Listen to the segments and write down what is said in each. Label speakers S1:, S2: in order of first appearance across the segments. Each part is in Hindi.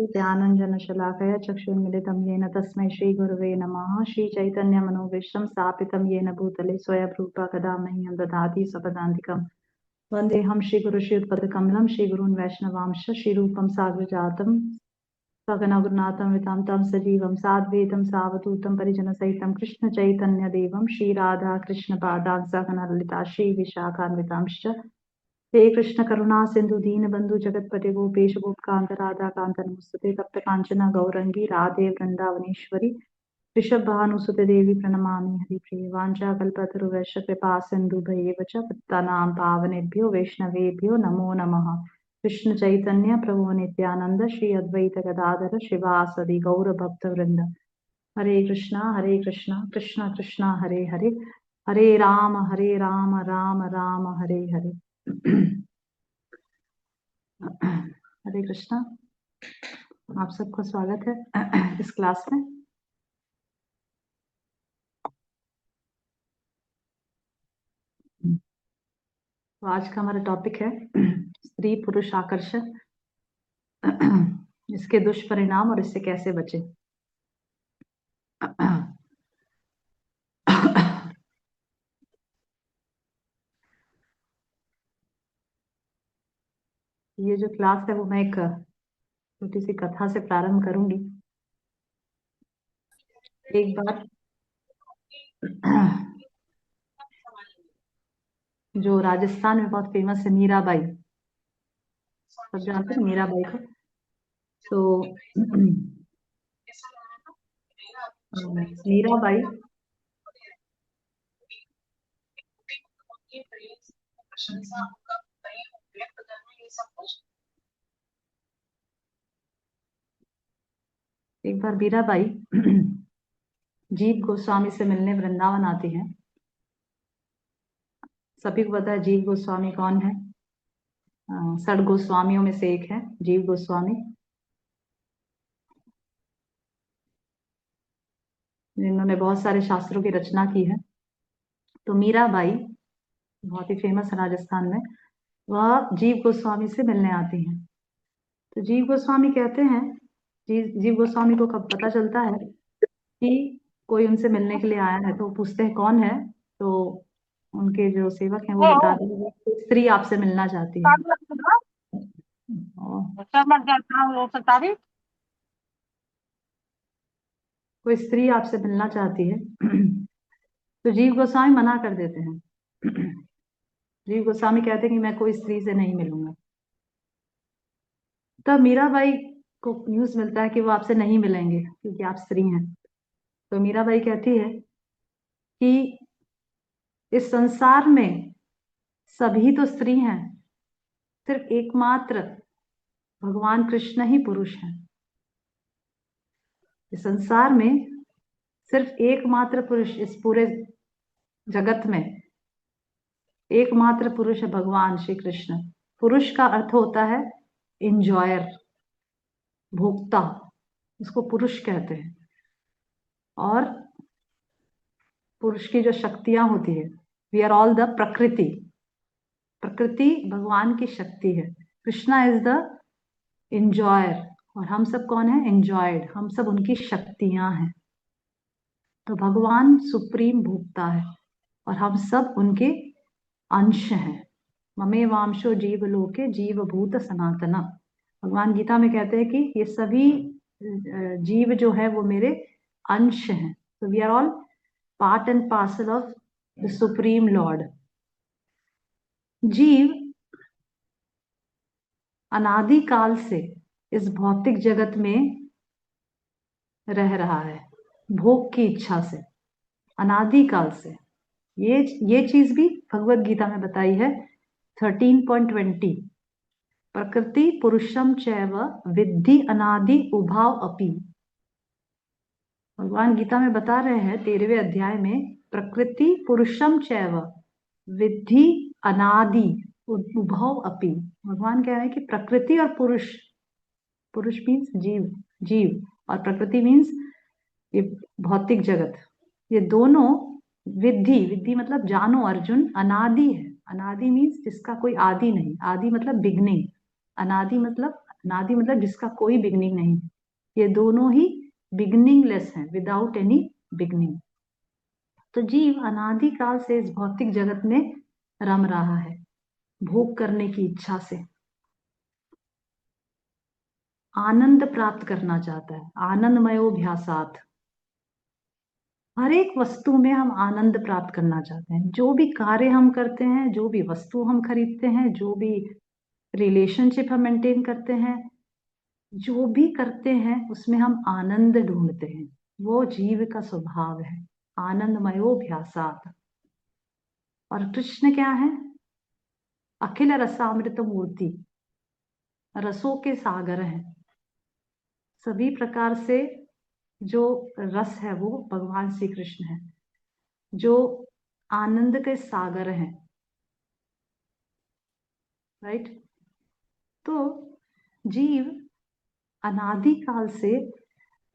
S1: ध्यानञ्जनशलाकया चक्षुर्मिलितं येन तस्मै श्रीगुरवे नमः। श्रीचैतन्यमनोभीष्टं स्थापितं येन भूतले स्वयं रूपा कदा मह्यं ददाति स्वपदान्तिकम्। वन्देऽहं श्रीगुरुश्रीयुतपदकमलं श्रीगुरून् वैष्णवांश्च श्रीरूपं साग्रजातं सगणगुरुनाथं वितान्तं सजीवं साद्वैतं सावधूतं परिजनसहितं कृष्णचैतन्यदेवं श्रीराधाकृष्णपादान् सगणललिता श्रीविशाखान्वितांश्च हे कृष्ण करुणा सिंधु दीन बंधु जगतपते गोपेश गोपकांत राधा कांत नमस्ते तप्त कांचना गौरंगी राधे वृंदावनेश्वरी ऋषभ भानुसुते देवी प्रणमामि हरिप्रिय वांछा कल्पतरुवैश्च कृपा सिन्धुभैव च पतितानां पावनेभ्यो वैष्णवेभ्यो नमो नमः। कृष्ण चैतन्य प्रभु नित्यानंद श्री अद्वैत गदाधर शिवासदि गौर भक्त वृंद हरे कृष्णा कृष्ण कृष्ण हरे हरे हरे राम राम राम हरे हरे। हरे कृष्णा, आप सबको स्वागत है इस क्लास में। तो आज का हमारा टॉपिक है स्त्री पुरुष आकर्षण, इसके दुष्परिणाम और इससे कैसे बचें। ये जो क्लास है वो मैं एक छोटी सी कथा से प्रारंभ करूंगी। एक बार जो राजस्थान में बहुत फेमस है मीराबाई, सब जानते हैं मीराबाई को। तो मीराबाई एक बार मीराबाई जीव गोस्वामी से मिलने वृंदावन आती है। सभी को पता है जीव गोस्वामी कौन है। 6 गोस्वामियों में से एक है जीव गोस्वामी, जिन्होंने बहुत सारे शास्त्रों की रचना की है। तो मीराबाई बहुत ही फेमस है राजस्थान में, वह जीव गोस्वामी से मिलने आती हैं। तो जीव गोस्वामी कहते हैं, जीव गोस्वामी को कब पता चलता है कि कोई उनसे मिलने के लिए आया है, तो पूछते हैं कौन है। तो उनके जो सेवक हैं वो बताते हैं कि स्त्री आपसे मिलना चाहती है। कोई स्त्री आपसे मिलना चाहती है। तो जीव गोस्वामी मना कर देते हैं। जीव गोस्वामी कहते हैं कि मैं कोई स्त्री से नहीं मिलूंगा। तब मीराबाई को न्यूज मिलता है कि वो आपसे नहीं मिलेंगे क्योंकि आप स्त्री हैं। तो मीराबाई कहती है कि इस संसार में सभी तो स्त्री हैं, सिर्फ एकमात्र भगवान कृष्ण ही पुरुष हैं। इस संसार में सिर्फ एकमात्र पुरुष, इस पूरे जगत में एकमात्र पुरुष है भगवान श्री कृष्ण। पुरुष का अर्थ होता है इंजॉयर, भोक्ता, उसको पुरुष कहते हैं। और पुरुष की जो शक्तियां होती है, वी आर ऑल द प्रकृति। प्रकृति भगवान की शक्ति है। कृष्णा इज द इंजॉयर और हम सब कौन है? इंजॉयड। हम सब उनकी शक्तियां हैं। तो भगवान सुप्रीम भोक्ता है और हम सब उनके अंश हैं। ममे वांशो जीव लोके जीव भूत सनातना। भगवान गीता में कहते हैं कि ये सभी जीव जो है वो मेरे अंश हैं। तो we are all part and parcel of the supreme lord. जीव अनादिकाल से इस भौतिक जगत में रह रहा है, भोग की इच्छा से, अनादिकाल से। ये चीज भी भगवत गीता में बताई है 13.20। प्रकृति पुरुषम चैव विद्धि अनादि उभाव अपि। भगवान गीता में बता रहे हैं 13वें अध्याय में, प्रकृति पुरुषम चैव विद्धि अनादि उभाव अपि। भगवान कह रहे हैं कि प्रकृति और पुरुष, पुरुष मीन्स जीव और प्रकृति मीन्स ये भौतिक जगत, ये दोनों विद्धि मतलब जानो अर्जुन, अनादि है। अनादि मीन्स जिसका कोई आदि नहीं। आदि मतलब बिगनिंग, अनादि मतलब अनादि मतलब जिसका कोई बिगनिंग नहीं है, ये दोनों ही बिगनिंगलेस हैं, विदाउट एनी बिगनिंग। तो जीव अनादि काल से इस भौतिक जगत में रम रहा है, भोग करने की इच्छा से आनंद प्राप्त करना चाहता है, आनंदमयोभ्यासात। हर एक वस्तु में हम आनंद प्राप्त करना चाहते हैं। जो भी कार्य हम करते हैं, जो भी वस्तु हम खरीदते हैं, जो भी रिलेशनशिप हम मेंटेन करते हैं, जो भी करते हैं उसमें हम आनंद ढूंढते हैं। वो जीव का स्वभाव है, आनंदमयोभ्यासात। और कृष्ण क्या है? अखिल रसामृत मूर्ति, रसों के सागर हैं। सभी प्रकार से जो रस है वो भगवान श्री कृष्ण है, जो आनंद के सागर हैं, राइट। तो जीव अनादि काल से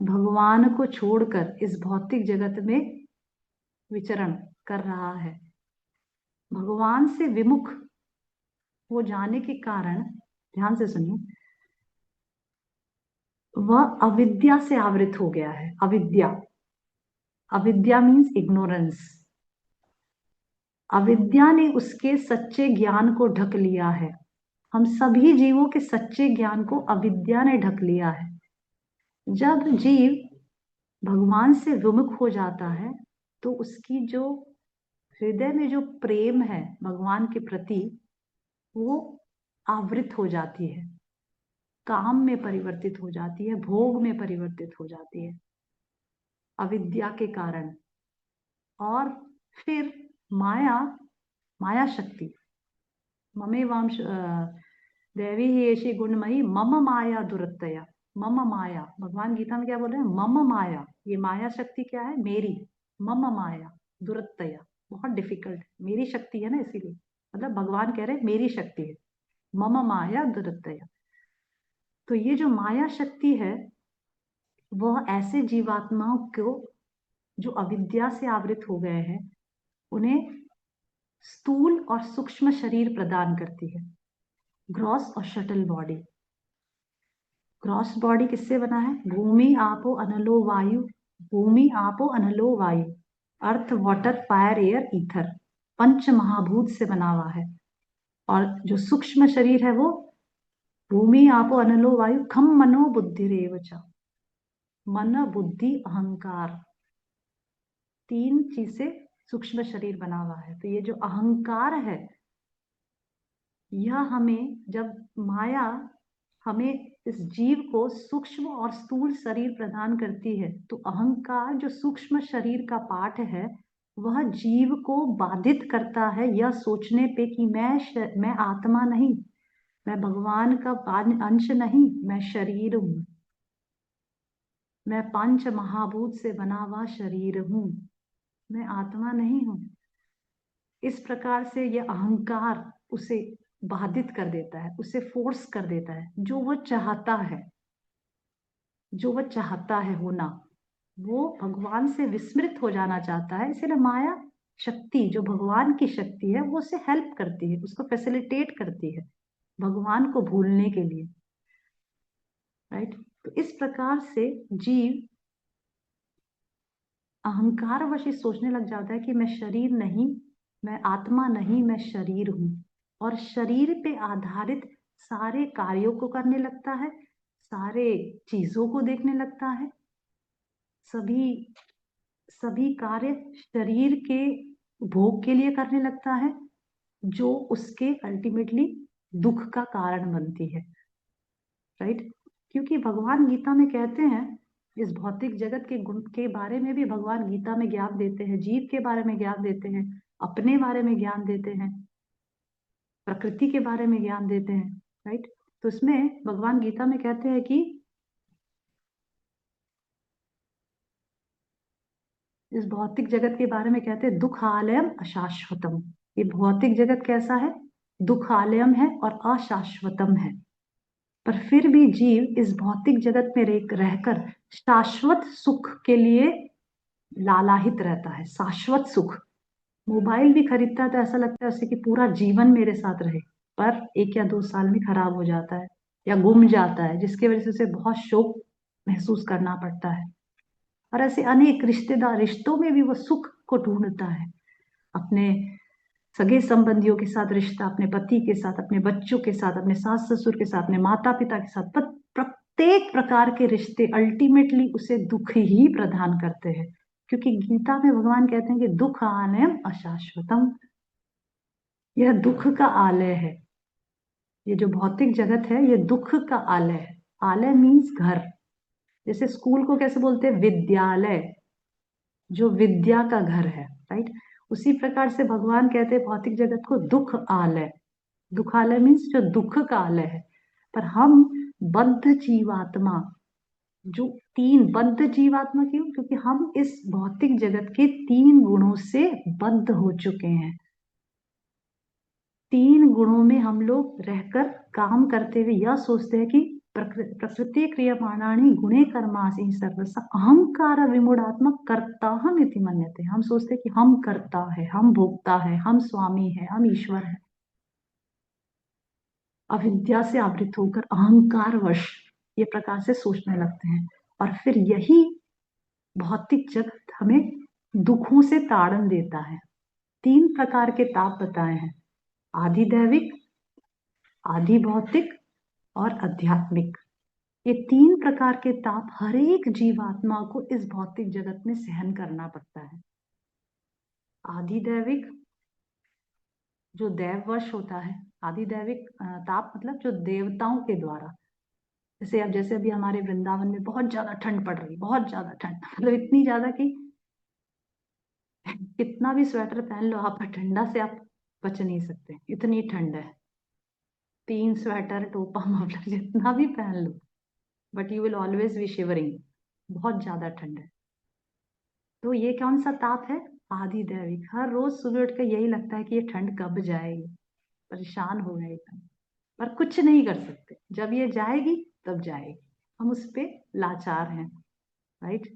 S1: भगवान को छोड़कर इस भौतिक जगत में विचरण कर रहा है। भगवान से विमुख हो जाने के कारण, ध्यान से सुनिए, वह अविद्या से आवृत हो गया है। अविद्या, अविद्या मीन्स इग्नोरेंस। अविद्या ने उसके सच्चे ज्ञान को ढक लिया है। हम सभी जीवों के सच्चे ज्ञान को अविद्या ने ढक लिया है। जब जीव भगवान से विमुख हो जाता है तो उसकी जो हृदय में जो प्रेम है भगवान के प्रति, वो आवृत हो जाती है, काम में परिवर्तित हो जाती है, भोग में परिवर्तित हो जाती है अविद्या के कारण। और फिर माया, माया शक्ति, ममे वांश देवी ही ऐसी गुणमयी मम माया दुरत्तया। मम माया, भगवान गीता में क्या बोल रहे हैं? मम माया। ये माया शक्ति क्या है? मेरी। मम माया दुरत्तया, बहुत डिफिकल्ट, मेरी शक्ति है ना, इसीलिए मतलब भगवान कह रहे हैं मेरी शक्ति है, मम माया दुरत्तया। तो ये जो माया शक्ति है वह ऐसे जीवात्माओं को जो अविद्या से आवृत हो गए हैं, उन्हें स्थूल और सूक्ष्म शरीर प्रदान करती है, ग्रॉस और शटल बॉडी। ग्रॉस बॉडी किससे बना है? भूमि आपो अनलो वायु, भूमि आपो अनलो वायु, earth water fire air ether, पंच महाभूत से बना हुआ है। और जो सूक्ष्म शरीर है वो भूमि आपो अनलो वायु खम मनो बुद्धि रेवचा, मन बुद्धि अहंकार, तीन चीजें सूक्ष्म शरीर बना हुआ है। तो ये जो अहंकार है, यह हमें, जब माया हमें इस जीव को सूक्ष्म और स्थूल शरीर प्रदान करती है, तो अहंकार जो सूक्ष्म शरीर का पार्ट है वह जीव को बाधित करता है यह सोचने पे कि मैं आत्मा नहीं, मैं भगवान का अंश नहीं, मैं शरीर हूं, मैं पंच महाभूत से बना हुआ शरीर हूं, मैं आत्मा नहीं हूं। इस प्रकार से यह अहंकार उसे बाधित कर देता है, उसे फोर्स कर देता है। जो वो चाहता है, जो वह चाहता है होना, वो भगवान से विस्मृत हो जाना चाहता है। इसलिए माया शक्ति जो भगवान की शक्ति है वो उसे हेल्प करती है, उसको फैसिलिटेट करती है भगवान को भूलने के लिए, राइट। तो इस प्रकार से जीव अहंकार वश सोचने लग जाता है कि मैं शरीर नहीं, मैं आत्मा नहीं, मैं शरीर हूं। और शरीर पे आधारित सारे कार्यों को करने लगता है, सारे चीजों को देखने लगता है, सभी सभी कार्य शरीर के भोग के लिए करने लगता है, जो उसके अल्टीमेटली दुख का कारण बनती है, राइट। क्योंकि भगवान गीता में कहते हैं, इस भौतिक जगत के गुण के बारे में भी भगवान गीता में ज्ञान देते हैं, जीव के बारे में ज्ञान देते हैं, अपने बारे में ज्ञान देते हैं, प्रकृति के बारे में ज्ञान देते हैं, राइट। तो इसमें भगवान गीता में कहते हैं कि इस भौतिक जगत के बारे में कहते हैं दुखालयम अशाश्वतम। ये भौतिक जगत कैसा है? दुखालयम है और अशाश्वतम है। पर फिर भी जीव इस भौतिक जगत में रहकर शाश्वत सुख के लिए लालाहित रहता है, शाश्वत सुख। मोबाइल भी खरीदता है तो ऐसा लगता है उसे कि पूरा जीवन मेरे साथ रहे, पर 1 या 2 साल में खराब हो जाता है। या गुम जाता है, जिसकी वजह से उसे बहुत शोक महसूस करना पड़ता है। और ऐसे अनेक रिश्तेदार, रिश्तों में भी वो सुख को ढूंढता है, अपने सगे संबंधियों के साथ रिश्ता, अपने पति के साथ, अपने बच्चों के साथ, अपने सास ससुर के साथ, अपने माता पिता के साथ, प्रत्येक प्रकार के रिश्ते अल्टीमेटली उसे दुख ही प्रदान करते हैं। क्योंकि गीता में भगवान कहते हैं कि दुख आलयम अशाश्वतम, यह दुख का आलय है। ये जो भौतिक जगत है ये दुख का आलय है। आलय मीन्स घर। जैसे स्कूल को कैसे बोलते हैं? विद्यालय, जो विद्या का घर है, राइट। उसी प्रकार से भगवान कहते हैं भौतिक जगत को दुख आलय। दुखालय मीन्स जो दुख का आलय है। पर हम बद्ध जीवात्मा, जो तीन बद्ध जीवात्मा, क्यों? क्योंकि हम इस भौतिक जगत के तीन गुणों से बद्ध हो चुके हैं। तीन गुणों में हम लोग रहकर काम करते हुए यह सोचते हैं कि प्रकृति क्रियमाणानि गुणे कर्मासि सर्वस्य अहंकार विमूढ़ात्मक कर्ताहम इति मन्यते। हम सोचते हैं कि हम कर्ता है, हम भोक्ता है, हम स्वामी है, हम ईश्वर है। अविद्या से आवृत होकर अहंकार वश ये प्रकार से सोचने लगते हैं, और फिर यही भौतिक जगत हमें दुखों से ताड़न देता है। तीन प्रकार के ताप बताए हैं, आधि दैविक, आधि भौतिक और आध्यात्मिक। ये तीन प्रकार के ताप हर एक जीवात्मा को इस भौतिक जगत में सहन करना पड़ता है। आधि दैविक जो दैववश होता है, आधि दैविक ताप मतलब जो देवताओं के द्वारा, जैसे अभी हमारे वृंदावन में बहुत ज्यादा ठंड पड़ रही, बहुत ज्यादा ठंड, मतलब इतनी ज्यादा कि कितना भी स्वेटर पहन लो आप, ठंडा से आप बच नहीं सकते, इतनी ठंड है। 3 स्वेटर, टोपा, मफलर जितना भी पहन लो, but you will always be shivering. बहुत ज्यादा ठंड है। तो ये कौन सा ताप है? आधि दैविक। हर रोज सुबह उठ कर यही लगता है कि ये ठंड कब जाएगी, परेशान हो गए एकदम, पर कुछ नहीं कर सकते। जब ये जाएगी तब जाएगी, हम उस पे लाचार हैं, राइट।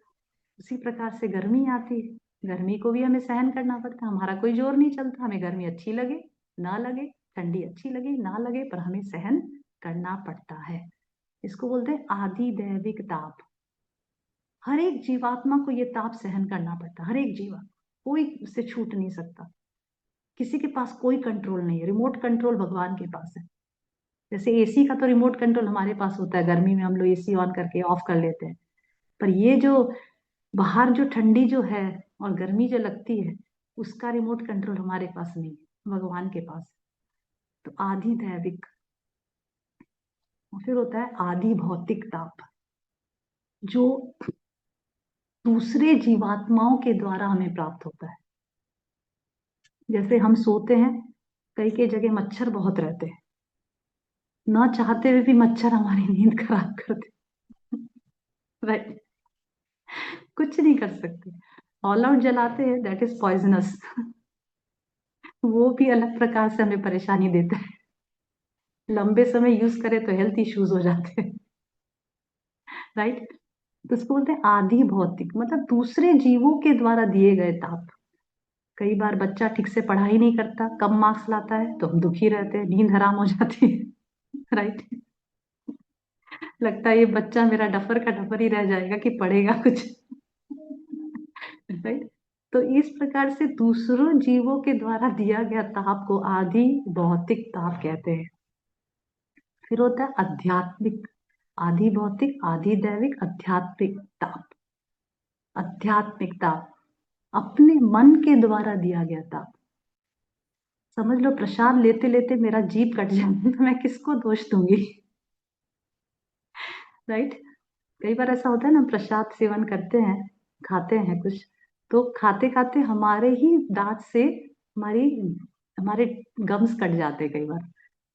S1: उसी प्रकार से गर्मी आती है, गर्मी को भी हमें सहन करना पड़ता है। हमारा कोई जोर नहीं चलता, हमें गर्मी अच्छी लगे ना लगे, ठंडी अच्छी लगे ना लगे, पर हमें सहन करना पड़ता है। इसको बोलते हैं आधि दैविक ताप। हर एक जीवात्मा को ये ताप सहन करना पड़ता है, हर एक जीवा, कोई उससे छूट नहीं सकता। किसी के पास कोई कंट्रोल नहीं है, रिमोट कंट्रोल भगवान के पास है। जैसे एसी का तो रिमोट कंट्रोल हमारे पास होता है, गर्मी में हम लोग एसी ऑन करके ऑफ कर लेते हैं, पर ये जो बाहर जो ठंडी जो है और गर्मी जो लगती है, उसका रिमोट कंट्रोल हमारे पास नहीं है, भगवान के पास। तो आधि दैविक, और फिर होता है आधि भौतिक ताप, जो दूसरे जीवात्माओं के द्वारा हमें प्राप्त होता है। जैसे हम सोते हैं, कई कई जगह मच्छर बहुत रहते हैं, ना चाहते हुए भी मच्छर हमारी नींद खराब करते, राइट। कुछ नहीं कर सकते, ऑल आउट जलाते हैं, दैट इज पॉइजनस। वो भी अलग प्रकार से हमें परेशानी देता है, लंबे समय यूज करें तो हेल्थ इश्यूज हो जाते हैं, राइट। तो इसको बोलते हैं आधि भौतिक, मतलब दूसरे जीवों के द्वारा दिए गए ताप। कई बार बच्चा ठीक से पढ़ाई नहीं करता, कम मार्क्स लाता है, तो हम दुखी रहते हैं, नींद हराम हो जाती है, राइट। लगता है ये बच्चा मेरा डफर का डफर ही रह जाएगा कि पढ़ेगा कुछ, राइट। तो इस प्रकार से दूसरों जीवों के द्वारा दिया गया ताप को आधि भौतिक ताप कहते हैं। फिर होता है आध्यात्मिक, आधि भौतिक, आधि दैविक, आध्यात्मिक ताप। आध्यात्मिक ताप अपने मन के द्वारा दिया गया ताप। समझ लो प्रसाद लेते लेते मेरा जीभ कट जाए तो मैं किसको दोष दूंगी, राइट। कई बार ऐसा होता है ना, प्रसाद सेवन करते हैं, खाते हैं कुछ, तो खाते खाते हमारे ही दांत से हमारी हमारे गम्स कट जाते हैं कई बार,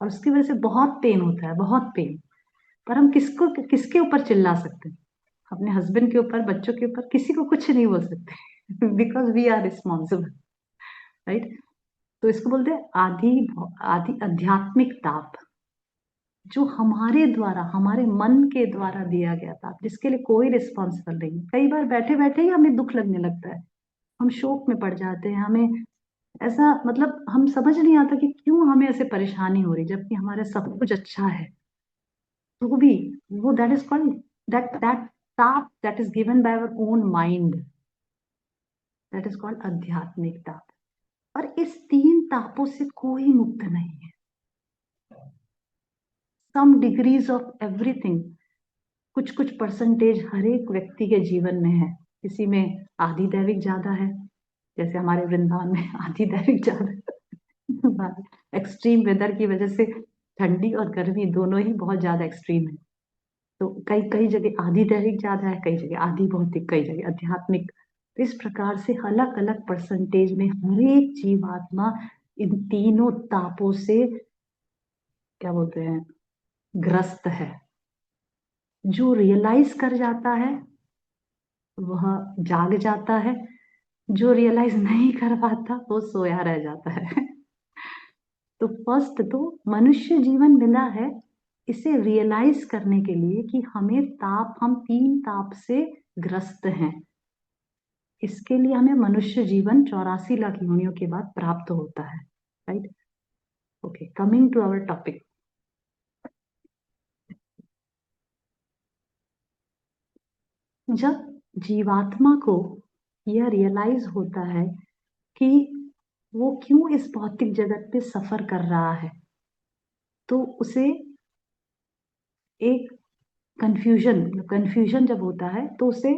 S1: और उसकी वजह से बहुत पेन होता है, बहुत पेन। पर हम किसके ऊपर चिल्ला सकते हैं? अपने हस्बैंड के ऊपर, बच्चों के ऊपर, किसी को कुछ नहीं बोल सकते, because we are responsible, right. तो इसको बोलते हैं आदि आदि आध्यात्मिक ताप, जो हमारे द्वारा, हमारे मन के द्वारा दिया गया ताप, जिसके लिए कोई रिस्पॉन्सिबल नहीं। कई बार बैठे बैठे ही हमें दुख लगने लगता है, हम शोक में पड़ जाते हैं, हमें ऐसा मतलब हम समझ नहीं आता कि क्यों हमें ऐसे परेशानी हो रही, जबकि हमारा सब कुछ अच्छा है, तो भी वो दैट इज कॉल्ड दैट ताप that is given by our own mind, that is called आध्यात्मिक ताप। और इस तीन तापों से कोई मुक्त नहीं है। सम डिग्रीज ऑफ एवरीथिंग, कुछ कुछ परसेंटेज हर एक व्यक्ति के जीवन में है। किसी में आधी दैविक ज्यादा है, जैसे हमारे वृंदावन में आधी दैविक ज्यादा एक्सट्रीम वेदर की वजह से ठंडी और गर्मी दोनों ही बहुत ज्यादा एक्सट्रीम है। तो कई कई जगह आधी दैविक ज्यादा है, कई जगह आधी भौतिक, कई जगह आध्यात्मिक। तो इस प्रकार से अलग अलग परसेंटेज में हर एक जीवात्मा इन तीनों तापों से क्या बोलते हैं ग्रस्त है। जो रियलाइज कर जाता है वह जाग जाता है, जो रियलाइज नहीं कर पाता वो सोया रह जाता है। तो फर्स्ट तो मनुष्य जीवन मिला है इसे रियलाइज करने के लिए कि हम तीन ताप से ग्रस्त हैं। इसके लिए हमें मनुष्य जीवन 84 लाख योनियों के बाद प्राप्त होता है। Right, okay, coming to our topic. जब जीवात्मा को यह रियलाइज होता है कि वो क्यों इस भौतिक जगत पे सफर कर रहा है, तो उसे एक कंफ्यूजन जब होता है तो उसे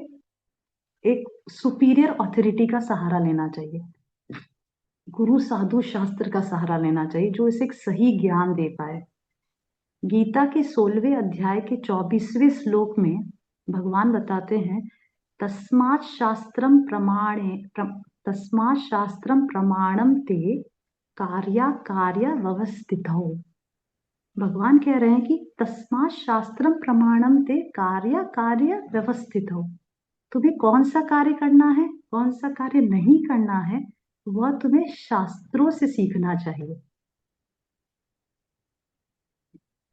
S1: एक सुपीरियर अथॉरिटी का सहारा लेना चाहिए, गुरु साधु शास्त्र का सहारा लेना चाहिए जो इसे एक सही ज्ञान दे पाए। गीता के 16वें अध्याय के 24वें श्लोक में भगवान बताते हैं, तस्मात् शास्त्रम तस्मात् शास्त्रम प्रमाणम ते कार्या कार्य व्यवस्थितौ। भगवान कह रहे हैं कि तस्मात् शास्त्रम प्रमाणम ते कार्य कार्य व्यवस्थितौ। तुम्हें कौन सा कार्य करना है, कौन सा कार्य नहीं करना है, वह तुम्हें शास्त्रों से सीखना चाहिए।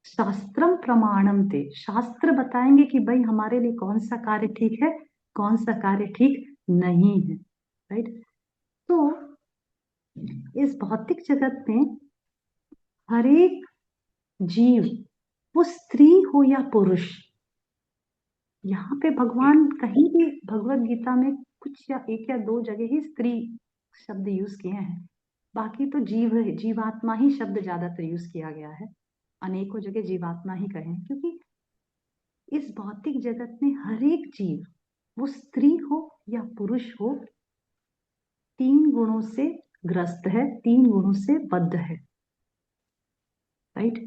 S1: शास्त्रम प्रमाणम ते, शास्त्र बताएंगे कि भाई हमारे लिए कौन सा कार्य ठीक है, कौन सा कार्य ठीक नहीं है। राइट, तो इस भौतिक जगत में हर एक जीव, वो स्त्री हो या पुरुष, यहाँ पे भगवान कहीं भी भगवत गीता में कुछ या एक या दो जगह ही स्त्री शब्द यूज किए हैं, बाकी तो जीवात्मा ही शब्द ज्यादातर यूज किया गया है। अनेकों जगह जीवात्मा ही कहें, क्योंकि इस भौतिक जगत में हर एक जीव, वो स्त्री हो या पुरुष हो, तीन गुणों से ग्रस्त है, तीन गुणों से बद्ध है। राइट,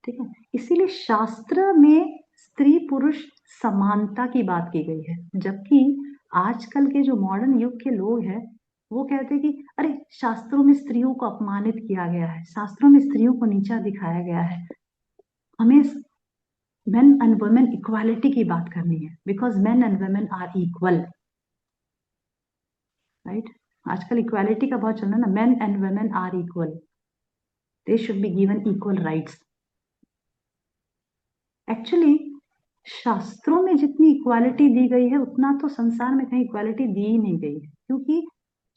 S1: ठीक है। इसीलिए शास्त्र में स्त्री पुरुष समानता की बात की गई है, जबकि आजकल के जो मॉडर्न युग के लोग हैं वो कहते हैं कि अरे शास्त्रों में स्त्रियों को अपमानित किया गया है, शास्त्रों में स्त्रियों को नीचा दिखाया गया है, हमें मेन एंड वुमेन इक्वालिटी की बात करनी है, because men and women are equal. Right, आजकल इक्वालिटी का बहुत चलना है ना, men and women are equal, they should be given equal rights. Actually शास्त्रों में जितनी इक्वालिटी दी गई है उतना तो संसार में कहीं इक्वालिटी दी ही नहीं गई है, क्योंकि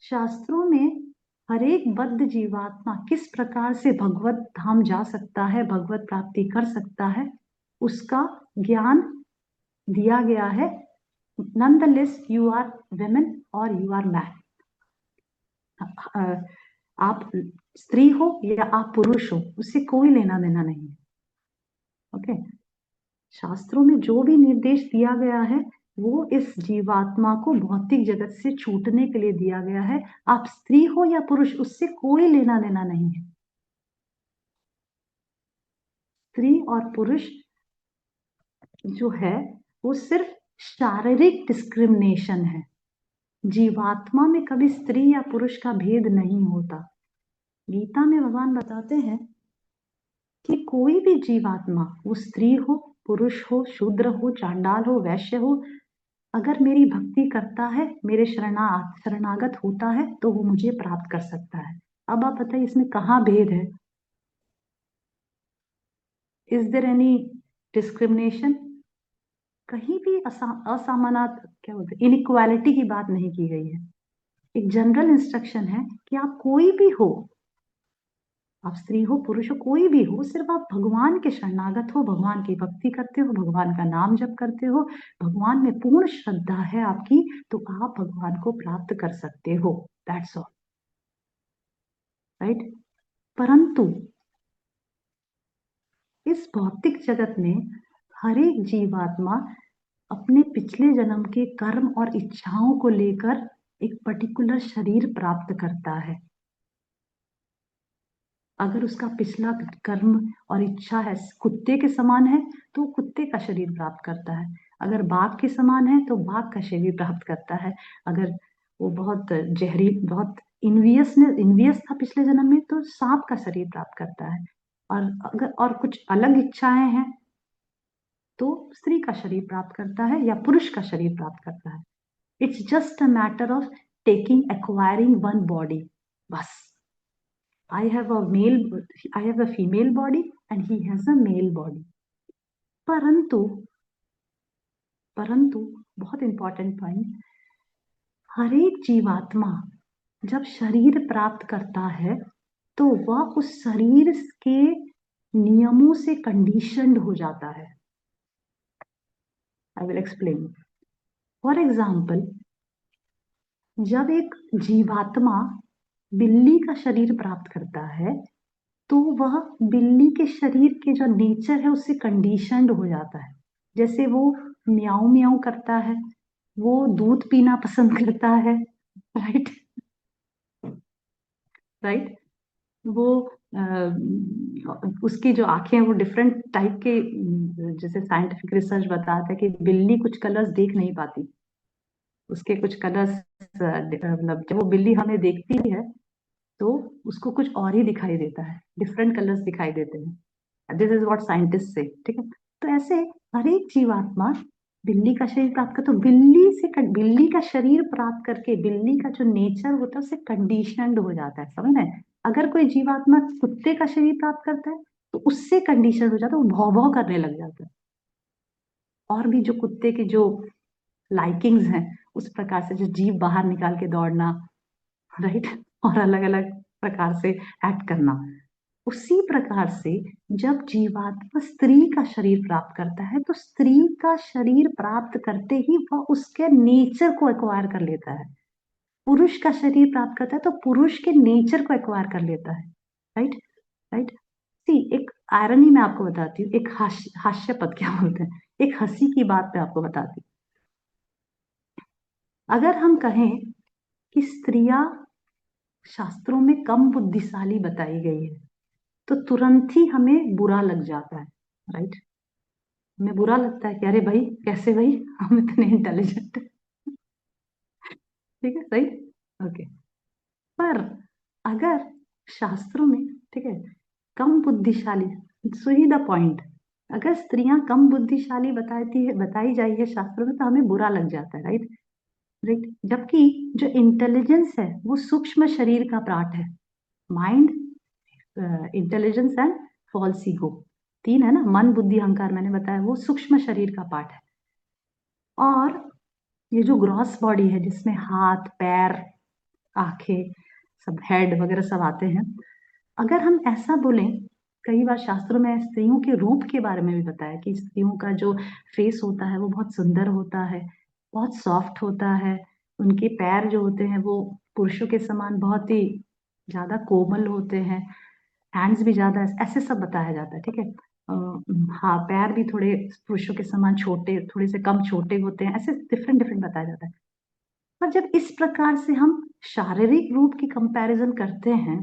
S1: शास्त्रों में हर एक बद्ध जीवात्मा किस प्रकार से भगवत धाम जा सकता है, भगवत प्राप्ति कर सकता है, उसका ज्ञान दिया गया है। नॉनदलेस यू आर वेमेन और यू आर मैन, आप स्त्री हो या आप पुरुष हो, उससे कोई लेना देना नहीं है। ओके, शास्त्रों में जो भी निर्देश दिया गया है वो इस जीवात्मा को भौतिक जगत से छूटने के लिए दिया गया है। आप स्त्री हो या पुरुष, उससे कोई लेना देना नहीं है। स्त्री और पुरुष जो है वो सिर्फ शारीरिक डिस्क्रिमिनेशन है, जीवात्मा में कभी स्त्री या पुरुष का भेद नहीं होता। गीता में भगवान बताते हैं कि कोई भी जीवात्मा, वो स्त्री हो, पुरुष हो, शूद्र हो, चांडाल हो, वैश्य हो, अगर मेरी भक्ति करता है, मेरे शरणागत होता है, तो वो मुझे प्राप्त कर सकता है। अब आप बताइए इसमें कहाँ भेद है? Is there any discrimination? कहीं भी असमानता, क्या बोलते हैं, इनइक्वालिटी की बात नहीं की गई है। एक जनरल इंस्ट्रक्शन है कि आप कोई भी हो, आप स्त्री हो पुरुष हो कोई भी हो, सिर्फ आप भगवान के शरणागत हो, भगवान की भक्ति करते हो, भगवान का नाम जप करते हो, भगवान में पूर्ण श्रद्धा है आपकी, तो आप भगवान को प्राप्त कर सकते हो। That's all, right. परंतु इस भौतिक जगत में हर एक जीवात्मा अपने पिछले जन्म के कर्म और इच्छाओं को लेकर एक पर्टिकुलर शरीर प्राप्त करता है। अगर उसका पिछला कर्म और इच्छा है कुत्ते के समान है तो कुत्ते का शरीर प्राप्त करता है, अगर बाघ के समान है तो बाघ का शरीर प्राप्त करता है, अगर वो बहुत बहुत इन्वियस था पिछले जन्म में तो सांप का शरीर प्राप्त करता है, और अगर और कुछ अलग इच्छाएं हैं तो स्त्री का शरीर प्राप्त करता है या पुरुष का शरीर प्राप्त करता है। It's just a matter of acquiring one body, बस। I have a female body and he has a male body. परंतु परंतु बहुत इंपॉर्टेंट पॉइंट, हर एक जीवात्मा जब शरीर प्राप्त करता है तो वह उस शरीर के नियमों से कंडीशनड हो जाता है। I will explain. For example, जब एक जीवात्मा बिल्ली का शरीर प्राप्त करता है तो वह बिल्ली के शरीर के जो नेचर है उससे कंडीशनड हो जाता है। जैसे वो म्याऊ म्याऊ करता है, वो दूध पीना पसंद करता है, राइट राइट। वो उसकी जो आंखें वो डिफरेंट टाइप के, जैसे साइंटिफिक रिसर्च बताता है कि बिल्ली कुछ कलर्स देख नहीं पाती, उसके कुछ कलर्स मतलब जब वो बिल्ली हमें देखती है तो उसको कुछ और ही दिखाई देता है, डिफरेंट कलर्स दिखाई देते हैं। दिस इज व्हाट साइंटिस्ट से, ठीक है। तो ऐसे हर एक जीवात्मा बिल्ली का शरीर प्राप्त कर, तो बिल्ली का शरीर प्राप्त करके बिल्ली का जो नेचर होता है उससे कंडीशनड हो जाता है, समझ रहे हैं। अगर कोई जीवात्मा कुत्ते का शरीर प्राप्त करता है तो उससे कंडीशन हो जाता है, वो भौ भौ करने लग जाता है, और भी जो कुत्ते की जो लाइकिंग्स हैं उस प्रकार से, जो जीभ बाहर निकाल के दौड़ना, राइट, और अलग अलग प्रकार से एक्ट करना। उसी प्रकार से जब जीवात्मा स्त्री का शरीर प्राप्त करता है तो स्त्री का शरीर प्राप्त करते ही वह उसके नेचर को एक्वायर कर लेता है, पुरुष का शरीर प्राप्त करता है तो पुरुष के नेचर को एक्वायर कर लेता है, राइट राइट। सी, एक आयरनी मैं आपको बताती हूँ, एक हास्य पद क्या बोलते हैं, एक हंसी की बात मैं आपको बताती हूँ। अगर हम कहें कि स्त्रियां शास्त्रों में कम बुद्धिशाली बताई गई है तो तुरंत ही हमें बुरा लग जाता है, राइट। हमें बुरा लगता है कि अरे भाई कैसे भाई, हम इतने इंटेलिजेंट, ठीक है, सही, ओके। पर अगर शास्त्रों में, ठीक है, कम बुद्धिशाली, सो ही द पॉइंट, अगर स्त्रियां कम बुद्धिशाली बताई जाई है शास्त्रों में तो हमें बुरा लग जाता है, राइट राइट। जबकि जो इंटेलिजेंस है वो सूक्ष्म शरीर का पार्ट है, mind, intelligence and false ego, तीन है ना, मन बुद्धि अहंकार मैंने बताया, वो सूक्ष्म शरीर का पार्ट है। और ये जो ग्रॉस बॉडी है जिसमें हाथ पैर आंखें सब हेड वगैरह सब आते हैं, अगर हम ऐसा बोलें, कई बार शास्त्रों में स्त्रियों के रूप के बारे में भी बताया कि स्त्रियों का जो फेस होता है वो बहुत सुंदर होता है, बहुत सॉफ्ट होता है, उनके पैर जो होते हैं वो पुरुषों के समान बहुत ही ज्यादा कोमल होते हैं, हैंड्स भी ज्यादा, ऐसे सब बताया जाता है, ठीक है। हाँ, पैर भी थोड़े पुरुषों के समान छोटे, थोड़े से कम छोटे होते हैं, ऐसे डिफरेंट डिफरेंट बताया जाता है। पर जब इस प्रकार से हम शारीरिक रूप की कंपैरिजन करते हैं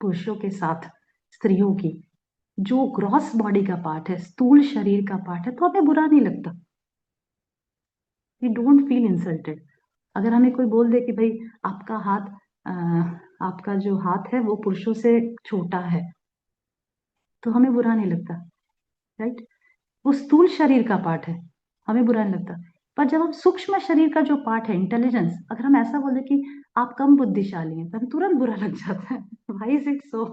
S1: पुरुषों के साथ स्त्रियों की, जो ग्रॉस बॉडी का पार्ट है, स्थूल शरीर का पार्ट है, तो हमें बुरा नहीं लगता, वी डोंट फील इंसल्टेड। अगर हमें कोई बोल दे कि भाई आपका हाथ, आपका जो हाथ है वो पुरुषों से छोटा है, तो हमें बुरा नहीं लगता, राइट। वो स्थूल शरीर का पार्ट है, हमें बुरा नहीं लगता। पर जब हम सूक्ष्म शरीर का जो पार्ट है इंटेलिजेंस, अगर हम ऐसा बोले कि आप कम बुद्धिशाली हैं तो हमें तुरंत बुरा लग जाता है। Why is it so?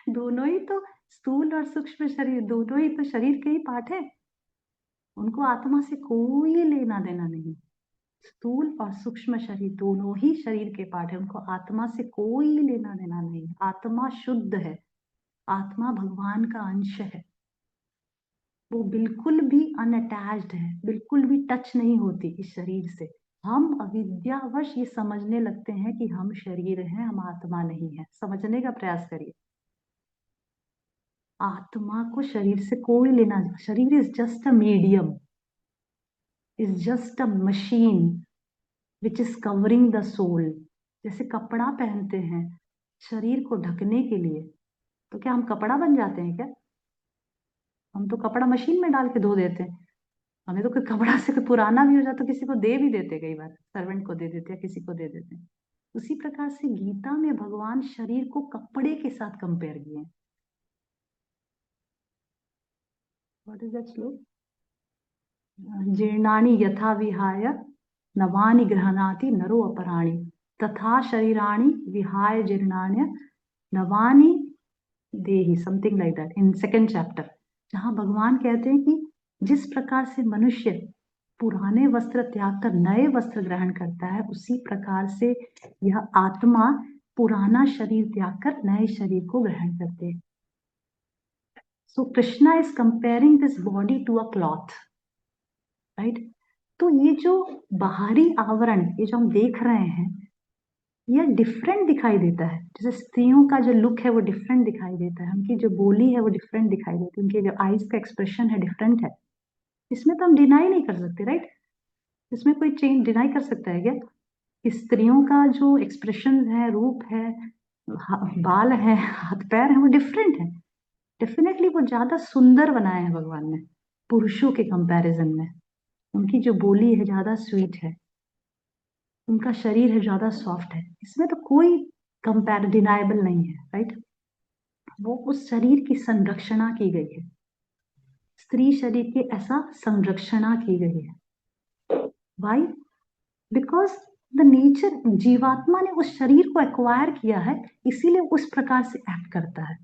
S1: दोनों ही तो, स्थूल और सूक्ष्म शरीर दोनों ही तो शरीर के ही पार्ट है, उनको आत्मा से कोई लेना देना नहीं, स्थूल और सूक्ष्म शरीर दोनों ही शरीर के पार्ट है, उनको आत्मा से कोई लेना देना नहीं है। आत्मा शुद्ध है, आत्मा भगवान का अंश है, वो बिल्कुल भी अनअटैच्ड है, बिल्कुल भी टच नहीं होती इस शरीर से। हम अविद्यावश ये समझने लगते हैं कि हम शरीर हैं, हम आत्मा नहीं है। समझने का प्रयास करिए, आत्मा को शरीर से कोई लेना, शरीर is just a medium, is just a machine which is covering the soul. जैसे कपड़ा पहनते हैं शरीर को ढकने के लिए, तो क्या हम कपड़ा बन जाते हैं क्या? हम तो कपड़ा मशीन में डाल के धो देते हैं। हमें तो कोई कपड़ा से कोई पुराना भी हो जाए तो किसी को दे भी देते, कई बार सर्वेंट को दे देते हैं, किसी को दे देते हैं। उसी प्रकार से गीता में भगवान शरीर को कपड़े के साथ कंपेयर किए हैं। व्हाट इज दैट श्लोक? जीर्णानि यथा विहाय नवानि गृह्णाति नरो अपराणि तथा शरीराणि विहाय जीर्णान्य नवानि देहि, something like that, in second chapter, जहां भगवान कहते हैं कि जिस प्रकार से मनुष्य पुराने वस्त्र त्याग कर नए वस्त्र ग्रहण करता है, उसी प्रकार से यह आत्मा पुराना शरीर त्याग कर नए शरीर को ग्रहण करते हैं। So Krishna is comparing this body to a cloth, right? तो ये जो बाहरी आवरण, ये जो हम देख रहे हैं, यह डिफरेंट दिखाई देता है। जैसे स्त्रियों का जो लुक है वो डिफरेंट दिखाई देता है, उनकी जो बोली है वो डिफरेंट दिखाई देती है, उनके जो आईज का एक्सप्रेशन है डिफरेंट है। इसमें तो हम डिनाई नहीं कर सकते, राइट? इसमें कोई चेंज डिनाई कर सकता है क्या? स्त्रियों का जो एक्सप्रेशन है, रूप है, बाल है, हाथ पैर है, वो डिफरेंट है। डेफिनेटली वो ज्यादा सुंदर बनाए हैं भगवान ने पुरुषों के कंपैरिजन में। उनकी जो बोली है ज्यादा स्वीट है, उनका शरीर है ज्यादा सॉफ्ट है। इसमें तो कोई कंपेयर डिनाइबल नहीं है, राइट? वो उस शरीर की संरक्षणा की गई है, स्त्री शरीर की ऐसा संरक्षणा की गई है। वाई? बिकॉज द नेचर, जीवात्मा ने उस शरीर को एक्वायर किया है, इसीलिए उस प्रकार से एक्ट करता है।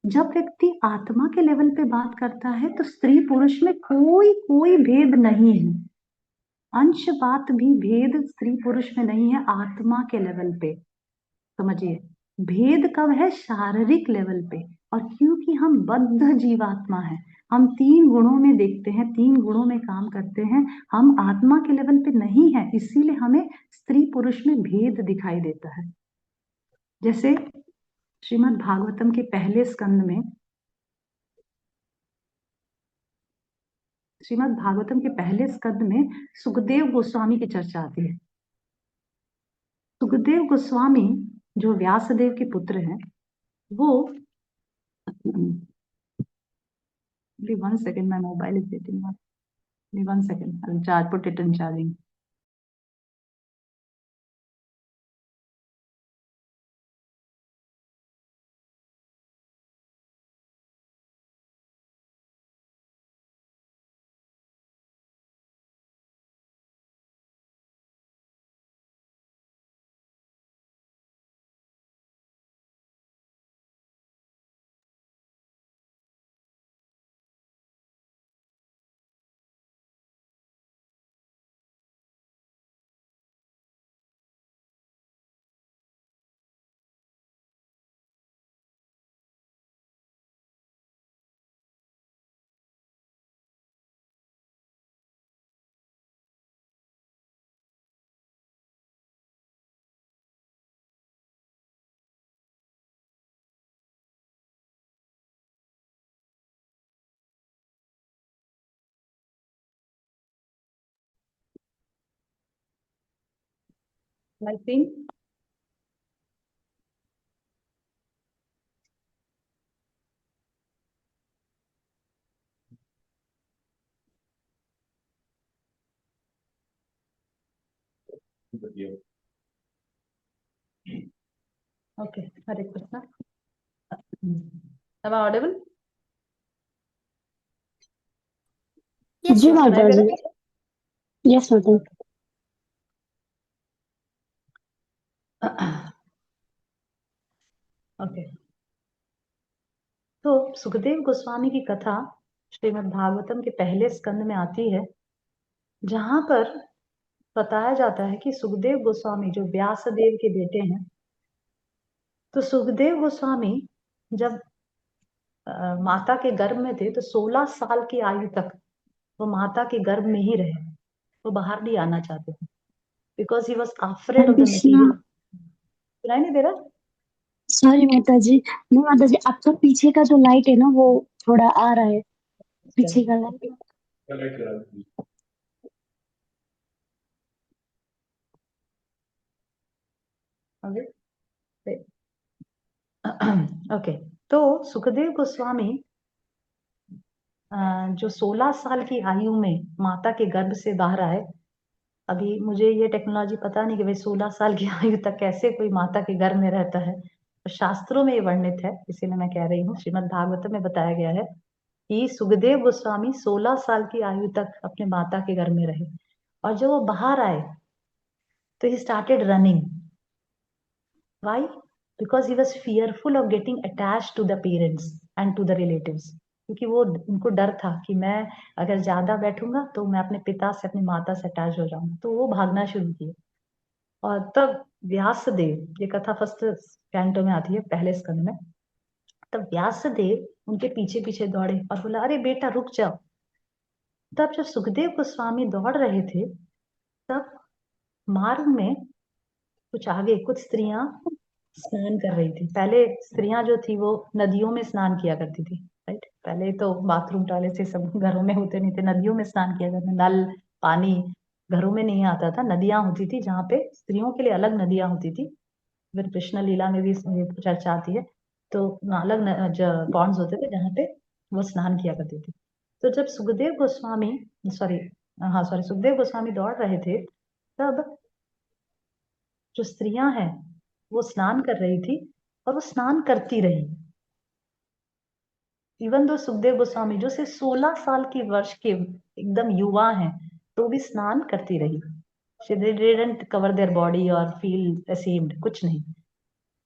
S1: जब व्यक्ति आत्मा के लेवल पे बात करता है तो स्त्री पुरुष में कोई कोई भेद नहीं है, अंश बात भी भेद स्त्री पुरुष में नहीं है आत्मा के लेवल पे। समझिए, भेद कब है? शारीरिक लेवल पे। और क्योंकि हम बद्ध जीवात्मा है, हम तीन गुणों में देखते हैं, तीन गुणों में काम करते हैं, हम आत्मा के लेवल पे नहीं है, इसीलिए हमें स्त्री पुरुष में भेद दिखाई देता है। जैसे श्रीमद् भागवतम के पहले स्कंद में, श्रीमद् भागवतम के पहले स्कंद में सुखदेव गोस्वामी की चर्चा आती है। सुखदेव गोस्वामी जो व्यासदेव के पुत्र हैं, वो only 1 second, my mobile is getting on. Only 1 second, I'll charge, put it in charging. Lighting. Okay, Hare Krishna. Am I audible?
S2: Yes, ji
S1: Can I
S2: माता जी।
S1: correct?
S2: यस माता।
S1: ओके, तो सुखदेव गोस्वामी की कथा श्रीमद् भागवतम के पहले स्कंद में आती है, जहां पर बताया जाता है कि सुखदेव गोस्वामी जो व्यासदेव के बेटे हैं, तो सुखदेव गोस्वामी जब माता के गर्भ में थे तो 16 साल की आयु तक वो माता के गर्भ में ही रहे। वो बाहर नहीं आना चाहते थे because he was afraid
S2: Hare
S1: of the
S2: Krishna.
S1: Material. सुनाई नहीं दे रहा?
S2: सॉरी माता जी, नहीं माता जी, आपका पीछे का जो लाइट है ना वो थोड़ा आ रहा है, पीछे का लाइट।
S1: ओके, तो सुखदेव गोस्वामी जो 16 साल की आयु में माता के गर्भ से बाहर आए। अभी मुझे ये टेक्नोलॉजी पता नहीं कि भाई 16 साल की आयु तक कैसे कोई माता के गर्भ में रहता है, तो शास्त्रों में ये वर्णित है, इसीलिए मैं कह रही हूँ। श्रीमद् भागवत में बताया गया है कि सुखदेव गोस्वामी 16 साल की आयु तक अपने माता के गर्भ में रहे, और जब वो बाहर आए तो he started running. Why? Because he was fearful of getting attached to the parents and to the relatives. क्योंकि वो उनको डर था कि मैं अगर ज्यादा बैठूंगा तो मैं अपने पिता से अपनी माता से अटैच हो जाऊंगा, तो वो भागना शुरू किए। और तब व्यासदेव, ये कथा फर्स्ट कैंटो में आती है, पहले स्कंद में। तब व्यासदेव उनके पीछे पीछे दौड़े और बोला, अरे बेटा रुक जाओ। तब जब सुखदेव गोस्वामी दौड़ रहे थे, तब मार्ग में कुछ आगे कुछ स्त्रियां स्नान कर रही थी। पहले स्त्रियां जो थी वो नदियों में स्नान किया करती थी, राइट? पहले तो बाथरूम टॉयलेट से सब घरों में होते नहीं थे, नदियों में स्नान किया करते। नल पानी घरों में नहीं आता था, नदियां होती थी जहाँ पे स्त्रियों के लिए अलग नदियां होती थी। फिर कृष्ण लीला में भी इसमें चर्चा आती है। तो अलग पॉन्ड्स होते थे जहाँ पे वो स्नान किया करती थी। तो जब सुखदेव गोस्वामी सॉरी हाँ सॉरी सुखदेव गोस्वामी दौड़ रहे थे, तब जो स्त्रियां हैं वो स्नान कर रही थी, और वो स्नान करती रही। इवन दो सुखदेव गोस्वामी जो सिर्फ 16 साल की वर्ष के एकदम युवा हैं, तो भी स्नान करती रही। They didn't cover their body or feel ashamed, कुछ नहीं।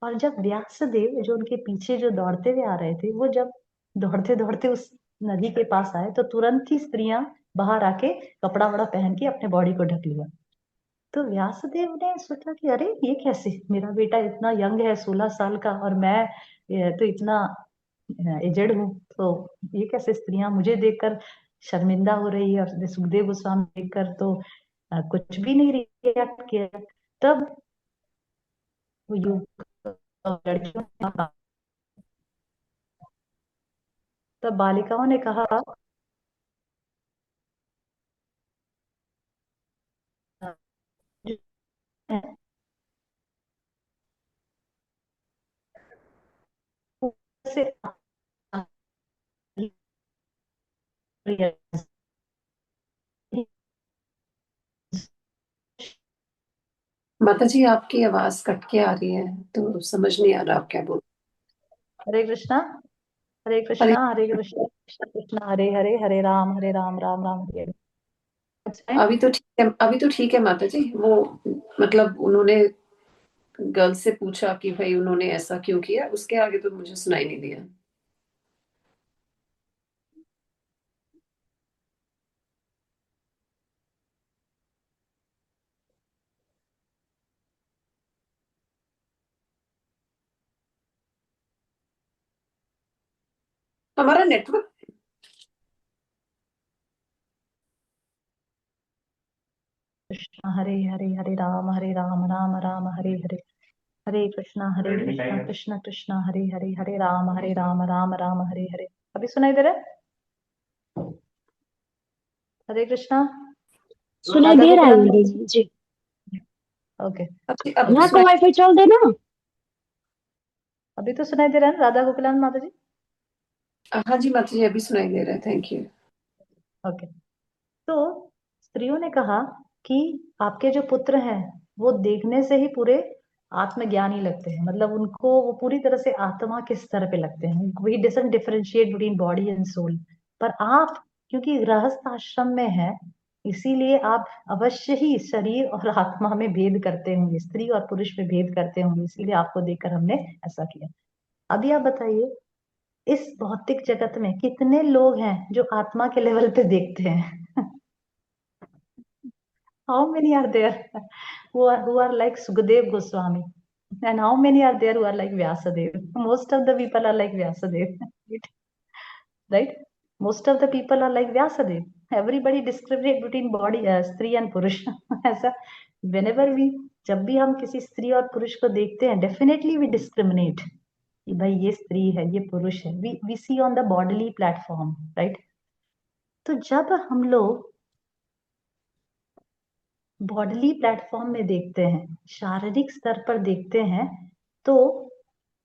S1: और जब व्यासदेव जो उनके पीछे जो दौड़ते हुए आ रहे थे, वो जब दौड़ते दौड़ते उस नदी के पास आए, तो तुरंत ही स्त्रियां बाहर आके कपड़ा वड़ा पहन के अपने बॉडी को ढक लिया। तो व्यासदेव ने सोचा कि अरे ये कैसे, मेरा बेटा इतना यंग है 16 साल का, और मैं तो इतना एजेड हूँ, तो ये कैसे स्त्रियां मुझे देखकर शर्मिंदा हो रही है। और सुखदेव गोस्वामी देखकर तो कुछ भी नहीं रिएक्ट किया। तब वो लड़कियों ने कहा, तब बालिकाओं ने कहा, से
S3: माता जी आपकी आवाज कट के आ रही है, तो समझ नहीं आ रहा आप क्या बोल।
S1: हरे कृष्णा, हरे
S3: अरे
S1: कृष्णा, हरे कृष्णा, कृष्ण कृष्ण हरे हरे, हरे राम राम राम हरे हरे। अच्छा है?
S3: अभी तो ठीक है, अभी तो ठीक है माता जी। वो मतलब उन्होंने गर्ल से पूछा कि भाई उन्होंने ऐसा क्यों किया, उसके आगे तो मुझे सुनाई नहीं दिया। हमारा नेटवर्क
S1: कृष्ण हरे हरे, हरे राम राम राम हरे हरे, हरे कृष्णा कृष्ण कृष्ण हरे हरे, हरे राम राम राम हरे हरे। अभी सुनाई दे रहा है? हरे कृष्णा।
S2: सुनाई
S1: राधा
S2: दे रहा है
S1: गोकुलानंद
S2: माता जी जी।
S1: ओके।
S3: अब तो
S2: यहाँ का
S3: सुनाई।
S2: वाईफाई चल दे ना।
S1: अभी तो सुनाई दे रहा है ना राधा गोकुलानंद माता जी?
S3: हाँ जी माता जी अभी सुनाई दे रहा है, थैंक यू।
S1: ओके। तो स्त्रियों ने कहा कि आपके जो पुत्र हैं वो देखने से ही पूरे आत्मज्ञानी लगते हैं, मतलब उनको वो पूरी तरह से आत्मा के स्तर पे लगते हैं। We doesn't differentiate between body and soul. पर आप क्योंकि गृहस्थ आश्रम में है, इसीलिए आप अवश्य ही शरीर और आत्मा में भेद करते होंगे, स्त्री और पुरुष में भेद करते होंगे, इसीलिए आपको देखकर हमने ऐसा किया। अभी आप बताइए, इस भौतिक जगत में कितने लोग हैं जो आत्मा के लेवल पे देखते हैं? how many are there who are like Sukadev Goswami, and how many are there who are like Vyasadev? Most of the people are like Vyasadev. Right? Most of the people are like Vyasadev. Everybody discriminate between body स्त्री and पुरुष. ऐसा whenever we, जब भी हम किसी स्त्री और पुरुष को देखते हैं, definitely we discriminate कि भाई ये स्त्री है, ये पुरुष है. We see on the bodily platform, right? तो जब हम लोग बॉडली प्लेटफॉर्म में देखते हैं, शारीरिक स्तर पर देखते हैं, तो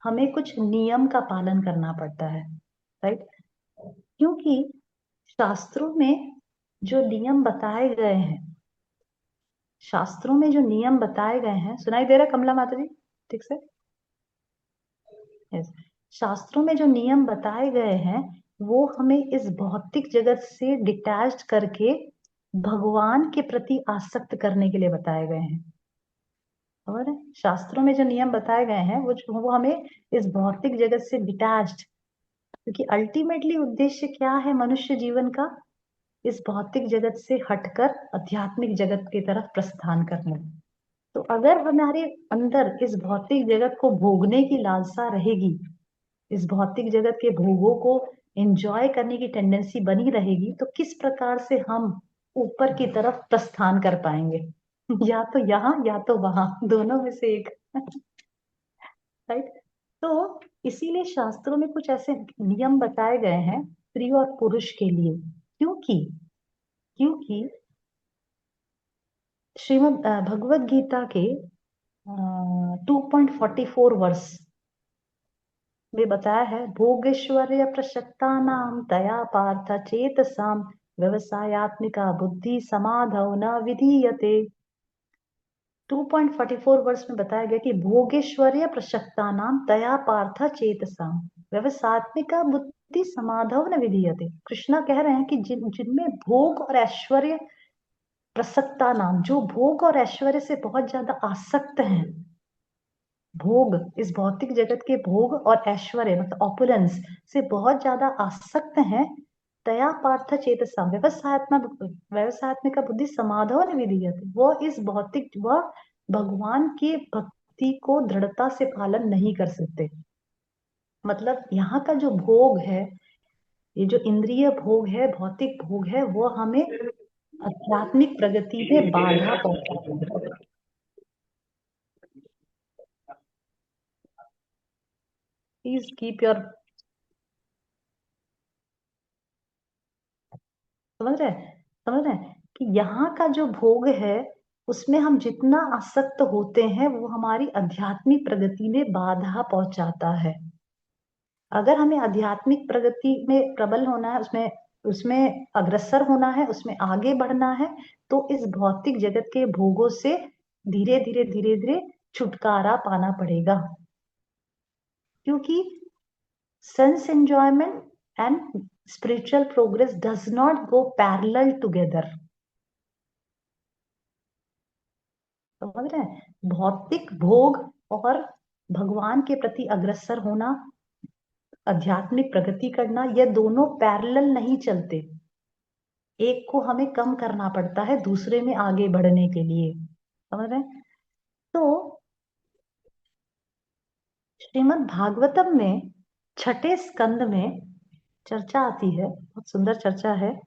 S1: हमें कुछ नियम का पालन करना पड़ता है, राइट? क्योंकि शास्त्रों में जो नियम बताए गए हैं, शास्त्रों में जो नियम बताए गए हैं, सुनाई दे रहा है कमला माता जी ठीक से? यस. शास्त्रों में जो नियम बताए गए हैं वो हमें इस भौतिक जगत से डिटैच्ड करके भगवान के प्रति आसक्त करने के लिए बताए गए हैं. और शास्त्रों में जो नियम बताए गए हैं वो हमें इस भौतिक जगत से डिटैच्ड, क्योंकि अल्टीमेटली उद्देश्य क्या है मनुष्य जीवन का? इस भौतिक जगत से हटकर आध्यात्मिक जगत की तरफ प्रस्थान करना. तो अगर हमारे अंदर इस भौतिक जगत को भोगने की लालसा रहेगी, इस भौतिक जगत के भोगों को एंजॉय करने की टेंडेंसी बनी रहेगी, तो किस प्रकार से हम ऊपर की तरफ प्रस्थान कर पाएंगे? या तो यहाँ या तो वहां, दोनों में से एक. राइट? तो इसीलिए शास्त्रों में कुछ ऐसे नियम बताए गए हैं स्त्री और पुरुष के लिए. क्योंकि श्रीमद् भगवत गीता के 2.44 वर्ष में बताया है, भोगेश्वर्य प्रसक्तानां तया पार्थ चेतसां व्यवसायात्मिका बुद्धि समाधौ न विधीयते. 2.44 वर्ष में बताया गया कि भोगेश्वर्य प्रसक्तानां तया पार्थ चेतसां व्यवसायात्मिका बुद्धि समाधौ न विधीयते. कृष्णा कह रहे हैं कि जिनमें भोग और ऐश्वर्य प्रसक्ता नाम, जो भोग और ऐश्वर्य से बहुत ज्यादा आसक्त हैं, भोग इस भौतिक जगत के भोग और ऐश्वर्य मतलब ऑपुलेंस से बहुत ज्यादा आसक्त हैं, तया पार्थ चेतसा व्यवसायात्मिक बुद्धि समाधो न विधीयते. वो इस भौतिक वह भगवान की भक्ति को दृढ़ता से पालन नहीं कर सकते. मतलब यहाँ का जो भोग है, ये जो इंद्रिय भोग है, भौतिक भोग है, वो हमें आध्यात्मिक प्रगति में बाधा पहुंचाता है. प्लीज कीप योर, समझ रहे हैं कि यहाँ का जो भोग है उसमें हम जितना आसक्त होते हैं वो हमारी आध्यात्मिक प्रगति में बाधा पहुंचाता है. अगर हमें आध्यात्मिक प्रगति में प्रबल होना है, उसमें अग्रसर होना है, उसमें आगे बढ़ना है, तो इस भौतिक जगत के भोगों से धीरे धीरे छुटकारा पाना पड़ेगा. क्योंकि sense enjoyment and spiritual progress does not go parallel together. समझ रहे हैं? भौतिक भोग और भगवान के प्रति अग्रसर होना, आध्यात्मिक प्रगति करना, ये दोनों पैरेलल नहीं चलते. एक को हमें कम करना पड़ता है दूसरे में आगे बढ़ने के लिए. समझ रहे हैं? तो श्रीमद् भागवतम में 6ठे स्कंद में चर्चा आती है, बहुत सुंदर चर्चा है,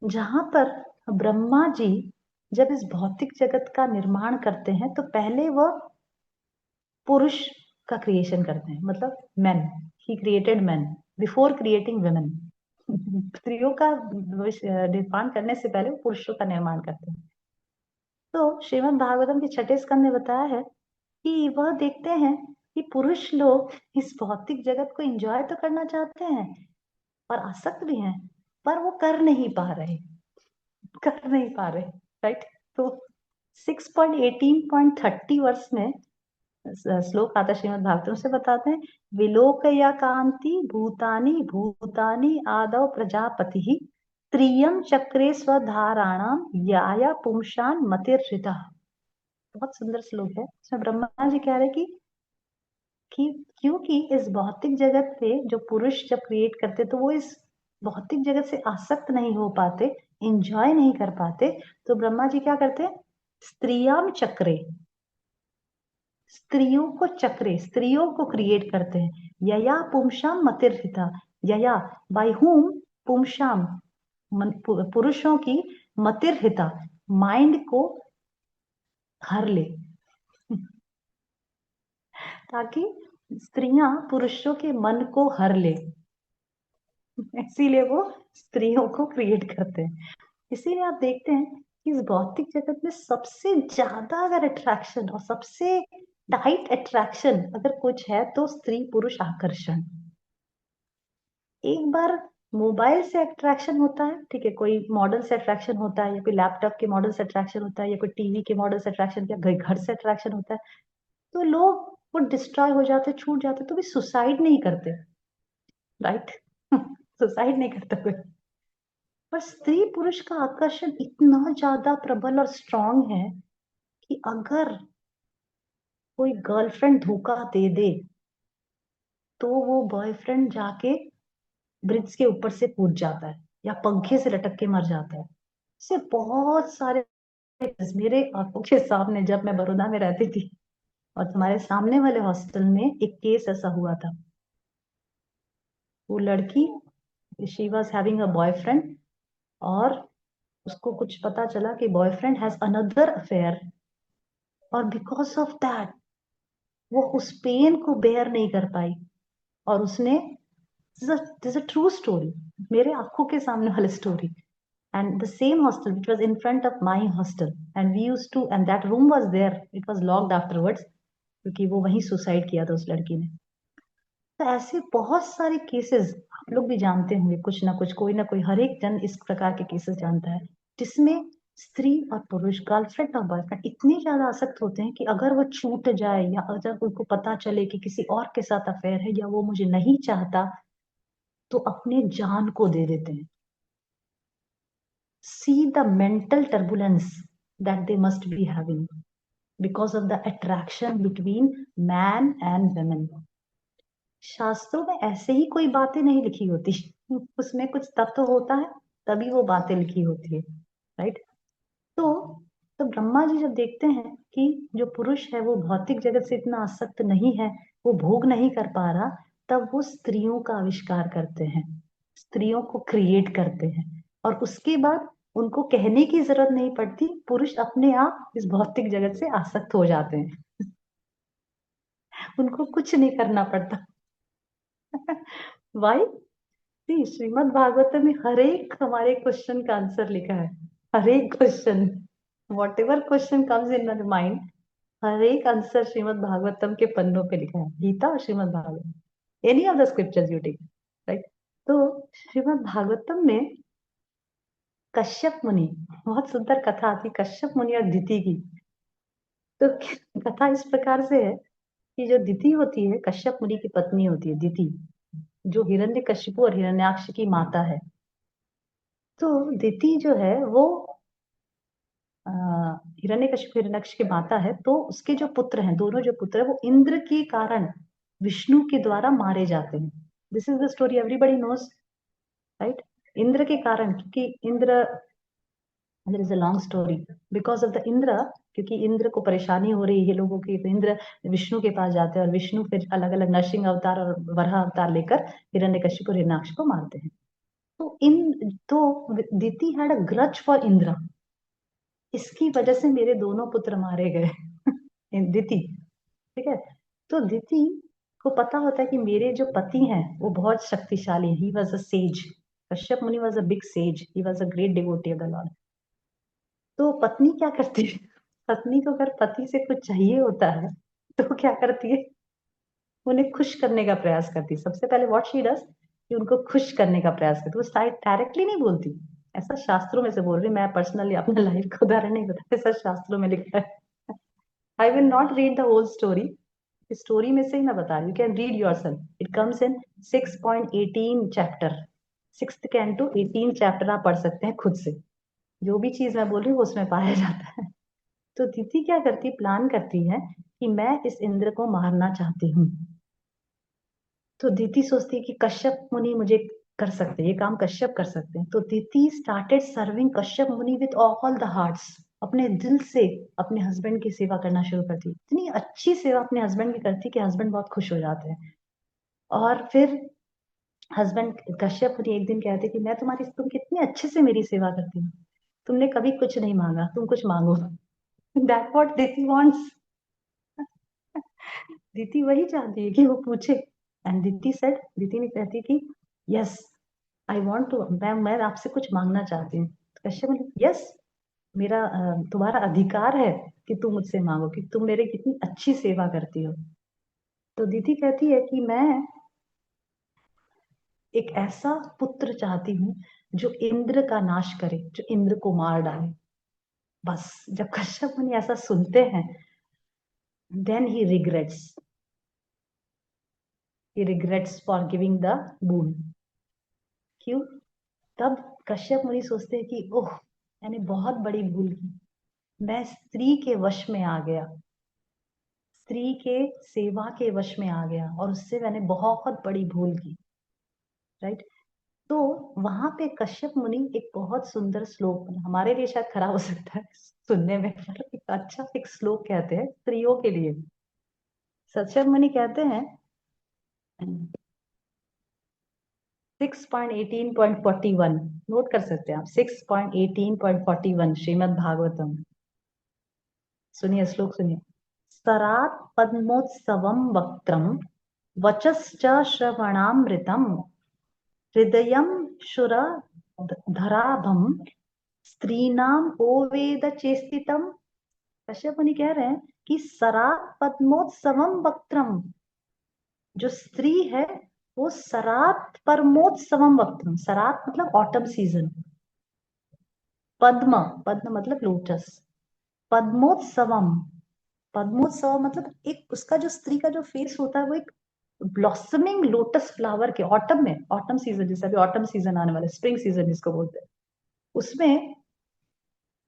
S1: जहां पर ब्रह्मा जी जब इस भौतिक जगत का निर्माण करते हैं तो पहले वह पुरुष का क्रिएशन करते हैं, मतलब man. He created man before creating women. स्त्रियों का निर्माण करने से पहले वो पुरुषों का निर्माण करते हैं. तो श्रीमद् भागवतम के 6ठे स्कंद में बताया है कि वह देखते हैं कि पुरुष लोग इस भौतिक जगत को एंजॉय तो करना चाहते हैं और आसक्त भी हैं, पर वो कर नहीं पा रहे. राइट? तो 6.18.30 वर्ष में श्लोक आता श्रीमद् भागवतम से बताते हैं, विलोकया कांति भूतानि भूतानि आदौ प्रजापति त्रियम चक्रे स्वधाराणाम याया पुंसान मतिर्षिता. बहुत सुंदर श्लोक है. इसमें ब्रह्मा जी कह रहे कि क्योंकि इस भौतिक जगत पे जो पुरुष जब क्रिएट करते तो वो इस भौतिक जगत से आसक्त नहीं हो पाते, एंजॉय नहीं कर पाते, तो ब्रह्मा जी क्या करते हैं, स्त्रियाम चक्रे, स्त्रियों को क्रिएट करते हैं। यया पुंसाम मतिर्हिता, यया बाय हुम, पुंसाम पुरुषों की, मतिर्हिता माइंड को हर ले, ताकि स्त्रियां पुरुषों के मन को हर ले, इसीलिए वो स्त्रियों को क्रिएट करते हैं। इसीलिए आप देखते हैं कि इस भौतिक जगत में सबसे ज्यादा अगर अट्रैक्शन और सबसे टाइट अट्रैक्शन अगर कुछ है तो स्त्री पुरुष आकर्षण। एक बार मोबाइल से अट्रैक्शन होता है, ठीक है, कोई मॉडल से अट्रैक्शन होता है, या कोई लैपटॉप के मॉडल से अट्रैक्शन होता है, या कोई टीवी के मॉडल से अट्रैक्शन, या घर से अट्रैक्शन होता है, तो लोग वो डिस्ट्रॉय हो जाते, छूट जाते, तो भी सुसाइड नहीं करते, राइट? सुसाइड नहीं करता कोई। पर स्त्री पुरुष का आकर्षण इतना ज्यादा प्रबल और स्ट्रांग है कि अगर कोई गर्लफ्रेंड धोखा दे दे तो वो बॉयफ्रेंड जाके ब्रिज के ऊपर से कूद जाता है या पंखे से लटक के मर जाता है। इससे बहुत सारे, मेरे आंखों के सामने जब मैं बड़ौदा में रहती थी और तुम्हारे सामने वाले हॉस्टल में एक केस ऐसा हुआ था। वो लड़की, she was having a boyfriend, और उसको कुछ पता चला कि बॉयफ्रेंड हैज अनदर अफेयर, और बिकॉज ऑफ दैट वो उस पेन को बेयर नहीं कर पाई, और उसने, दिस अ ट्रू स्टोरी, मेरे आंखों के सामने वाली story, and the same hostel which was in front of my hostel, and we used to, and that room was there, it was locked afterwards, क्योंकि वो वहीं सुसाइड किया था उस लड़की ने। तो ऐसे बहुत सारे केसेस आप लोग भी जानते होंगे, कुछ ना कुछ, कोई ना कोई, हर एक जन इस प्रकार के केसेस जानता है, जिसमें स्त्री और पुरुष, गर्लफ्रेंड और बॉयफ्रेंड इतने ज्यादा आसक्त होते हैं कि अगर वो छूट जाए या अगर उनको पता चले कि किसी और के साथ अफेयर है या वो मुझे नहीं चाहता, तो अपने जान को दे देते हैं। See the mental turbulence that they must be having because of the attraction between man and women. शास्त्रों में ऐसे ही कोई बातें नहीं लिखी होती, उसमें कुछ तत्व होता है तभी वो बातें लिखी होती है, राइट? तो ब्रह्मा जी जब देखते हैं कि जो पुरुष है वो भौतिक जगत से इतना आसक्त नहीं है, वो भोग नहीं कर पा रहा, तब वो स्त्रियों का आविष्कार करते हैं, स्त्रियों को क्रिएट करते हैं, और उसके बाद उनको कहने की जरूरत नहीं पड़ती, पुरुष अपने आप इस भौतिक जगत से आसक्त हो जाते हैं। उनको कुछ नहीं करना पड़ता। वाई? श्रीमद् भागवत में हर एक हमारे क्वेश्चन का आंसर लिखा है, हर एक question, whatever question comes in my mind, हर एक आंसर श्रीमद् भागवतम के पन्नों पे लिखा है, गीता और Shrimad Bhagavat, any of the scriptures you take, right? तो श्रीमद् भागवतम में कश्यप मुनि, बहुत सुंदर कथा आती, कश्यप मुनि और दिति की। तो कथा इस प्रकार से है कि जो दिति होती है, कश्यप मुनि की पत्नी होती है दिति, जो हिरण्यकशिपु और हिरण्याक्ष की माता है। तो दिति जो है वो हिरण्यकशिपु हिरण्याक्ष की माता है, तो उसके जो पुत्र हैं, दोनों जो पुत्र है, वो इंद्र के कारण विष्णु के द्वारा मारे जाते हैं। This is the story everybody knows, right? Indra के कारण, क्योंकि Indra, there is a long story, because of the Indra, क्योंकि इंद्र को परेशानी हो रही है लोगों की, तो इंद्र विष्णु के पास जाते हैं, और विष्णु फिर अलग अलग नरसिंह अवतार और वराह अवतार लेकर हिरण्यकशिपु और हिरण्याक्ष को मारते हैं। तो Diti had a grudge for Indra, इसकी वजह से मेरे दोनों पुत्र मारे गए। दिति, ठीक है? तो दिति को पता होता है कि मेरे जो पति हैं वो बहुत शक्तिशाली, he was a sage, Kashyap Muni was a big sage, he was a great devotee of the lord. तो पत्नी क्या करती है, पत्नी को अगर पति से कुछ चाहिए होता है तो क्या करती है, उन्हें खुश करने का प्रयास करती है। सबसे पहले व्हाट शी डज, कि उनको खुश करने का प्रयास करती है, वो डायरेक्टली नहीं बोलती, ऐसा शास्त्रों में से बोल रही, मैं पर्सनली अपने लाइफ का उदाहरण नहीं बता, ऐसा शास्त्रों में लिखा है। I will not read the whole story, story में से ही मैं बता रही हूँ, can read yourself, it comes in 6.18 chapter, 6th canto 18 chapter आप पढ़ सकते हैं खुद से, जो भी चीज मैं बोल रही हूँ उसमें पाया जाता है। तो दिति क्या करती, प्लान करती है कि मैं इस इंद्र को मारना चाहती हूँ। तो दिति सोचती है कि कश्यप मुनि मुझे कर सकते हैं, ये काम कश्यप कर सकते हैं। तो दिति स्टार्टेड सर्विंग कश्यप मुनि विद ऑल द हार्ट्स, अपने दिल से अपने हस्बैंड की सेवा करना शुरू करती। इतनी अच्छी सेवा अपने हस्बैंड की करती कि हस्बैंड बहुत खुश हो जाते हैं। और फिर हस्बैंड कश्यप मुनि एक दिन कहते कि तुम कितनी अच्छे से मेरी सेवा करती हो, तुमने कभी कुछ नहीं मांगा, तुम कुछ मांगो। That what Diti wants. Diti वही चाहती है कि वो पूछे। एंड दिति ने कहती कि यस आई वांट टू, मैं आपसे कुछ मांगना चाहती हूँ। तो कश्यप बोले यस, मेरा तुम्हारा अधिकार है कि तुम मुझसे मांगो, कि तुम मेरे कितनी अच्छी सेवा करती हो। तो दिति कहती है कि मैं एक ऐसा पुत्र चाहती हूँ जो इंद्र का नाश करे, जो इंद्र को मार डाले। बस जब कश्यप मुनि ऐसा सुनते हैं, then he regrets for giving the boon. क्यों? तब कश्यप मुनि सोचते हैं कि ओह, मैंने बहुत बड़ी भूल की, मैं स्त्री के वश में आ गया, स्त्री के सेवा के वश में आ गया, और उससे मैंने बहुत बड़ी भूल की। राइट? तो वहां पे कश्यप मुनि एक बहुत सुंदर श्लोक, हमारे लिए शायद खराब हो सकता है सुनने में, पर एक अच्छा एक श्लोक कहते हैं स्त्रियों के लिए। कश्यप मुनि कहते हैं 6.18.41, नोट कर सकते हैं आप, 6.18.41 श्रीमद् भागवतम। सुनिए श्लोक सुनिए। सरात् पद्मोत्सवं वक्त्रं वचश्च श्रवणामृतम् हृदयं शुरधराभं स्त्रीणाम ओवेद चेष्टितम। कश्यप मुनि कह रहे हैं कि सरात् पद्मोत्सवम वक्त्रम, जो स्त्री है वो सरात् परमोत्सवम वक्त्रम, सरात् मतलब ऑटम सीजन, पद्म, पद्म मतलब लोटस, पद्मोत्सवम, पद्मोत्सव मतलब एक उसका जो स्त्री का जो फेस होता है वो एक ब्लॉसमिंग लोटस फ्लावर के, ऑटम में, ऑटम सीजन, जैसे अभी ऑटम सीजन आने वाला है, स्प्रिंग सीजन जिसको बोलते हैं, उसमें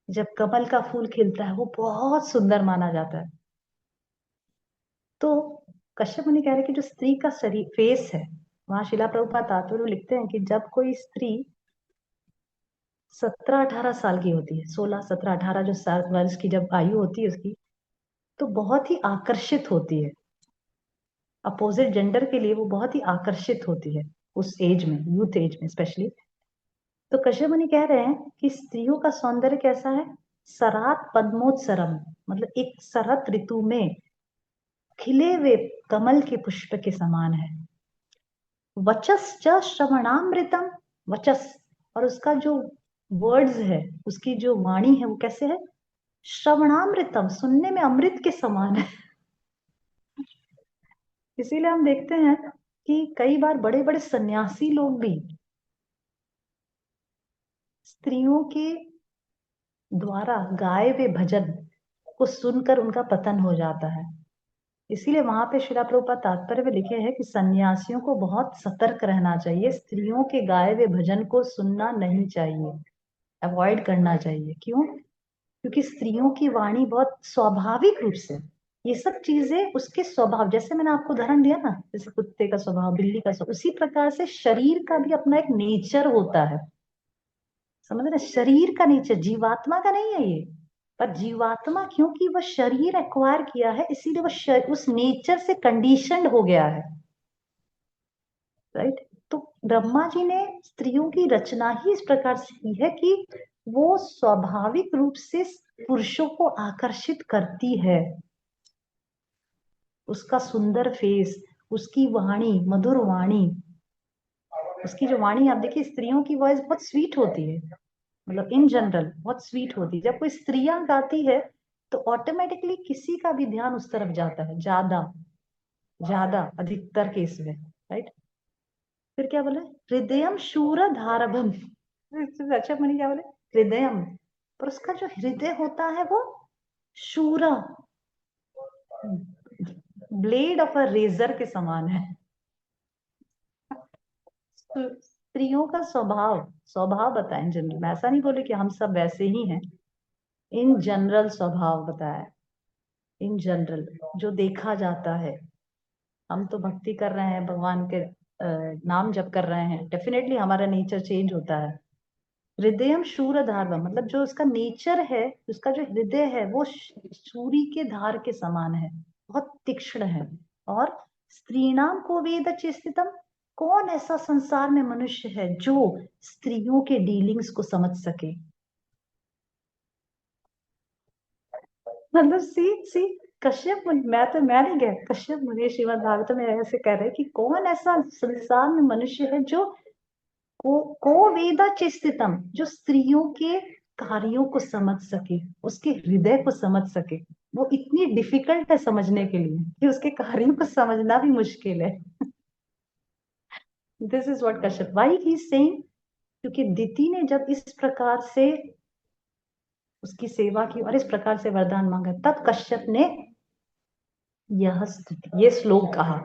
S1: जब कमल का फूल खिलता है वो बहुत सुंदर माना जाता है। तो कश्यप मुनि कह रहे हैं कि जो स्त्री का शरीर फेस है, वहां शिला प्रभुपाद तात्पर्य में लिखते हैं कि जब कोई स्त्री 17-18 साल की होती है, 16-17-18 जो साल वर्ष की जब आयु होती है उसकी, तो बहुत ही आकर्षित होती है, अपोजिट जेंडर के लिए वो बहुत ही आकर्षित होती है उस एज में, यूथ एज में स्पेशली। तो कश्यप मुनि कह रहे हैं कि स्त्रियों का सौंदर्य कैसा है? सरात पद्मोत्सरम, मतलब एक शरत ऋतु में खिले हुए कमल के पुष्प के समान है। वचश्च श्रवणामृतम, वचस, और उसका जो वर्ड्स है, उसकी जो वाणी है वो कैसे है? श्रवणामृतम, सुनने में अमृत के समान है। इसीलिए हम देखते हैं कि कई बार बड़े बड़े सन्यासी लोग भी स्त्रियों के द्वारा गाए हुए भजन को सुनकर उनका पतन हो जाता है। इसीलिए वहां पे श्रीला प्रभुपाद तात्पर्य में लिखे हैं कि सन्यासियों को बहुत सतर्क रहना चाहिए, स्त्रियों के गाए हुए भजन को सुनना नहीं चाहिए, अवॉइड करना चाहिए। क्यों? क्योंकि स्त्रियों की वाणी बहुत स्वाभाविक रूप से, ये सब चीजें उसके स्वभाव, जैसे मैंने आपको उदाहरण दिया ना, जैसे कुत्ते का स्वभाव, बिल्ली का स्वभाव, उसी प्रकार से शरीर का भी अपना एक नेचर होता है। समझ रहे? शरीर का नेचर, जीवात्मा का नहीं है ये, पर जीवात्मा क्योंकि वह शरीर एक्वायर किया है, इसीलिए वह उस नेचर से कंडीशनड हो गया है। राइट? तो ब्रह्मा जी ने स्त्रियों की रचना ही इस प्रकार से की है कि वो स्वाभाविक रूप से पुरुषों को आकर्षित करती है। उसका सुंदर फेस, उसकी वाणी, मधुर वाणी, उसकी जो वाणी, आप देखिए स्त्रियों की वॉइस बहुत स्वीट होती है, मतलब इन जनरल बहुत स्वीट होती है। जब कोई स्त्रियां गाती है तो ऑटोमेटिकली किसी का भी ध्यान उस तरफ जाता है, ज्यादा ज्यादा अधिकतर केस में। राइट? फिर क्या बोले? हृदयम शूर धारभम, अच्छा मनी क्या बोले? हृदयम, पर उसका जो हृदय होता है वो शूर, ब्लेड ऑफ अ रेजर के समान है। स्त्रियों का स्वभाव, स्वभाव बताएं इन जनरल, मैं ऐसा नहीं बोले कि हम सब वैसे ही हैं, इन जनरल स्वभाव बताया, इन जनरल जो देखा जाता है। हम तो भक्ति कर रहे हैं भगवान के नाम जप कर रहे हैं, डेफिनेटली हमारा नेचर चेंज होता है। हृदयम शूर धारवम, मतलब जो उसका नेचर है, उसका जो हृदय है वो सूरी के धार के समान है, बहुत तीक्ष्ण है। और स्त्रीणाम को वेद चिस्तितम, कौन ऐसा संसार में मनुष्य है जो स्त्रियों के डीलिंग्स को समझ सके? मतलब सी कश्यप मुनि, मैं नहीं गया, कश्यप मुनि श्रीमद् भागवत में ऐसे कह रहे हैं कि कौन ऐसा संसार में मनुष्य है जो को वेदा चिस्तितम, जो स्त्रियों के कार्यों को समझ सके, उसके हृदय को समझ सके। वो इतनी डिफिकल्ट है समझने के लिए कि उसके कार्यों को समझना भी मुश्किल है। This is what Kashyap, why he is saying, क्योंकि दिति ने जब इस प्रकार से उसकी सेवा की और इस प्रकार से वरदान मांगा, तब कश्यप ने ये श्लोक कहा।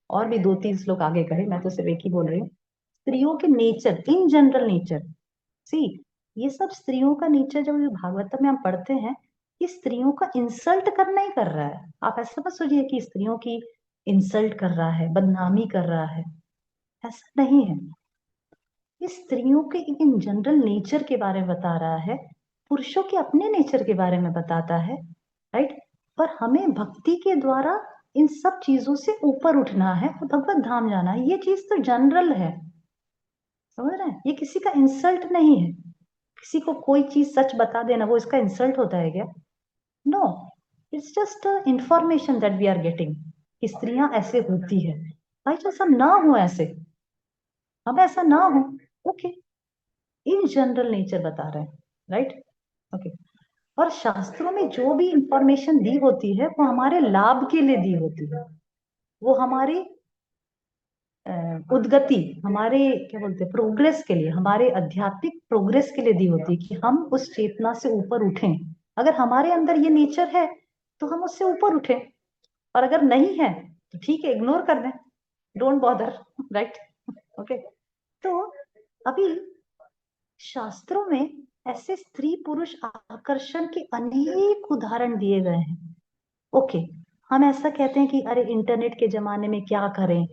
S1: और भी 2-3 श्लोक आगे कहे, मैं तो सिर्फ एक ही बोल रही हूँ। स्त्रियों के नेचर, इन जनरल नेचर, सी ये सब स्त्रियों का नेचर जब भागवत में हम पढ़ते हैं, ये स्त्रियों का इंसल्ट करना ही कर रहा है। आप ऐसा मत सोचिए कि स्त्रियों की इंसल्ट कर रहा है, बदनामी कर रहा है, ऐसा नहीं है। ये स्त्रियों के इन जनरल नेचर के बारे में बता रहा है, पुरुषों के अपने नेचर के बारे में बताता है, राइट। पर हमें भक्ति के द्वारा इन सब चीजों से ऊपर उठना है और भगवत धाम जाना है। ये चीज तो जनरल है, समझ रहे हैं? ये किसी का इंसल्ट नहीं है। किसी को कोई चीज सच बता देना वो इसका इंसल्ट होता है क्या? No, it's just information that we are getting कि स्त्रियां ऐसे होती है। भाई जो सब ना हो ऐसे, हम ऐसा ना हो, ओके, इन जनरल नेचर बता रहे हैं, राइट, ओके। और शास्त्रों में जो भी इंफॉर्मेशन दी होती है वो हमारे लाभ के लिए दी होती है, वो हमारी उद्गति, हमारे क्या बोलते हैं, प्रोग्रेस के लिए, हमारे आध्यात्मिक प्रोग्रेस के लिए दी होती है कि हम उस चेतना से ऊपर उठें। अगर हमारे अंदर ये नेचर है तो हम उससे ऊपर उठें, और अगर नहीं है तो ठीक है, इग्नोर कर दें, डोंट बॉदर, राइट, ओके। तो अभी शास्त्रों में ऐसे स्त्री पुरुष आकर्षण के अनेक उदाहरण दिए गए हैं। ओके, हम ऐसा कहते हैं कि अरे इंटरनेट के जमाने में क्या करें,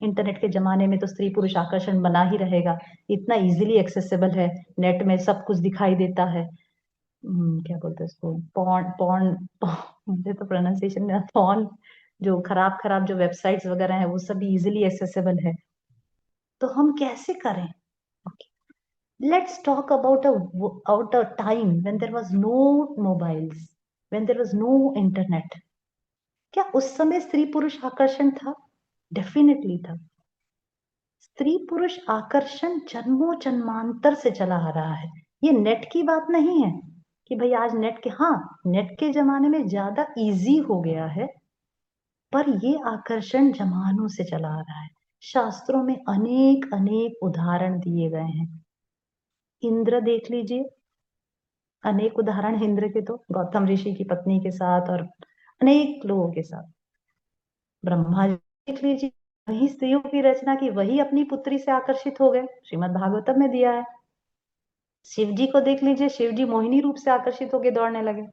S1: इंटरनेट के जमाने में तो स्त्री पुरुष आकर्षण बना ही रहेगा, इतना इजीली एक्सेसिबल है, नेट में सब कुछ दिखाई देता है। क्या बोलते हैं उसको, पॉर्न पॉर्न मुझे तो प्रोनाउंसिएशन में पॉर्न, जो खराब खराब जो वेबसाइट्स वगैरह है वो सब इजीली एक्सेसिबल है, तो हम कैसे करें? Let's talk about a time when there was no mobiles, when there was no internet. क्या उस समय स्त्री पुरुष आकर्षण था? डेफिनेटली था। स्त्री पुरुष आकर्षण जन्मों जन्मांतर से चला आ रहा है। ये नेट की बात नहीं है कि भाई आज नेट के, हाँ नेट के जमाने में ज्यादा इजी हो गया है, पर ये आकर्षण जमानों से चला आ रहा है। शास्त्रों में अनेक अनेक उदाहरण दिए गए हैं। इंद्र देख लीजिए, अनेक उदाहरण हैं इंद्र के, तो गौतम ऋषि की पत्नी के साथ और अनेक लोगों के साथ। ब्रह्मा जी देख लीजिए, वही स्त्रियों की रचना की, वही अपनी पुत्री से आकर्षित हो गए, श्रीमद् भागवतम में दिया है। शिव जी को देख लीजिए, शिव जी मोहिनी रूप से आकर्षित होकर दौड़ने लगे।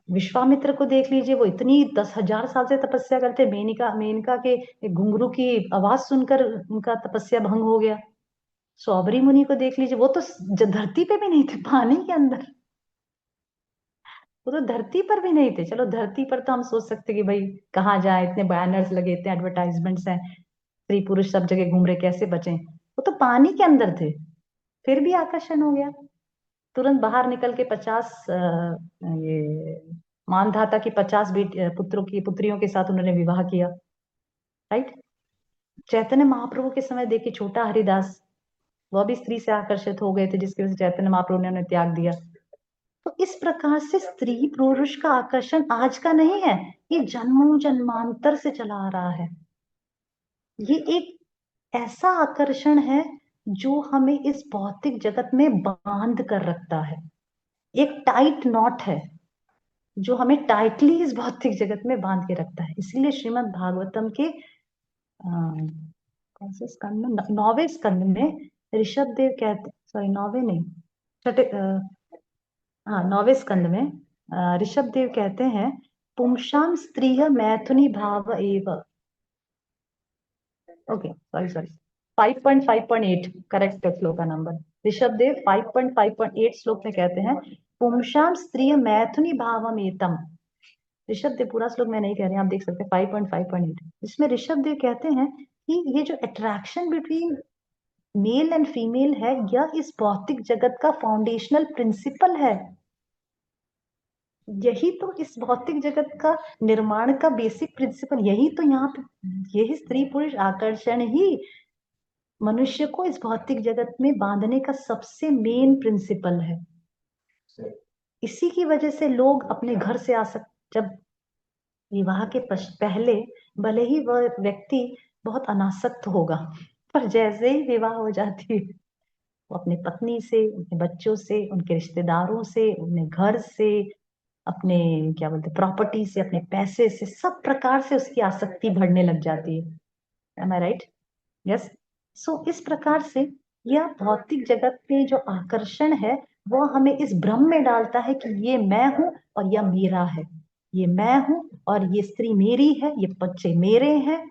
S1: विश्वामित्र को देख लीजिए, वो इतनी 10,000 साल से तपस्या करते, मेनका के घुंघरू की आवाज सुनकर उनका तपस्या भंग हो गया। सौबरी मुनि को देख लीजिए, वो तो धरती पे भी नहीं थे, पानी के अंदर, वो तो धरती पर भी नहीं थे। चलो धरती पर तो हम सोच सकते कि भाई कहाँ जाए, इतने बैनर्स लगे, इतने एडवर्टाइजमेंट्स हैं, स्त्री पुरुष सब जगह घूम रहे, कैसे बचें? वो तो पानी के अंदर थे, फिर भी आकर्षण हो गया। तुरंत बाहर निकल के 50 ये मानधाता की 50 पुत्रों की पुत्रियों के साथ उन्होंने विवाह किया, राइट। चैतन्य महाप्रभु के समय देखिए, छोटा हरिदास, वह भी स्त्री से आकर्षित हो गए थे, जिसकी वजह से चैतन्य महाप्रभु ने उन्हें त्याग दिया। तो इस प्रकार से स्त्री पुरुष का आकर्षण आज का नहीं है, ये जन्मों जन्मांतर से चला आ रहा है। ये एक ऐसा आकर्षण है जो हमें इस भौतिक जगत में बांध कर रखता है, एक टाइट नॉट है जो हमें टाइटली इस भौतिक जगत में बांध के रखता है। इसीलिए श्रीमद् भागवतम के कौन से स्कंद में, 9वें स्कंद में ऋषभ देव कहते, सॉरी 9वें नहीं, छठे, हाँ 9वें स्कंद में ऋषभ देव कहते हैं, पुंसाम स्त्रिय मैथुनी भाव एव, ओके, सॉरी 5.5.8 करेक्ट श्लोक का नंबर। ऋषभ देव 5.5.8 श्लोक में कहते हैं पुंसाम स्त्रिय मैथुनी भावम एतम। ऋषभ देव पूरा श्लोक मैं नहीं कह रही, आप देख सकते हैं 5.5.8, जिसमें ऋषभ देव कहते हैं कि ये जो attraction between male and female है, यह इस भौतिक जगत का फाउंडेशनल प्रिंसिपल है। यही तो इस भौतिक जगत का निर्माण का बेसिक प्रिंसिपल, यही तो यहाँ पे, यही स्त्री पुरुष आकर्षण ही मनुष्य को इस भौतिक जगत में बांधने का सबसे मेन प्रिंसिपल है। इसी की वजह से लोग अपने घर से जब विवाह के पहले भले ही वह व्यक्ति बहुत अनासक्त होगा, पर जैसे ही विवाह हो जाती है वो अपने पत्नी से, अपने बच्चों से, उनके रिश्तेदारों से, अपने घर से, अपने क्या बोलते प्रॉपर्टी से, अपने पैसे से, सब प्रकार से उसकी आसक्ति बढ़ने लग जाती है। एम आई राइट? यस। सो इस प्रकार से यह भौतिक जगत में जो आकर्षण है वो हमें इस भ्रम में डालता है कि ये मैं हूं और यह मेरा है, ये मैं हूं और ये स्त्री मेरी है, ये बच्चे मेरे हैं,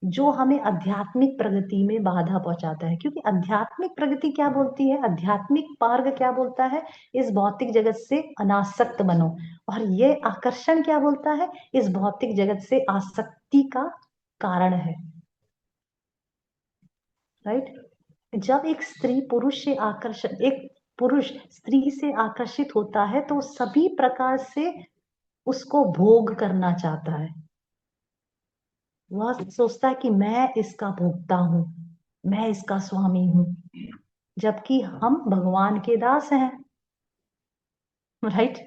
S1: जो हमें आध्यात्मिक प्रगति में बाधा पहुंचाता है। क्योंकि आध्यात्मिक प्रगति क्या बोलती है, आध्यात्मिक मार्ग क्या बोलता है, इस भौतिक जगत से अनासक्त बनो, और ये आकर्षण क्या बोलता है, इस भौतिक जगत से आसक्ति का कारण है। राइट? जब एक स्त्री पुरुष से एक पुरुष स्त्री से आकर्षित होता है तो सभी प्रकार से उसको भोग करना चाहता है। वह सोचता है कि मैं इसका भोक्ता हूं, मैं इसका स्वामी हूं, जबकि हम भगवान के दास हैं। राइट?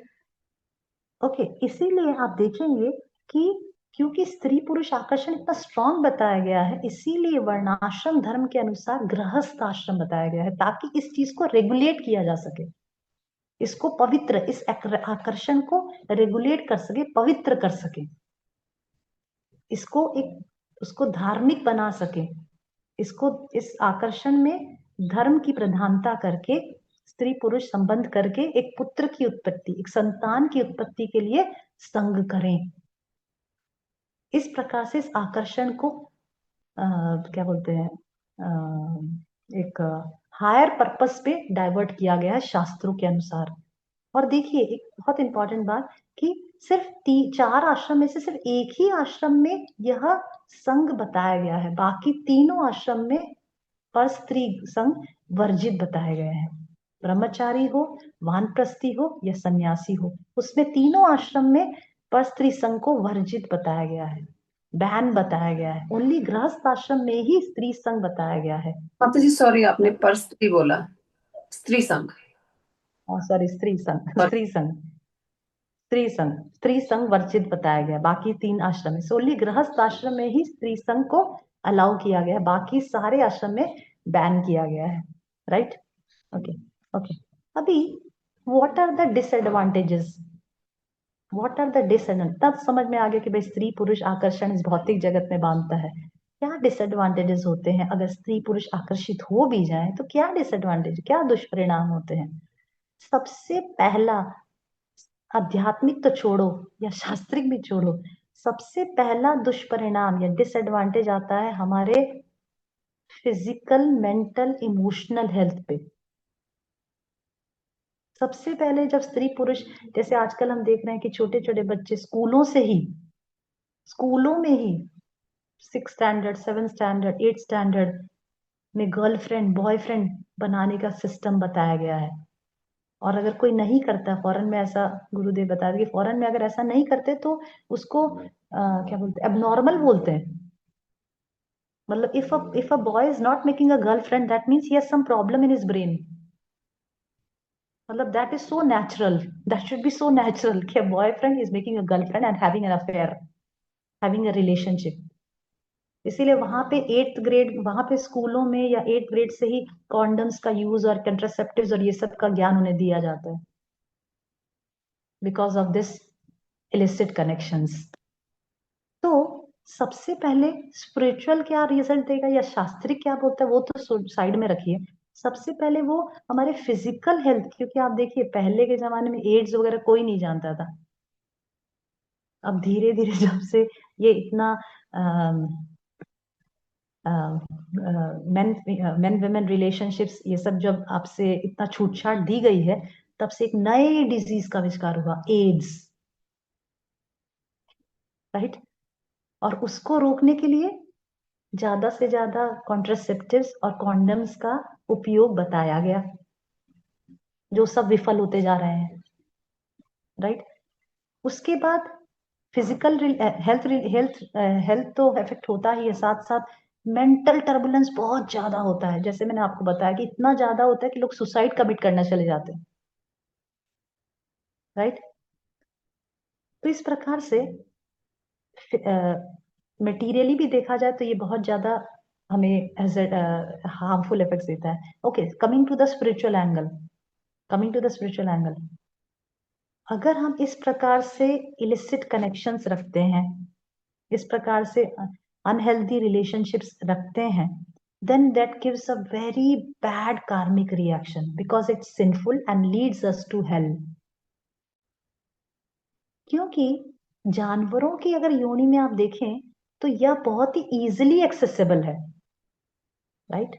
S1: ओके, इसीलिए आप देखेंगे कि क्योंकि स्त्री पुरुष आकर्षण इतना स्ट्रांग बताया गया है, इसीलिए वर्णाश्रम धर्म के अनुसार गृहस्थ आश्रम बताया गया है, ताकि इस चीज को रेगुलेट किया जा सके, इसको पवित्र, इस आकर्षण को रेगुलेट कर सके, पवित्र कर सके, इसको उसको धार्मिक बना सके, इसको इस आकर्षण में धर्म की प्रधानता करके, स्त्री पुरुष संबंध करके एक पुत्र की उत्पत्ति, एक संतान की उत्पत्ति के लिए संग करें। इस प्रकार से इस आकर्षण को क्या बोलते हैं, एक हायर पर्पस पे डाइवर्ट किया गया है शास्त्रों के अनुसार। और देखिए एक बहुत इंपॉर्टेंट बात कि सिर्फ 4 आश्रम में से सिर्फ एक ही आश्रम में यह संग बताया गया है, बाकी तीनों आश्रम में पर स्त्री संग वर्जित बताए गए हैं। ब्रह्मचारी हो, वानप्रस्थी हो या सन्यासी हो, उसमें तीनों आश्रम में पर स्त्री संग को वर्जित बताया गया है, बैन बताया गया है। ओनली गृहस्थ आश्रम में ही स्त्री संग बताया गया है।
S3: माता जी सॉरी, आपने पर स्त्री बोला, स्त्री संघ,
S1: सॉरी स्त्री संग वर्जित बताया गया बाकी 3 आश्रम में। ओनली गृहस्थ आश्रम में ही स्त्री संग को अलाउ किया गया है, बाकी सारे आश्रम में बैन किया गया है। राइट? Okay okay. अभी व्हाट आर द डिसएडवांटेजेस, तब समझ में आ गया कि भाई स्त्री पुरुष आकर्षण इस भौतिक जगत में बांधता है। क्या डिसएडवांटेजेस होते हैं अगर स्त्री पुरुष आकर्षित हो भी जाए तो? क्या डिसएडवांटेज, क्या दुष्परिणाम होते हैं? सबसे पहला, आध्यात्मिक तो छोड़ो या शास्त्रिक भी छोड़ो, सबसे पहला दुष्परिणाम या डिसएडवांटेज आता है हमारे फिजिकल, मेंटल, इमोशनल हेल्थ पे। सबसे पहले जब स्त्री पुरुष, जैसे आजकल हम देख रहे हैं कि छोटे छोटे बच्चे स्कूलों में ही 6 स्टैंडर्ड, 7 स्टैंडर्ड, 8 स्टैंडर्ड में गर्लफ्रेंड बॉयफ्रेंड बनाने का सिस्टम बताया गया है। और अगर कोई नहीं करता, फॉरेन में ऐसा गुरुदेव बता रहे कि फॉरेन में अगर ऐसा नहीं करते तो उसको क्या बोलते हैं, एबनॉर्मल बोलते हैं। मतलब if a boy is not making a girlfriend, that means he has some problem in his brain. मतलब that is so natural, that should be so natural कि a boyfriend is making a girlfriend and having an affair, having a relationship. इसीलिए वहां पे 8th ग्रेड, वहां पे स्कूलों में या 8th ग्रेड से ही कॉन्डम्स का यूज और कंट्रासेप्टिव्स और ये सब का ज्ञान उन्हें दिया जाता है, because of this illicit connections. तो सबसे पहले स्पिरिचुअल क्या रिजल्ट देगा या शास्त्रिक क्या बोलता है वो तो साइड में रखिए। सबसे पहले वो हमारे फिजिकल हेल्थ, क्योंकि आप देखिए पहले के जमाने में एड्स वगैरह कोई नहीं जानता था। अब धीरे धीरे जब से ये इतना मेन विमेन रिलेशनशिप्स, ये सब जब आपसे इतना छूटछाट दी गई है, तब से एक नए डिजीज का आविष्कार हुआ, एड्स, राइट। और उसको रोकने के लिए ज्यादा से ज्यादा कॉन्ट्रासेप्टिव्स और कॉन्डम्स का उपयोग बताया गया, जो सब विफल होते जा रहे हैं, राइट। उसके बाद फिजिकल हेल्थ हेल्थ हेल्थ तो इफेक्ट होता ही है, साथ साथ मेंटल टर्बुलेंस बहुत ज्यादा होता है। जैसे मैंने आपको बताया कि इतना ज्यादा होता है कि लोग सुसाइड कमिट करना चले जाते हैं, राइट। तो इस प्रकार से मटेरियली भी देखा जाए तो ये बहुत ज्यादा हमें एज हार्मफुल इफेक्ट्स देता है। Okay, coming to the spiritual angle, अगर हम इस प्रकार से इलिसिट कनेक्शंस रखते हैं, इस प्रकार से अनहेल्दी रिलेशनशिप्स रखते हैं, then that gives a very bad karmic reaction because it's sinful and leads us to hell. क्योंकि जानवरों की अगर योनि में आप देखें तो यह बहुत ही इजीली एक्सेसिबल है, राइट।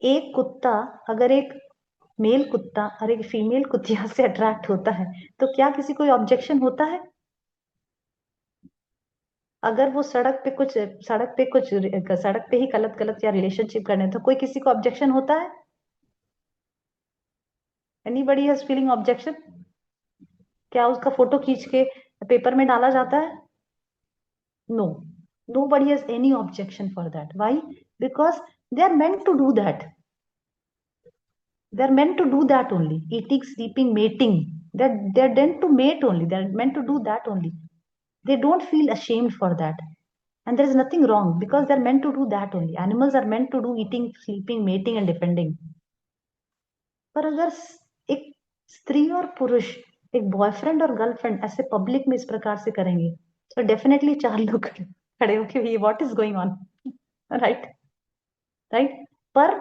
S1: एक कुत्ता अगर एक मेल कुत्ता और एक फीमेल कुतिया से अट्रैक्ट होता है तो क्या किसी कोई ऑब्जेक्शन होता है? अगर वो सड़क पे ही गलत गलत या रिलेशनशिप करने तो कोई किसी को ऑब्जेक्शन होता है? Anybody has feeling objection? क्या उसका फोटो खींच के पेपर में डाला जाता है? No, nobody has any objection for that. Why? Because they are meant to do that. They are meant to do that only. Eating, sleeping, mating. They're meant to mate only. They're meant to do that only. They don't feel ashamed for that. And there is nothing wrong because they're meant to do that only. Animals are meant to do eating, sleeping, mating and defending. पर अगर एक स्त्री और पुरुष, एक बॉयफ्रेंड और गर्लफ्रेंड ऐसे पब्लिक में इस प्रकार से करेंगे तो डेफिनेटली चार लोग खड़े होके what is going on, right. पर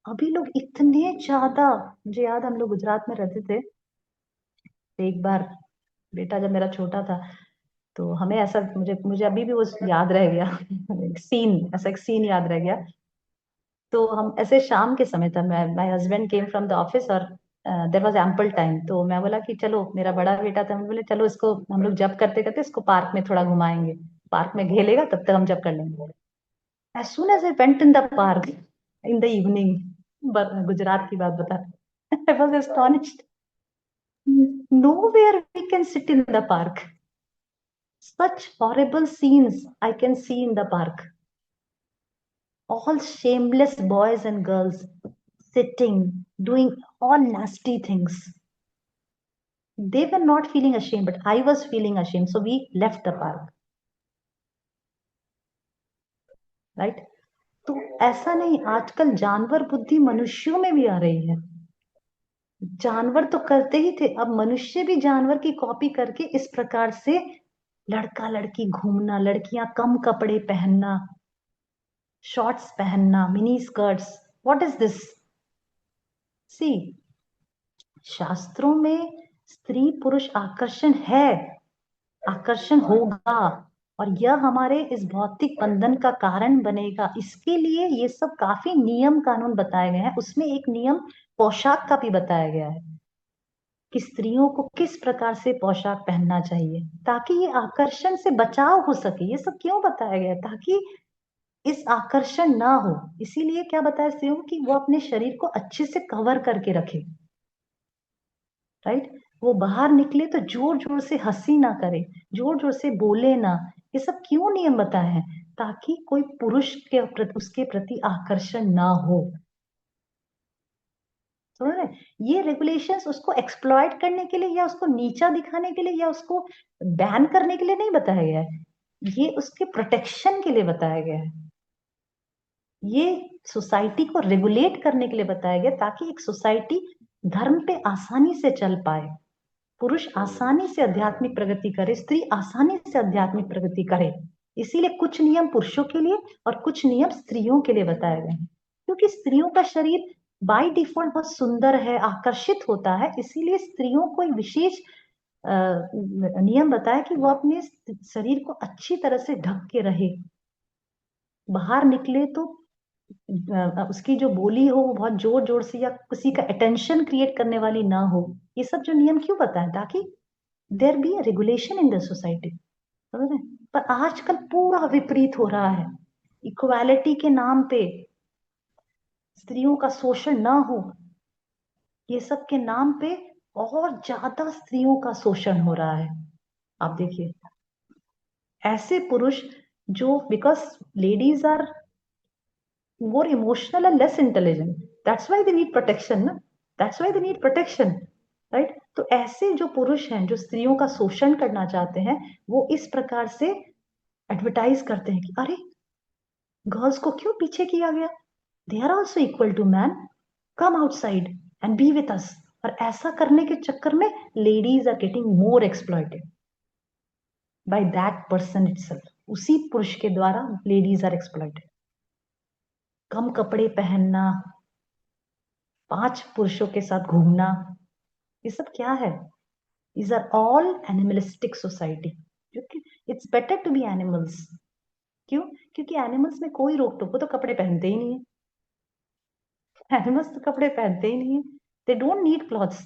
S1: अभी लोग इतने ज्यादा, मुझे याद, हम लोग गुजरात में रहते थे, एक बार बेटा जब मेरा छोटा था तो हमें ऐसा, मुझे अभी भी वो याद रह गया एक सीन याद रह गया। तो हम ऐसे शाम के समय था, my husband came from the office और देयर वाज एम्पल टाइम, तो मैं बोला कि चलो, मेरा बड़ा बेटा था, हम बोले चलो इसको हम लोग जब करते करते इसको पार्क में थोड़ा घुमाएंगे, पार्क में खेलेगा तब तक हम जब कर लेंगे। As soon as I went in the park in the evening, Gujarat की बात बता, I was astonished, nowhere we can sit in the park, such horrible scenes I can see in the park, all shameless boys and girls sitting, doing all nasty things. They were not feeling ashamed, but I was feeling ashamed. So we left the park. Right? तो ऐसा नहीं, आजकल जानवर बुद्धि मनुष्यों में भी आ रही है। जानवर तो करते ही थे, अब मनुष्य भी जानवर की कॉपी करके इस प्रकार से लड़का लड़की घूमना, लड़कियां कम कपड़े पहनना, शॉर्ट्स पहनना, mini skirts, what is this? See, शास्त्रों में स्त्री पुरुष आकर्षण है, आकर्षण होगा, और यह हमारे इस भौतिक बंधन का कारण बनेगा। इसके लिए ये सब काफी नियम कानून बताए गए हैं। उसमें एक नियम पोशाक का भी बताया गया है कि स्त्रियों को किस प्रकार से पोशाक पहनना चाहिए ताकि ये आकर्षण से बचाव हो सके। ये सब क्यों बताया गया? ताकि इस आकर्षण ना हो। इसीलिए क्या बताया स्त्रियों को कि वो अपने शरीर को अच्छे से कवर करके रखे, राइट। वो बाहर निकले तो जोर जोर से हंसी ना करे, जोर जोर से बोले ना। ये सब क्यों नियम बताए हैं? ताकि कोई पुरुष के उसके प्रति आकर्षण ना हो। समझ रहे? ये रेगुलेशंस उसको एक्सप्लॉइट करने के लिए या उसको नीचा दिखाने के लिए या उसको बैन करने के लिए नहीं बताया गया है, ये उसके प्रोटेक्शन के लिए बताया गया है। ये सोसाइटी को रेगुलेट करने के लिए बताया गया ताकि एक सोसाइटी धर्म पे आसानी से चल पाए, पुरुष आसानी से आध्यात्मिक प्रगति करे, स्त्री आसानी से आध्यात्मिक प्रगति करे। इसीलिए कुछ नियम पुरुषों के लिए और कुछ नियम स्त्रियों के लिए बताए गए हैं, क्योंकि स्त्रियों का शरीर बाय डिफॉल्ट बहुत सुंदर है, आकर्षित होता है। इसीलिए स्त्रियों को एक विशेष नियम बताया कि वो अपने शरीर को अच्छी तरह से ढक के रहे, बाहर निकले तो उसकी जो बोली हो वो बहुत जोर जोर से या किसी का अटेंशन क्रिएट करने वाली ना हो। ये सब जो नियम क्यों बताएं? ताकि there be a regulation in the society, समझ रहे हैं? पर आजकल पूरा विपरीत हो रहा है। इक्वालिटी के नाम पे स्त्रियों का शोषण ना हो, ये सब के नाम पे और ज्यादा स्त्रियों का शोषण हो रहा है। आप देखिए ऐसे पुरुष जो, because ladies are more emotional and less intelligent, that's why they need protection ना, that's why they need protection, right? तो ऐसे जो पुरुष हैं जो स्त्रियों का शोषण करना चाहते हैं, वो इस प्रकार से एडवर्टाइज करते हैं कि अरे गर्ल्स को क्यों पीछे किया गया, they are also equal to man, come outside and be with us. और ऐसा करने के चक्कर में ladies are getting more exploited by that person itself. उसी पुरुष के द्वारा लेडीज आर एक्सप्लॉइटेड। कम कपड़े पहनना, 5 पुरुषों के साथ घूमना, ये सब क्या है? These are all animalistic society. क्योंकि it's better to be animals. क्यों? क्योंकि एनिमल्स में कोई रोक टोक, वो तो कपड़े पहनते ही नहीं है। एनिमल्स तो कपड़े पहनते ही नहीं है। They don't need clothes.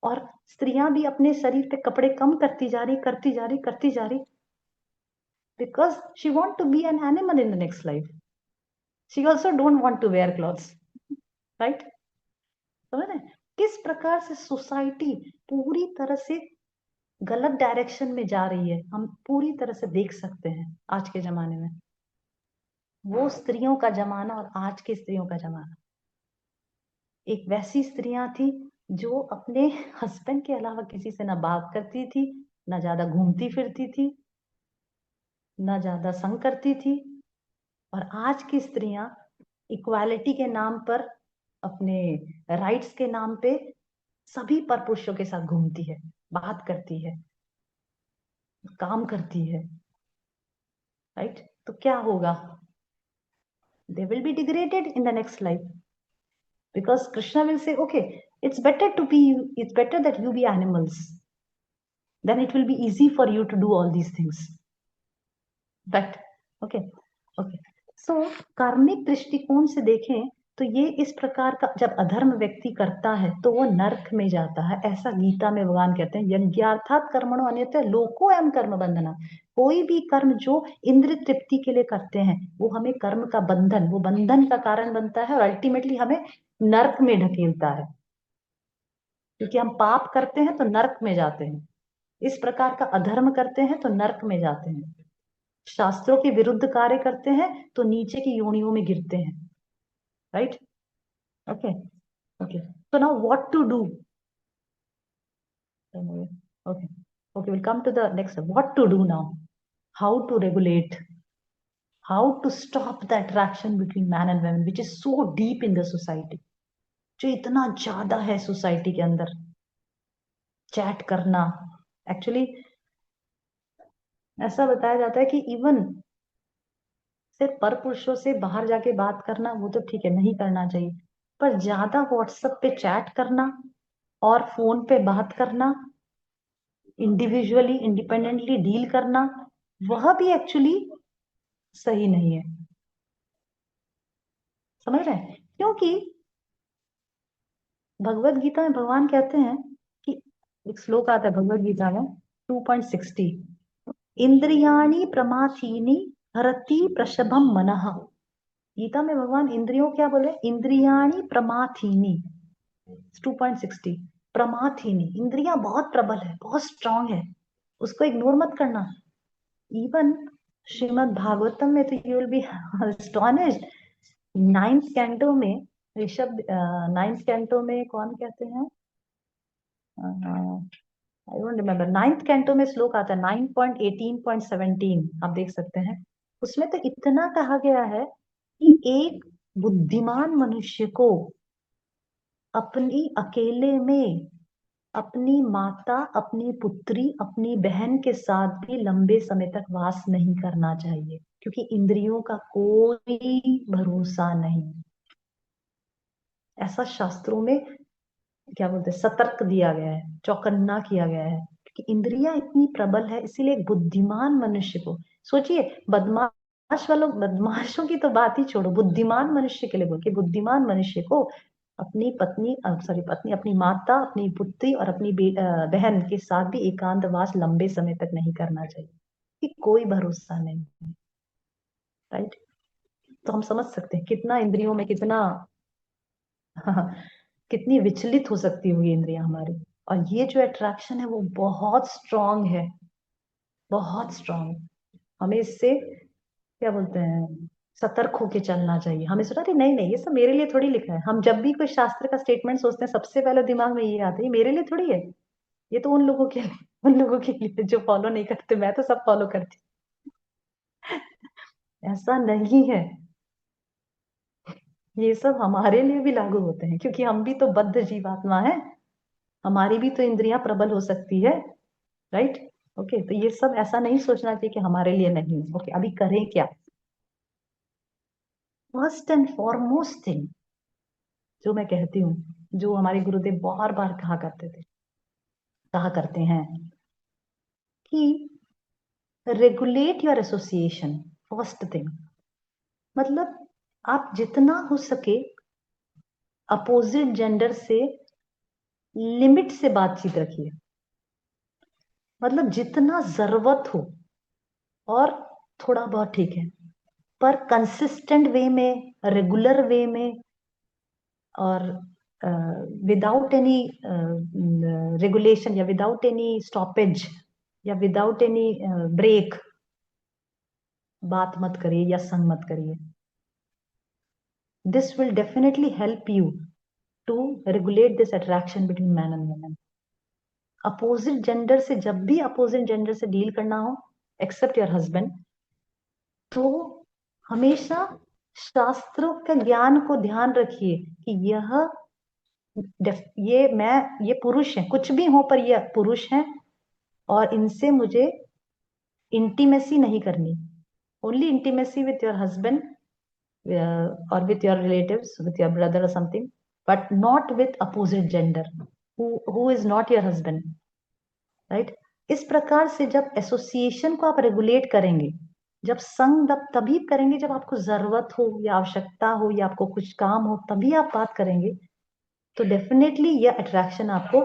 S1: और स्त्रियां भी अपने शरीर पे कपड़े कम करती जा रही because she want to be an animal in the next life. She also don't want to wear clothes, right? समझ रहे हैं? किस प्रकार से सोसाइटी पूरी तरह से गलत डायरेक्शन में जा रही है, हम पूरी तरह से देख सकते हैं आज के जमाने में। वो स्त्रियों का जमाना और आज के स्त्रियों का जमाना। एक वैसी स्त्रियां थी जो अपने हस्बैंड के अलावा किसी से ना बात करती थी, ना ज्यादा घूमती फिरती थी, ना ज्यादा संग करती थी। और आज की स्त्रियां इक्वालिटी के नाम पर, अपने राइट्स के नाम पे सभी पर पुरुषों के साथ घूमती है, बात करती है, काम करती है, राइट? तो क्या होगा? They will be degraded in the next life, because Krishna will say, okay, it's better that you be animals, then it will be easy for you to do all these things, right? Okay. So कार्मिक दृष्टिकोण से देखें तो ये इस प्रकार का जब अधर्म व्यक्ति करता है तो वो नरक में जाता है। ऐसा गीता में भगवान कहते हैं, यज्ञार्थात् कर्मणो अन्यत्र लोको अयं कर्म बंधना। कोई भी कर्म जो इंद्र तृप्ति के लिए करते हैं वो हमें कर्म का बंधन, वो बंधन का कारण बनता है और अल्टीमेटली हमें नरक में ढकेलता है। क्योंकि हम पाप करते हैं तो नरक में जाते हैं, इस प्रकार का अधर्म करते हैं तो नरक में जाते हैं, शास्त्रों के विरुद्ध कार्य करते हैं तो नीचे की योनियों में गिरते हैं, right? Okay, so now what to do? Okay, we'll come to the next step. What to do now? How to regulate, how to stop the attraction between man and women which is so deep in the society, जो इतना ज्यादा है सोसाइटी के अंदर। चैट करना, एक्चुअली ऐसा बताया जाता है कि इवन सिर्फ पर पुरुषों से बाहर जाके बात करना वो तो ठीक है, नहीं करना चाहिए, पर ज्यादा व्हाट्सएप पे चैट करना और फोन पे बात करना, इंडिविजुअली इंडिपेंडेंटली डील करना, वह भी एक्चुअली सही नहीं है। समझ रहे हैं? क्योंकि भगवत गीता में भगवान कहते हैं कि, एक श्लोक आता है भगवत गीता में 2.60, इंद्रियाणि प्रमाथीनि हरति प्रशभम मनः। गीता में भगवान इंद्रियों क्या बोले? इंद्रियाणि प्रमाथीनि, 2.60, प्रमाथीनि, इंद्रियां बहुत प्रबल है, बहुत स्ट्रांग है, उसको इग्नोर मत करना। इवन श्रीमद् भागवतम में तो you will be astonished, 9th canto में ऋषभ, 9th कैंटो में कौन कहते हैं, I don't remember, 9th canto में श्लोक आता है 9.18.17, आप देख सकते हैं। उसमें तो इतना कहा गया है कि एक बुद्धिमान मनुष्य को अपनी अकेले में अपनी माता, अपनी पुत्री, अपनी बहन के साथ भी लंबे समय तक वास नहीं करना चाहिए, क्योंकि इंद्रियों का कोई भरोसा नहीं। ऐसा शास्त्रों में क्या बोलते हैं, सतर्क दिया गया है, चौकन्ना किया गया है, क्योंकि इंद्रियां इतनी प्रबल है। इसीलिए बुद्धिमान मनुष्य को, सोचिए बदमाश बदमाशों की तो बात ही छोड़ो, बुद्धिमान मनुष्य के लिए बोल के बुद्धिमान मनुष्य को अपनी पत्नी अपनी माता, अपनी पुत्री और अपनी बहन के साथ भी एकांतवास लंबे समय तक नहीं करना चाहिए, कि कोई भरोसा नहीं, राइट। तो हम समझ सकते हैं कितना इंद्रियों में कितना कितनी विचलित हो सकती होगी इंद्रियां हमारी। और ये जो अट्रैक्शन है वो बहुत स्ट्रांग है, बहुत स्ट्रांग। हमें इससे क्या बोलते हैं, सतर्क होके चलना चाहिए। हमें सोचा कि नहीं नहीं ये सब मेरे लिए थोड़ी लिखा है। हम जब भी कोई शास्त्र का स्टेटमेंट सोचते हैं सबसे पहले दिमाग में ये आता है, ये मेरे लिए थोड़ी है, ये तो उन लोगों के लिए, उन लोगों के लिए जो फॉलो नहीं करते, मैं तो सब फॉलो करती हूँ। ऐसा नहीं है, ये सब हमारे लिए भी लागू होते हैं, क्योंकि हम भी तो बद्ध जीवात्मा है, हमारी भी तो इंद्रियां प्रबल हो सकती है, राइट। ओके, तो ये सब ऐसा नहीं सोचना चाहिए कि हमारे लिए नहीं। ओके, अभी करें क्या? फर्स्ट एंड फॉरमोस्ट थिंग जो मैं कहती हूँ, जो हमारे गुरुदेव बहुत बार कहा करते थे, कहा करते हैं कि regulate your association. First thing, मतलब आप जितना हो सके अपोजिट जेंडर से लिमिट से बातचीत रखिए, मतलब जितना जरूरत हो, और थोड़ा बहुत ठीक है, पर कंसिस्टेंट वे में, रेगुलर वे में, और विदाउट एनी रेगुलेशन, या विदाउट एनी स्टॉपेज, या विदाउट एनी ब्रेक बात मत करिए या संग मत करिए। This will definitely help you to regulate this attraction between man and women. Opposite gender से, जब भी अपोजिट जेंडर से डील करना हो, एक्सेप्ट योर हस्बैंड, तो हमेशा शास्त्रों के ज्ञान को ध्यान रखिए कि ये पुरुष है, कुछ भी हो पर ये पुरुष है, और इनसे मुझे इंटीमेसी नहीं करनी। Only intimacy with your husband और with your relatives, with your brother और something, but not with opposite gender who is not your husband, right. इस प्रकार से जब एसोसिएशन को आप रेगुलेट करेंगे, जब संग तभी करेंगे जब आपको जरूरत हो या आवश्यकता हो या आपको कुछ काम हो, तभी आप बात करेंगे, तो डेफिनेटली ये अट्रैक्शन आपको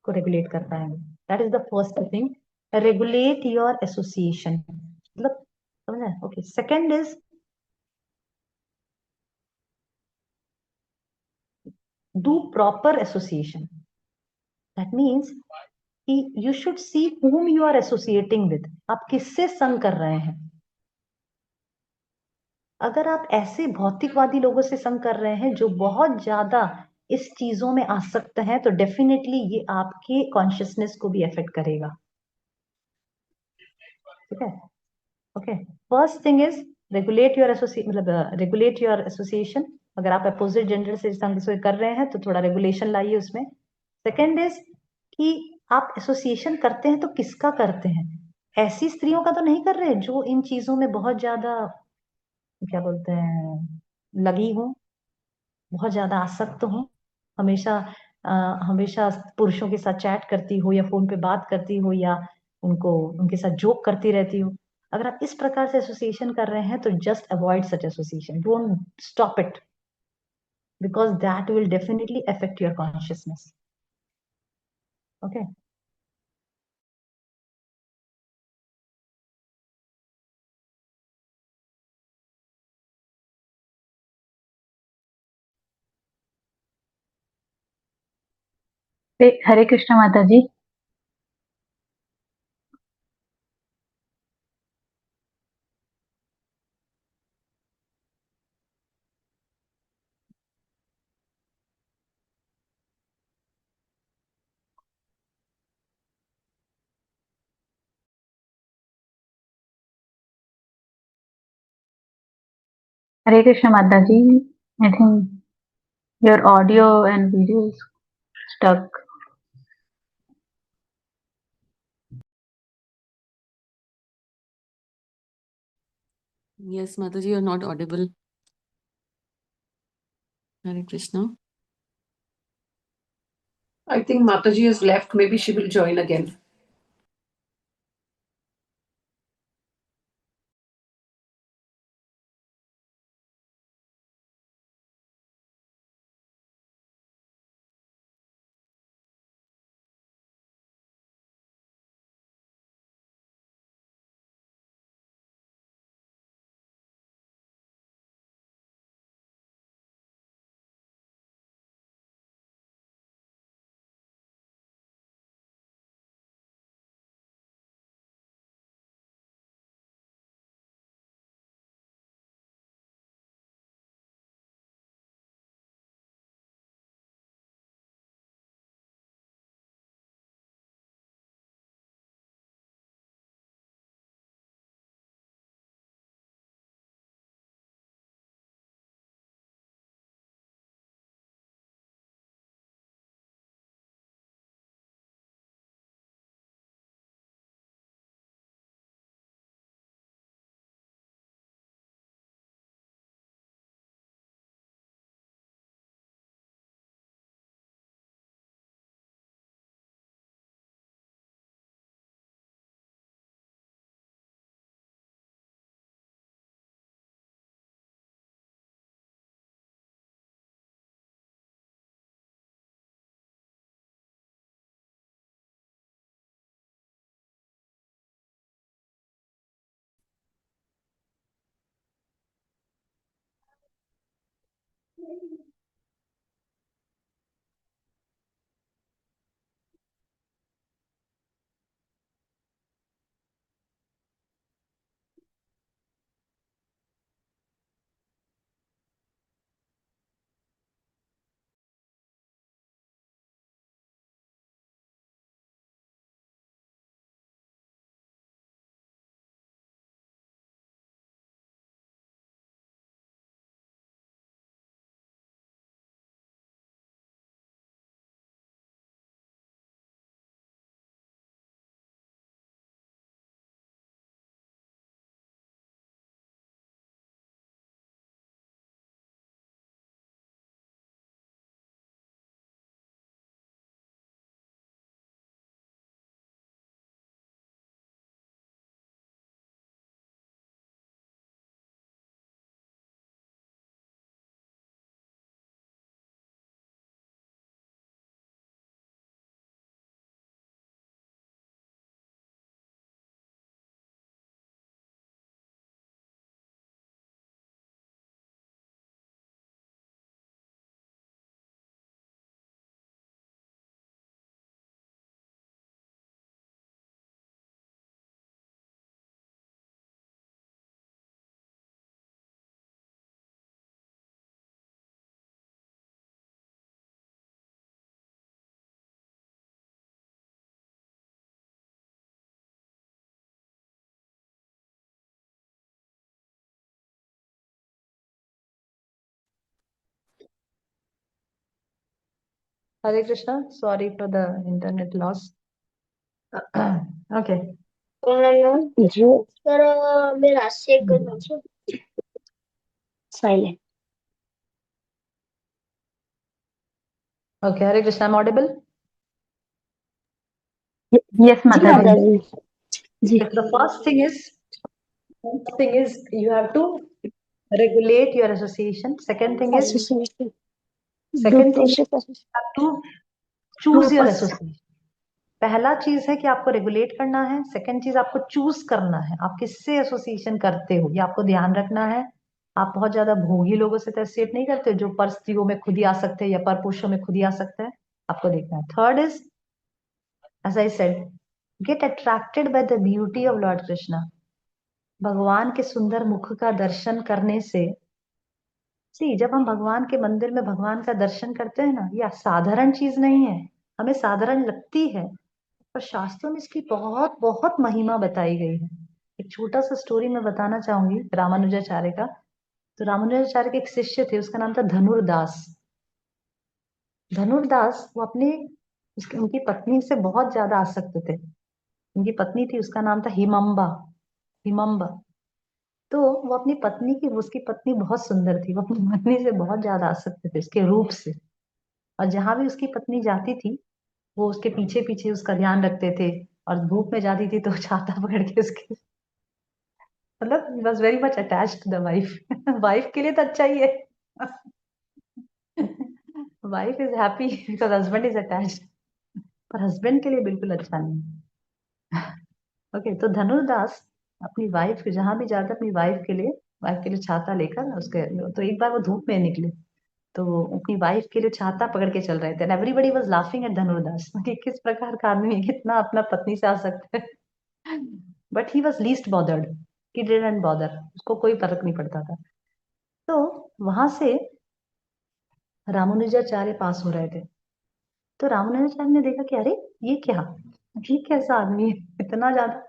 S1: को रेगुलेट कर पाएंगे। That is the first thing, regulate your association, मतलब समझना। Okay, second is do proper association. That means कि you should see whom you are associating with, आप किससे संग कर रहे हैं। अगर आप ऐसे भौतिकवादी लोगों से संग कर रहे हैं जो बहुत ज्यादा इस चीजों में आसक्त हैं, तो डेफिनेटली ये आपके कॉन्शियसनेस को भी अफेक्ट करेगा, ठीक है। Okay, first thing is regulate your regulate your association. अगर आप अपोजिट जेंडर से संग से कर रहे हैं तो थोड़ा रेगुलेशन लाइए उसमें। सेकेंड इज कि आप एसोसिएशन करते हैं तो किसका करते हैं, ऐसी स्त्रियों का तो नहीं कर रहे जो इन चीजों में बहुत ज्यादा क्या बोलते हैं लगी हूँ, बहुत ज्यादा आसक्त हूँ, हमेशा अ, हमेशा पुरुषों के साथ चैट करती हो, या फोन पे बात करती हो, या उनके साथ जोक करती रहती हो। अगर आप इस प्रकार से एसोसिएशन कर रहे हैं तो just avoid such association, don't stop it, because that will definitely affect your consciousness. Okay,
S4: Hare Krishna माता जी। हरे कृष्ण माता ji. I think your audio and video is stuck.
S3: Yes, Mataji, you're not audible. Hare Krishna. I think Mataji has left. Maybe she will join again.
S1: Hare Krishna. Sorry for the internet loss. Okay.
S2: जो
S5: तर मेरा second
S2: silent
S1: Okay. Hare Krishna. I'm audible?
S4: Yes,
S2: जी
S4: Mataji.
S2: Mataji ji
S1: The first thing is you have to regulate your association. Second thing is
S2: association
S1: second thing is
S2: group
S1: you have to choose your association. पहला चीज है कि आपको रेगुलेट करना है, सेकंड चीज आपको चूज करना है, आप किससे एसोसिएशन करते हो ये आपको ध्यान रखना है। आप बहुत ज्यादा भोगी लोगों से तो एसोसिएट नहीं करते जो पर स्त्रियों में खुद ही आ सकते हैं या पर पुरुषों में खुद ही आ सकते हैं, आपको देखना है। Third is as I said get attracted by the beauty of lord Krishna. भगवान के सुंदर मुख का दर्शन करने से जब हम भगवान के मंदिर में भगवान का दर्शन करते हैं ना, ये साधारण चीज नहीं है, हमें साधारण लगती है पर शास्त्रों में इसकी बहुत बहुत महिमा बताई गई है। एक छोटा सा स्टोरी मैं बताना चाहूंगी रामानुजाचार्य का। तो रामानुजाचार्य के एक शिष्य थे, उसका नाम था धनुर्दास। धनुर्दास वो उनकी पत्नी से बहुत ज्यादा आसक्त थे। उनकी पत्नी थी, उसका नाम था हिमंबा। हिमंबा तो वो अपनी पत्नी की उसकी पत्नी बहुत सुंदर थी, वो अपनी पत्नी से बहुत ज्यादा आसक्त थे उसके रूप से। और जहां भी उसकी पत्नी जाती थी वो उसके पीछे पीछे उसका ध्यान रखते थे, और धूप में जाती थी तो छाता पकड़ के उसके मतलब was very much attached to the wife. Wife के लिए तो अच्छा ही है। Wife is happy because husband is attached, पर हस्बैंड के लिए बिल्कुल अच्छा नहीं। ओके तो धनुर्दास अपनी वाइफ जहां भी जाता अपनी वाइफ के लिए छाता लेकर उसके, तो एक बार वो धूप में निकले तो वो अपनी वाइफ के लिए छाता पकड़ के चल रहे थे। एवरीबडी वाज लाफिंग एट धनुर्दास कि किस प्रकार का आदमी है, कितना अपना पत्नी से आ सकता है। But he was least bothered, he didn't bother, उसको कोई फर्क नहीं पड़ता था। तो वहां से रामानुजाचार्य पास हो रहे थे, तो रामानुजाचार्य ने देखा कि अरे ये कैसा आदमी है इतना ज्यादा।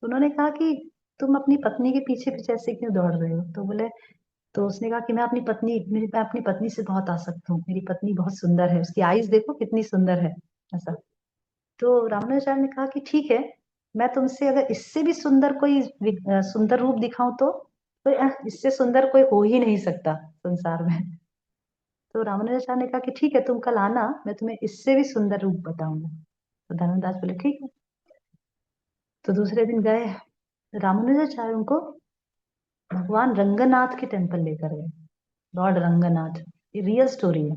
S1: तो उन्होंने कहा कि तुम अपनी पत्नी के पीछे पीछे ऐसे क्यों दौड़ रहे हो? तो बोले, तो उसने कहा कि मैं अपनी पत्नी से बहुत आसक्त हूँ, मेरी पत्नी बहुत सुंदर है, उसकी आईज देखो कितनी सुंदर है ऐसा। तो रामानुजाचार्य ने कहा कि ठीक है, मैं तुमसे अगर इससे भी सुंदर कोई सुंदर रूप दिखाऊं तो इससे सुंदर कोई हो ही नहीं सकता संसार में। तो रामानुजाचार्य ने कहा कि ठीक है, तुम कल आना, मैं तुम्हें इससे भी सुंदर रूप बताऊंगा। तो धनुदास बोले ठीक है। तो दूसरे दिन गए, रामानुजाचार्य उनको भगवान रंगनाथ के टेम्पल लेकर गए। लॉर्ड रंगनाथ, ये रियल स्टोरी है।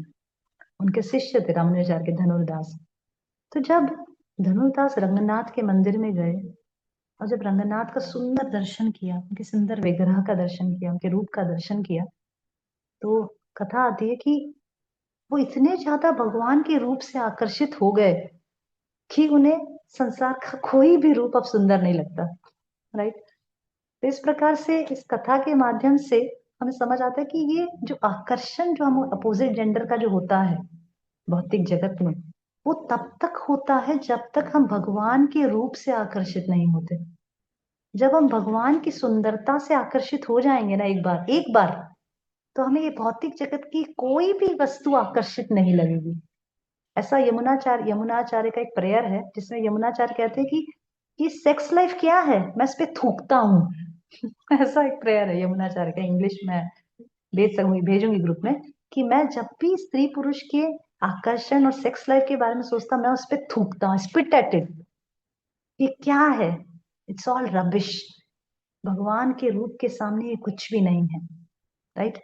S1: उनके शिष्य थे रामानुजाचार्य के धनुर्दास। तो जब धनुर्दास रंगनाथ के मंदिर में गए और जब रंगनाथ का सुंदर दर्शन किया, उनके सुंदर विग्रह का दर्शन किया, उनके रूप का दर्शन किया, तो कथा आती है कि वो इतने ज्यादा भगवान के रूप से आकर्षित हो गए कि उन्हें संसार का कोई भी रूप अब सुंदर नहीं लगता। राइट। तो इस प्रकार से इस कथा के माध्यम से हमें समझ आता है कि ये जो आकर्षण जो हम अपोजिट जेंडर का जो होता है भौतिक जगत में, वो तब तक होता है जब तक हम भगवान के रूप से आकर्षित नहीं होते। जब हम भगवान की सुंदरता से आकर्षित हो जाएंगे ना एक बार, तो हमें ये भौतिक जगत की कोई भी वस्तु आकर्षित नहीं लगेगी। ऐसा यमुनाचार्य का एक प्रेयर है जिसमें यमुनाचार्य कहते हैं कि सेक्स लाइफ क्या है, मैं इस पे थूकता हूँ। ऐसा एक प्रेयर है यमुनाचार्य का, इंग्लिश में भेजूंगी ग्रुप में, कि मैं जब भी स्त्री पुरुष के आकर्षण और सेक्स लाइफ के बारे में सोचता मैं उस पर थूकता हूँ, स्पिट एट इट। ये क्या है? It's all rubbish. भगवान के रूप के सामने ये कुछ भी नहीं है। राइट।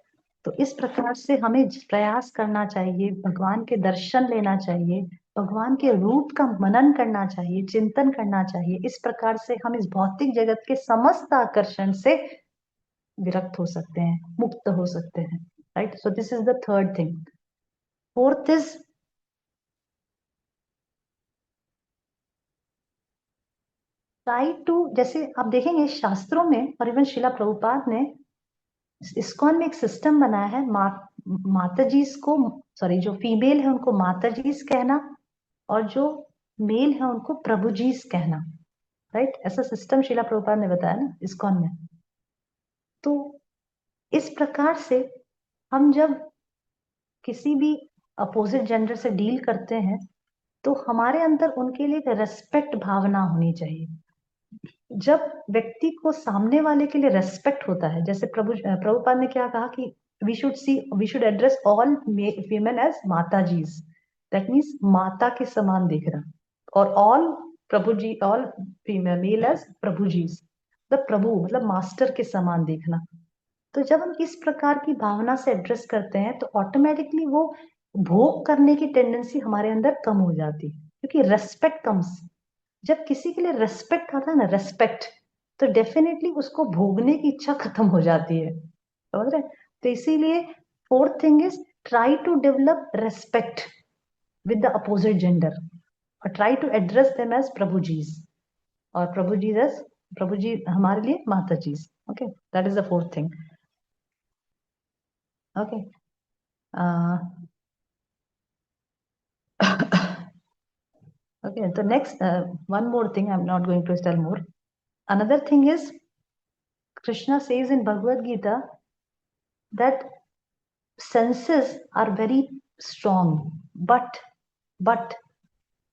S1: तो इस प्रकार से हमें प्रयास करना चाहिए, भगवान के दर्शन लेना चाहिए, भगवान के रूप का मनन करना चाहिए, चिंतन करना चाहिए। इस प्रकार से हम इस भौतिक जगत के समस्त आकर्षण से विरक्त हो सकते हैं, मुक्त हो सकते हैं। Right. So this is the third thing. Fourth is try to, जैसे आप देखेंगे शास्त्रों में और इवन शिला प्रभुपाद ने इस्कॉन में एक सिस्टम बनाया है, माताजीज को, सॉरी जो फीमेल है उनको माताजीज कहना और जो मेल है उनको प्रभुजीज कहना। राइट। ऐसा सिस्टम शिला प्रभुपाद ने बताया ना इस्कॉन में। तो इस प्रकार से हम जब किसी भी अपोजिट जेंडर से डील करते हैं तो हमारे अंदर उनके लिए एक रेस्पेक्ट भावना होनी चाहिए। जब व्यक्ति को सामने वाले के लिए रेस्पेक्ट होता है, जैसे प्रभुपाद ने क्या कहा कि we should address all women as माता जीज, दैट मीन्स माता के समान देखना, और ऑल मेल एज प्रभु जीज, मतलब प्रभु मतलब मास्टर के समान देखना। तो जब हम इस प्रकार की भावना से एड्रेस करते हैं तो ऑटोमेटिकली वो भोग करने की टेंडेंसी हमारे अंदर कम हो जाती है, क्योंकि रेस्पेक्ट कम्स। जब किसी के लिए रेस्पेक्ट आता है ना, रेस्पेक्ट, तो डेफिनेटली उसको भोगने की इच्छा खत्म हो जाती है, समझ रहे? तो इसीलिए fourth thing is try to develop respect with the opposite gender, और try to address them as प्रभु जीज, और प्रभु जी हमारे लिए माता जीज। Okay, that is the fourth thing. Okay, okay, the next one more thing, I'm not going to tell more. Another thing is, Krishna says in Bhagavad Gita that senses are very strong, but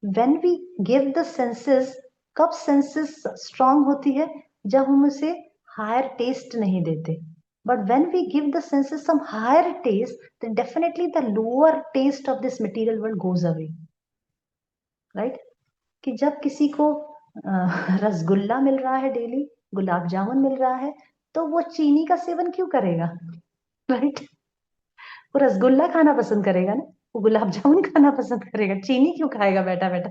S1: when we give the senses, कब senses strong होती है? जब हम उसे higher taste नहीं देते। But when we give the senses some higher taste, then definitely the lower taste of this material world goes away, right? कि जब किसी को रसगुल्ला मिल रहा है डेली, गुलाब जामुन मिल रहा है, तो वो चीनी का सेवन क्यों करेगा, राइट? वो रसगुल्ला खाना पसंद करेगा ना, वो गुलाब जामुन खाना पसंद करेगा, चीनी क्यों खाएगा बैठा बैठा?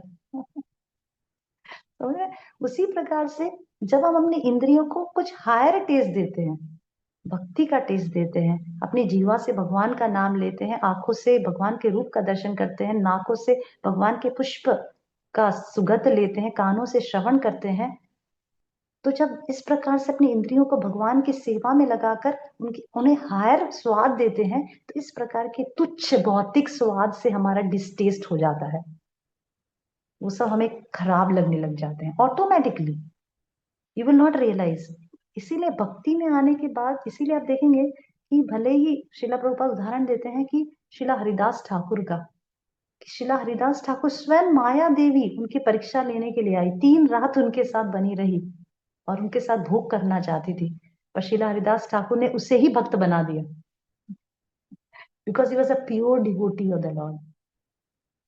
S1: तो उसी प्रकार से जब हम अपनी इंद्रियों को कुछ हायर टेस्ट देते हैं, भक्ति का टेस्ट देते हैं, अपनी जीवा से भगवान का नाम लेते हैं, आंखों से भगवान के रूप का दर्शन करते हैं, नाकों से भगवान के पुष्प का सुगंध लेते हैं, कानों से श्रवण करते हैं, तो जब इस प्रकार से अपनी इंद्रियों को भगवान की सेवा में लगाकर उन्हें हायर स्वाद देते हैं, तो इस प्रकार के तुच्छ भौतिक स्वाद से हमारा डिस्टेस्ट हो जाता है, वो सब हमें खराब लगने लग जाते हैं automatically, you will not realize. इसीलिए भक्ति में आने के बाद, इसीलिए आप देखेंगे कि भले ही शिला प्रभुपाद उदाहरण देते हैं कि शिला हरिदास ठाकुर का, शिला हरिदास ठाकुर स्वयं माया देवी उनकी परीक्षा लेने के लिए आई, 3 रात उनके साथ बनी रही और उनके साथ भोग करना चाहती थी, पर शिला हरिदास ठाकुर ने उसे ही भक्त बना दिया, because he was a pure devotee of the Lord.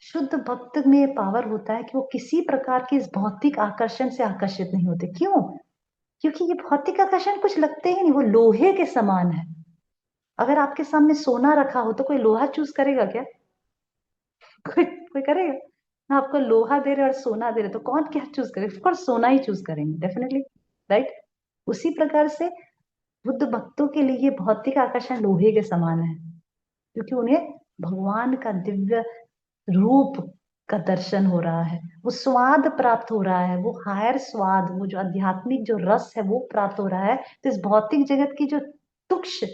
S1: शुद्ध भक्त में पावर होता है कि वो किसी प्रकार के इस भौतिक आकर्षण से आकर्षित नहीं होते। क्यों? क्योंकि ये भौतिक आकर्षण कुछ लगते ही नहीं, वो लोहे के समान है। अगर आपके सामने सोना रखा हो तो कोई लोहा चूज करेगा क्या? कोई करेगा? आपको लोहा दे रहे और सोना दे रहे, तो कौन क्या चूज करेगा? ऑफकोर्स सोना ही चूज करेंगे डेफिनेटली, राइट? उसी प्रकार से बुद्ध भक्तों के लिए भौतिक आकर्षण लोहे के समान है, क्योंकि उन्हें भगवान का दिव्य रूप का दर्शन हो रहा है, वो स्वाद प्राप्त हो रहा है, वो हायर स्वाद, वो जो आध्यात्मिक जो रस है वो प्राप्त हो रहा है। तो इस भौतिक जगत की जो तुच्छ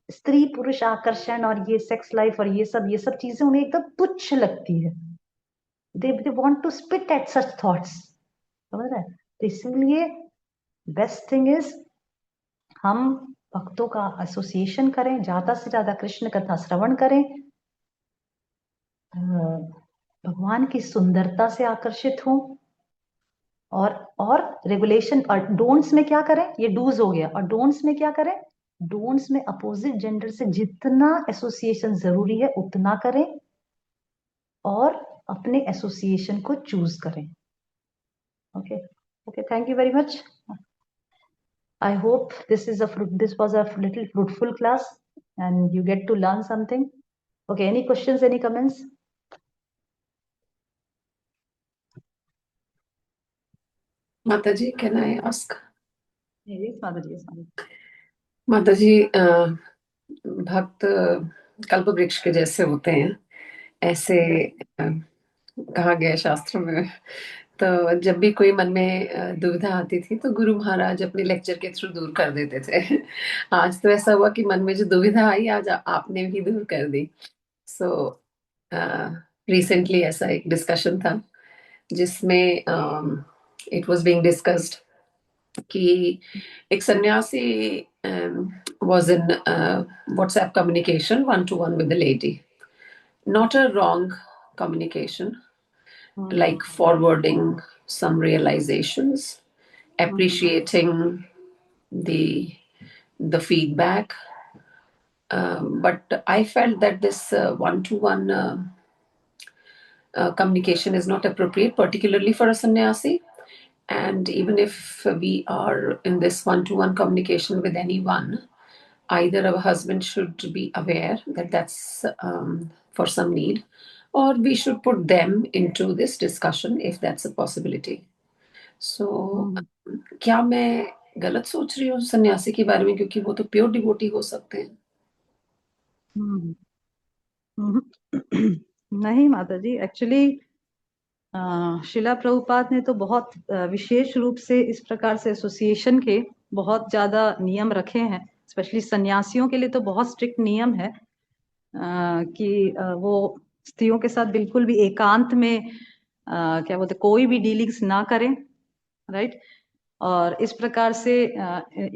S1: स्त्री पुरुष आकर्षण और ये सेक्स लाइफ और ये सब चीजें उन्हें एकदम तुच्छ लगती है। they want to spit at such thoughts, समझ रहे हैं? तो इसलिए बेस्ट थिंग इज हम भक्तों का एसोसिएशन करें, ज्यादा से ज्यादा कृष्ण कथा श्रवण करें, भगवान की सुंदरता से आकर्षित हो, और रेगुलेशन और डोंट्स में क्या करें? ये डूज हो गया, और डोंट्स में क्या करें? डोंट्स में अपोजिट जेंडर से जितना एसोसिएशन जरूरी है उतना करें, और अपने एसोसिएशन को चूज करें। Okay, thank you very much. I hope this was a little fruitful class and you get to learn something. Okay, any questions, any comments?
S3: Mataji, can I ask?
S1: Yes, Mataji, yes, Mataji.
S3: Mataji, भक्त कल्प वृक्ष के जैसे होते हैं, ऐसे कहा गया शास्त्र में। तो जब भी कोई मन में दुविधा आती थी तो गुरु महाराज अपने लेक्चर के थ्रू दूर कर देते थे। आज तो ऐसा हुआ कि मन में जो दुविधा आई आज आपने भी दूर कर दी। सो रिसेंटली ऐसा एक डिस्कशन था जिसमें इट वाज बीइंग डिस्कस्ड कि एक सन्यासी was in WhatsApp communication 1-to-1 with the lady, not a wrong communication,
S1: hmm,
S3: like forwarding some realizations, appreciating the feedback. But I felt that this one-to-one communication is not appropriate, particularly for a sannyasi. And even if we are in this one-to-one communication with anyone, either our husband should be aware that that's for some need, or we should put them into this discussion if that's a possibility. So, क्या मैं गलत सोच रही हूँ सन्यासी के बारे में, क्योंकि वो तो प्योर डिवोटी हो सकते हैं?
S1: हम्म, नहीं माता जी, एक्चुअली शिला प्रभुपाद ने तो बहुत विशेष रूप से इस प्रकार से एसोसिएशन के बहुत ज्यादा नियम रखे हैं। स्पेशली सन्यासियों के लिए तो बहुत स्ट्रिक्ट नियम है कि वो स्त्रियों के साथ बिल्कुल भी एकांत में क्या बोलते कोई भी डीलिंग्स ना करें, राइट। और इस प्रकार से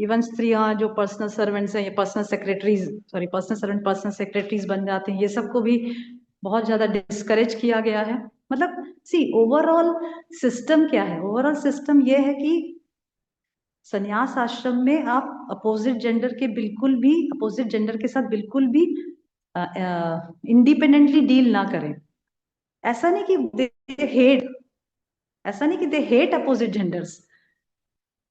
S1: इवन स्त्रियां जो पर्सनल सर्वेंट्स हैं, ये personal secretaries, sorry personal servant personal secretaries बन जाते हैं, ये सबको भी बहुत ज्यादा डिस्करेज किया गया है। मतलब सी ओवरऑल सिस्टम क्या है, ओवरऑल सिस्टम ये है कि संन्यास आश्रम में आप अपोजिट जेंडर के बिल्कुल भी अपोजिट जेंडर के साथ बिल्कुल भी इंडिपेंडेंटली डील ना करें। ऐसा नहीं कि दे हेट, ऐसा नहीं कि दे हेट अपोजिट जेंडर्स,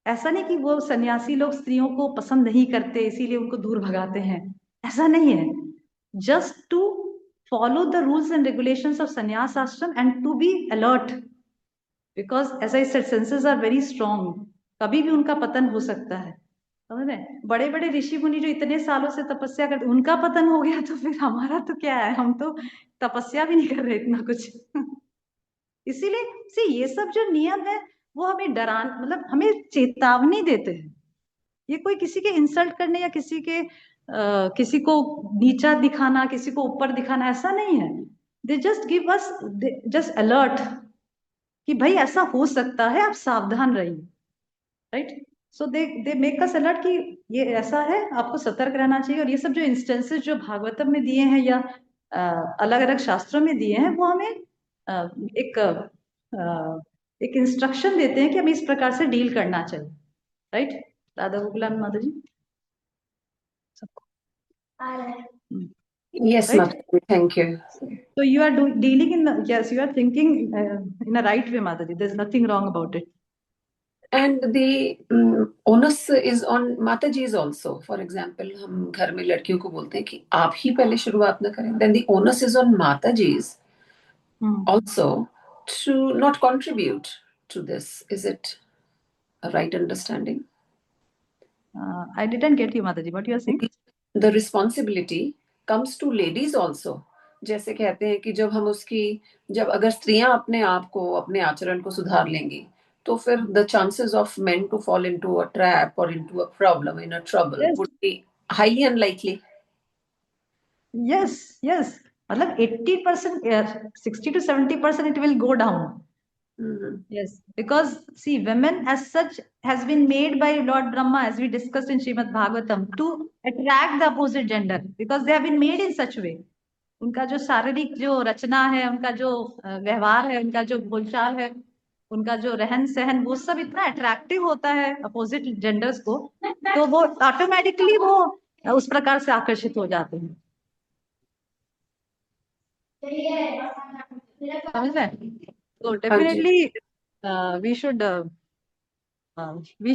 S1: ऐसा नहीं कि वो सन्यासी लोग स्त्रियों को पसंद नहीं करते इसीलिए उनको दूर भगाते हैं, ऐसा नहीं है। Just to follow the rules and regulations of sannyas ashram and to be alert, because as I said senses are very strong, कभी भी उनका पतन हो सकता है, समझ रहे हैं। बड़े बड़े ऋषि मुनि जो इतने सालों से तपस्या करते, उनका पतन हो गया तो फिर हमारा तो क्या है, हम तो तपस्या भी नहीं कर रहे इतना कुछ। इसीलिए सी ये सब जो नियम है वो हमें डरान मतलब हमें चेतावनी देते हैं। ये कोई किसी के इंसल्ट करने या किसी को नीचा दिखाना, किसी को ऊपर दिखाना, ऐसा नहीं है। They just give us just alert कि भाई ऐसा हो सकता है, आप सावधान रहिए, right. So they make us alert कि ये ऐसा है, आपको सतर्क रहना चाहिए। और ये सब जो इंस्टेंसेस जो भागवतम में दिए हैं या अलग अलग शास्त्रों में दिए हैं, वो हमें एक एक इंस्ट्रक्शन देते हैं कि हमें इस प्रकार से डील करना चाहिए, राइट। राधा गोकुलानंद माता जी सबको,
S3: Yes,
S1: right?
S3: Mataji, thank you.
S1: So you are dealing in yes, you are thinking in a right way, Mataji. There's nothing wrong about it.
S3: And the onus is on Mataji's also. For example, हम घर में लड़कियों को बोलते हैं कि आप ही पहले शुरुआत ना करें. Then the onus is on Mataji's also to not contribute to this. Is it a right understanding?
S1: I didn't get you, Mataji. What you are saying?
S3: The responsibility comes to ladies also. जैसे कहते हैं कि जब अगर स्त्रियां अपने आप को, अपने आचरण को सुधार लेंगी, तो फिर the chances of men to fall into a trap or into a problem, in a trouble,
S1: Yes.
S3: would be highly unlikely.
S1: Yes, yes. मतलब 80%, 60 to 70% it will go down. Yes, because see, women as such has been made by Lord Brahma, as we discussed in Srimad Bhagavatam, to attract the opposite gender, because they have been made in such way. उनका जो शारीरिक जो रचना है, उनका जो व्यवहार है, उनका जो बोलचाल है, उनका जो रहन सहन, वो सब इतना अट्रैक्टिव होता है अपोजिट जेंडर्स को, तो वो ऑटोमेटिकली वो उस प्रकार से आकर्षित हो जाते हैं, समझ रहे हैं। तो definitely we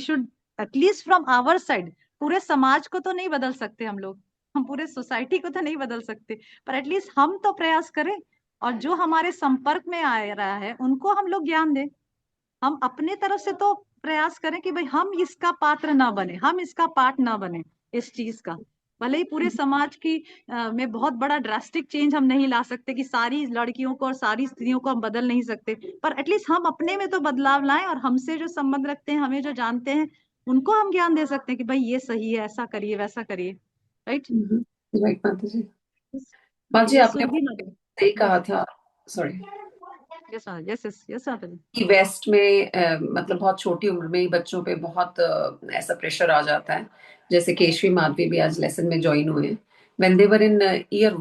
S1: should at least from our side, पूरे समाज को तो नहीं बदल सकते हम लोग, हम पूरे सोसाइटी को तो नहीं बदल सकते, पर एटलीस्ट हम तो प्रयास करें, और जो हमारे संपर्क में आ रहा है उनको हम लोग ज्ञान दें। हम अपने तरफ से तो प्रयास करें कि भाई हम इसका पात्र ना बने, हम इसका पार्ट ना बने इस चीज का। भले ही पूरे समाज की में बहुत बड़ा ड्रास्टिक चेंज हम नहीं ला सकते कि सारी लड़कियों को और सारी स्त्रियों को हम बदल नहीं सकते, पर एटलीस्ट हम अपने में तो बदलाव लाएं, और हमसे जो संबंध रखते हैं, हमें जो जानते हैं, उनको हम ज्ञान दे सकते हैं कि भाई ये सही है, ऐसा करिए, वैसा करिए, राइट।
S3: राइट माताजी। माताजी आपने सही कहा था, सॉरी,
S1: यस यस यस
S3: कि वेस्ट में मतलब बहुत छोटी उम्र में ही बच्चों पे बहुत ऐसा प्रेशर आ जाता है। जैसे केशवी माधवी भी आज लेसन में ज्वाइन हुए, when they were in year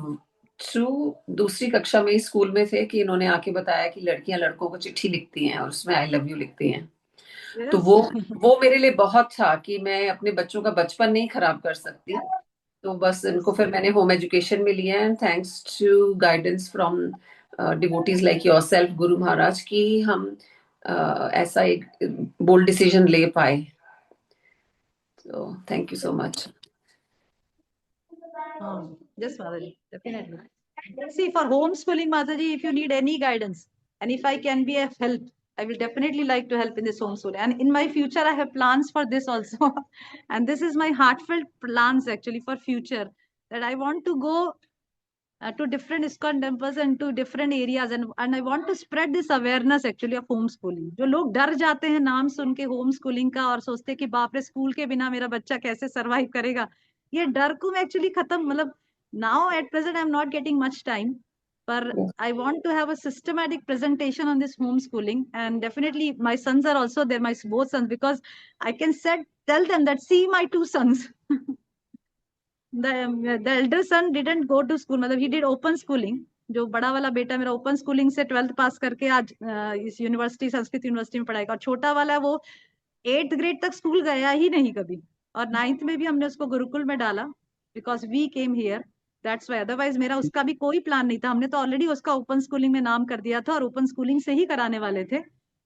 S3: through दूसरी कक्षा में ही स्कूल में थे कि इन्होंने आके बताया कि लड़कियां लड़कों को चिट्ठी लिखती हैं और उसमें आई लव यू लिखती हैं। तो वो मेरे लिए बहुत था कि मैं अपने बच्चों का बचपन नहीं खराब कर सकती। तो बस इनको फिर मैंने होम एजुकेशन में लिया and thanks to guidance from devotees like yourself Guru Maharaj की हम ऐसा एक बोल्ड डिसीजन ले पाए। तो thank you so much.
S1: Yes, Mataji, definitely. See, for homeschooling, Mataji, if you need any guidance, and if I can be of help, I will definitely like to help in this homeschooling. And in my future, I have plans for this also. And this is my heartfelt plans actually for future, that I want to go to different ISKCON temples and to different areas, and I want to spread this awareness actually of homeschooling. जो लोग डर जाते हैं नाम सुन के homeschooling का और सोचते हैं कि बाप रे स्कूल के बिना मेरा बच्चा कैसे survive करेगा, ये डर को मैं actually खत्म, मतलब now at present I'm not getting much time, but I want to have a systematic presentation on this homeschooling, and definitely my sons are also there, my both sons, because I can tell them that see my two sons. The elder son didn't go to school, मतलब he did open schooling. जो बड़ा वाला बेटा मेरा ओपन स्कूलिंग से 12th पास करके आज इस यूनिवर्सिटी, संस्कृत यूनिवर्सिटी में पढ़ाई का, और छोटा वाला वो 8th ग्रेड तक स्कूल गया ही नहीं कभी, और 9th में भी हमने उसको गुरुकुल में डाला because we came here, that's why. Otherwise मेरा उसका भी कोई प्लान नहीं था, हमने तो ऑलरेडी उसका ओपन स्कूलिंग में नाम कर दिया था और ओपन स्कूलिंग से ही कराने वाले थे।